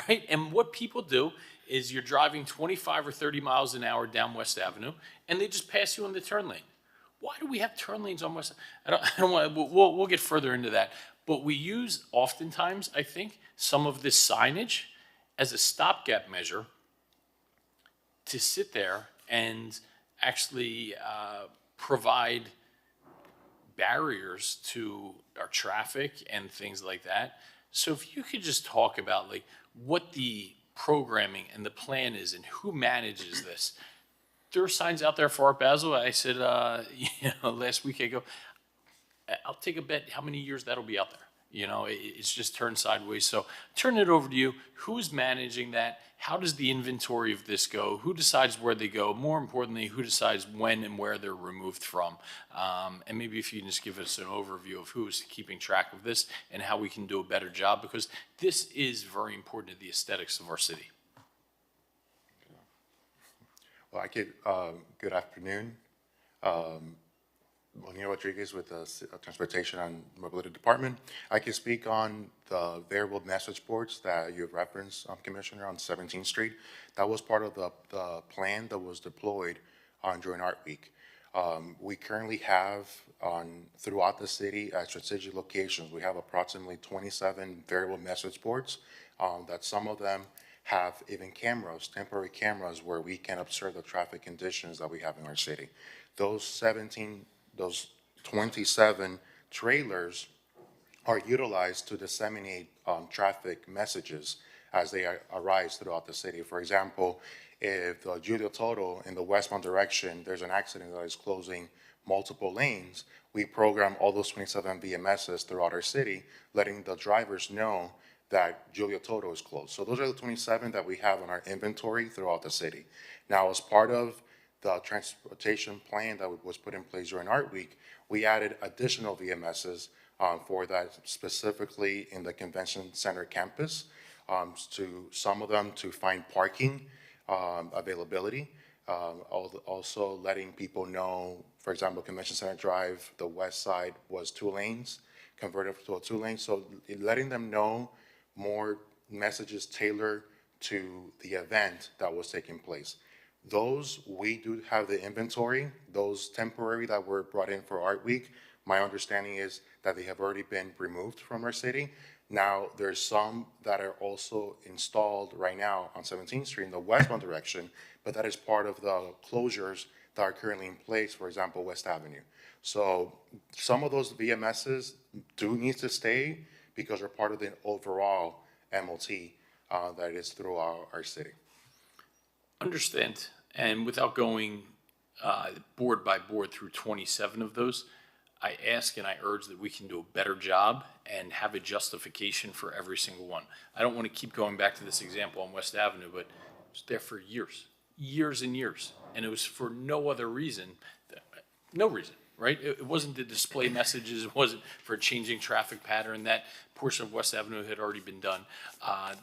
right? And what people do is you're driving 25 or 30 miles an hour down West Avenue, and they just pass you on the turn lane. Why do we have turn lanes on West? I don't want. We'll get further into that, but we use oftentimes, I think, some of this signage as a stopgap measure to sit there and actually provide barriers to our traffic and things like that. So if you could just talk about like what the programming and the plan is and who manages this. There are signs out there for Art Basel. I said, last week I go, I'll take a bet how many years that'll be out there. It's just turned sideways. So turn it over to you. Who's managing that? How does the inventory of this go? Who decides where they go? More importantly, who decides when and where they're removed from? And maybe if you can just give us an overview of who's keeping track of this and how we can do a better job, because this is very important to the aesthetics of our city.
Well, good afternoon. Juanito Rodriguez with the Transportation and Mobility Department. I can speak on the variable message boards that you referenced, Commissioner, on 17th Street. That was part of the plan that was deployed during Art Week. We currently have throughout the city at strategic locations, we have approximately 27 variable message boards that some of them have even cameras, temporary cameras, where we can observe the traffic conditions that we have in our city. Those 27 trailers are utilized to disseminate traffic messages as they arise throughout the city. For example, if the Julio Toro in the westbound direction, there's an accident that is closing multiple lanes, we program all those 27 VMSs throughout our city, letting the drivers know that Julio Toro is closed. So those are the 27 that we have on our inventory throughout the city. Now, as part of the transportation plan that was put in place during Art Week, we added additional VMSs for that, specifically in the convention center campus, to some of them to find parking availability, also letting people know, for example, Convention Center Drive, the west side was 2 lanes, converted to a 2 lane. So letting them know more messages tailored to the event that was taking place. Those, we do have the inventory, those temporary that were brought in for Art Week. My understanding is that they have already been removed from our city. Now, there's some that are also installed right now on 17th Street in the westbound direction, but that is part of the closures that are currently in place, for example, West Avenue. So some of those VMSs do need to stay because they're part of the overall MOT that is throughout our city.
Understand, and without going board by board through 27 of those, I ask and I urge that we can do a better job and have a justification for every single one. I don't want to keep going back to this example on West Avenue, but it was there for years and years, and it was for no other reason, no reason, right? It wasn't to display messages, it wasn't for a changing traffic pattern. That portion of West Avenue had already been done.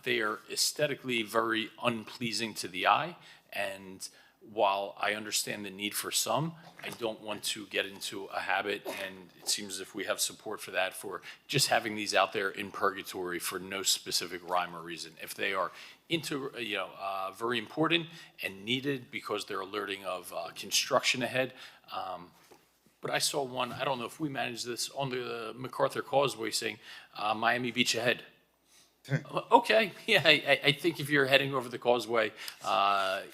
They are aesthetically very unpleasing to the eye, and while I understand the need for some, I don't want to get into a habit, and it seems as if we have support for that, for just having these out there in purgatory for no specific rhyme or reason. If they are very important and needed because they're alerting of construction ahead. But I saw one, I don't know if we managed this, on the MacArthur Causeway saying Miami Beach ahead. Okay, yeah, I think if you're heading over the causeway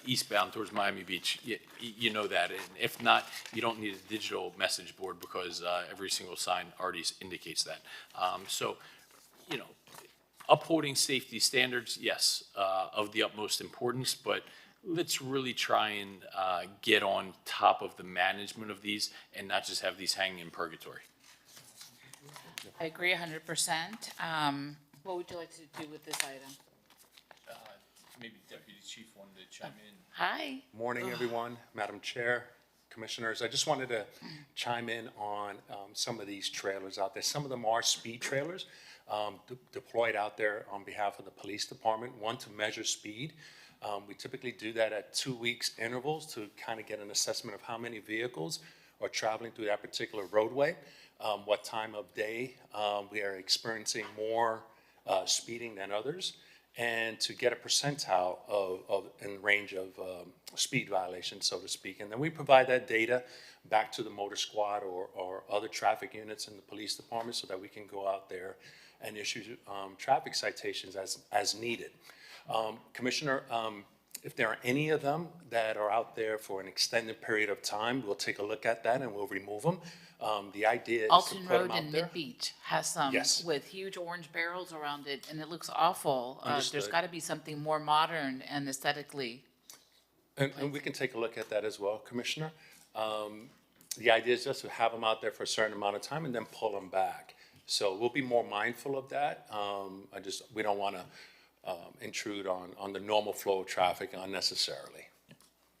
eastbound towards Miami Beach, you know that. And if not, you don't need a digital message board because every single sign already indicates that. So, upholding safety standards, yes, of the utmost importance, but let's really try and get on top of the management of these and not just have these hanging in purgatory.
I agree 100%. What would you like to do with this item?
maybe Deputy Chief wanted to chime in.
Hi.
Morning, everyone, Madam Chair, Commissioners. I just wanted to chime in on some of these trailers out there. Some of them are speed trailers deployed out there on behalf of the police department, one to measure speed. We typically do that at 2 weeks intervals to kind of get an assessment of how many vehicles are traveling through that particular roadway, what time of day we are experiencing more speeding than others, and to get a percentile in range of speed violations, so to speak. And then we provide that data back to the motor squad or other traffic units in the police department so that we can go out there and issue traffic citations as needed. Commissioner, if there are any of them that are out there for an extended period of time, we'll take a look at that and we'll remove them. The idea is to
Alton
put them
Road
out
in
there.
Mid-Beach has some
Yes.
with huge orange barrels around it, and it looks awful. There's
Understood.
got to be something more modern and aesthetically.
And we can take a look at that as well, Commissioner. The idea is just to have them out there for a certain amount of time and then pull them back. So we'll be more mindful of that. We don't want to intrude on the normal flow of traffic unnecessarily.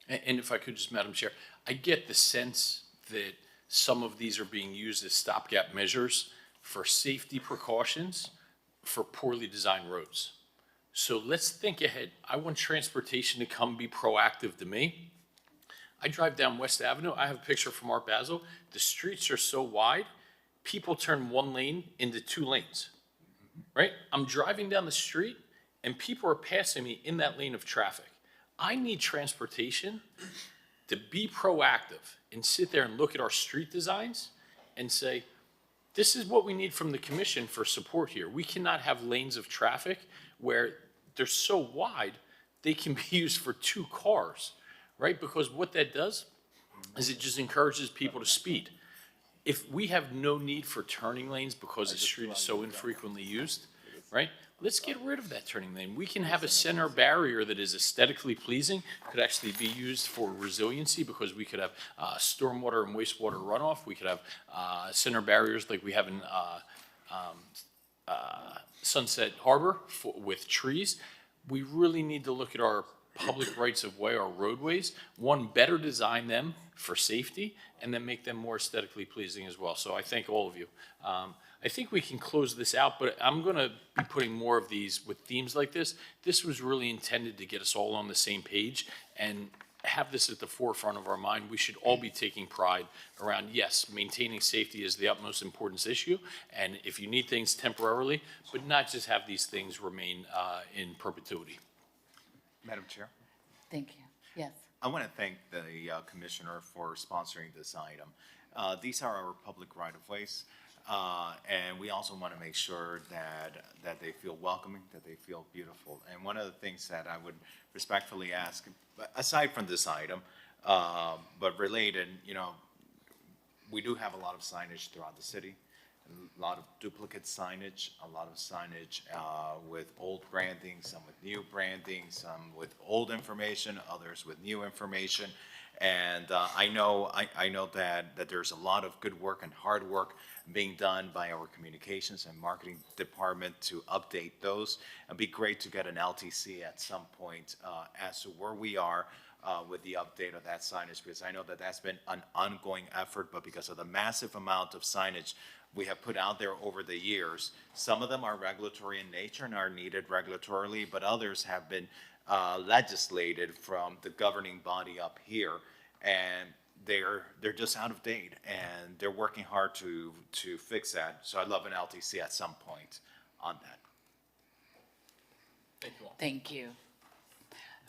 And if I could just, Madam Chair, I get the sense that some of these are being used as stopgap measures for safety precautions for poorly designed roads. So let's think ahead. I want transportation to come be proactive to me. I drive down West Avenue. I have a picture from Art Basel. The streets are so wide, people turn one lane into 2 lanes, right? I'm driving down the street and people are passing me in that lane of traffic. I need transportation to be proactive and sit there and look at our street designs and say, this is what we need from the commission for support here. We cannot have lanes of traffic where they're so wide, they can be used for 2 cars, right? Because what that does is it just encourages people to speed. If we have no need for turning lanes because the street is so infrequently used, right? Let's get rid of that turning lane. We can have a center barrier that is aesthetically pleasing, could actually be used for resiliency because we could have stormwater and wastewater runoff. We could have center barriers like we have in Sunset Harbor with trees. We really need to look at our public rights of way, our roadways. One, better design them for safety and then make them more aesthetically pleasing as well. So I thank all of you. I think we can close this out, but I'm going to be putting more of these with themes like this. This was really intended to get us all on the same page and have this at the forefront of our mind. We should all be taking pride around, yes, maintaining safety is the utmost importance issue, and if you need things temporarily, but not just have these things remain in perpetuity.
Madam Chair?
Thank you. Yes.
I want to thank the Commissioner for sponsoring this item. These are our public right-of-ways, and we also want to make sure that they feel welcoming, that they feel beautiful. And one of the things that I would respectfully ask, aside from this item, but related, we do have a lot of signage throughout the city, a lot of duplicate signage, a lot of signage with old branding, some with new branding, some with old information, others with new information. And I know that there's a lot of good work and hard work being done by our communications and marketing department to update those. It'd be great to get an LTC at some point as to where we are with the update of that signage, because I know that that's been an ongoing effort, but because of the massive amount of signage we have put out there over the years, some of them are regulatory in nature and are needed regulatorily, but others have been legislated from the governing body up here, and they're just out of date, and they're working hard to fix that. So I'd love an LTC at some point on that.
Thank you all.
Thank you.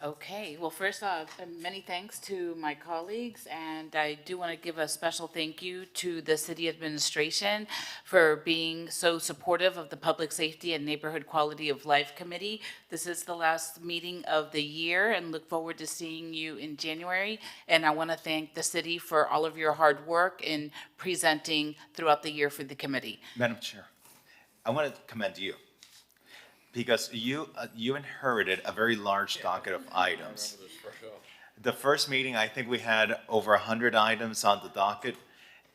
Okay, well, first off, many thanks to my colleagues, and I do want to give a special thank you to the city administration for being so supportive of the Public Safety and Neighborhood Quality of Life Committee. This is the last meeting of the year, and look forward to seeing you in January. And I want to thank the city for all of your hard work in presenting throughout the year for the committee.
Madam Chair, I want to commend you, because you inherited a very large docket of items. The first meeting, I think we had over 100 items on the docket,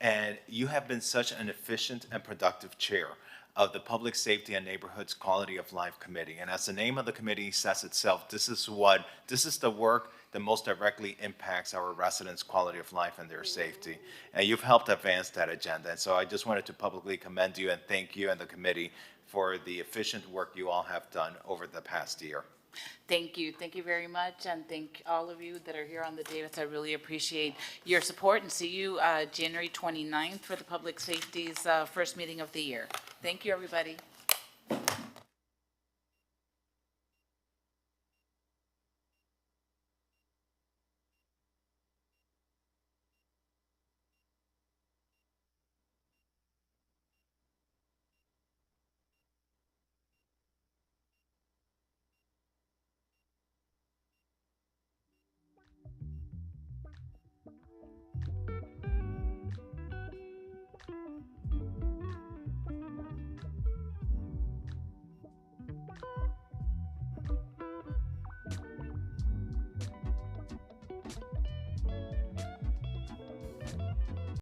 and you have been such an efficient and productive chair. of the Public Safety and Neighborhoods Quality of Life Committee. And as the name of the committee says itself, this is the work that most directly impacts our residents' quality of life and their safety. And you've helped advance that agenda. And so I just wanted to publicly commend you and thank you and the committee for the efficient work you all have done over the past year.
Thank you. Thank you very much. And thank all of you that are here on the Davis. I really appreciate your support and see you January 29th for the Public Safety's first meeting of the year. Thank you, everybody.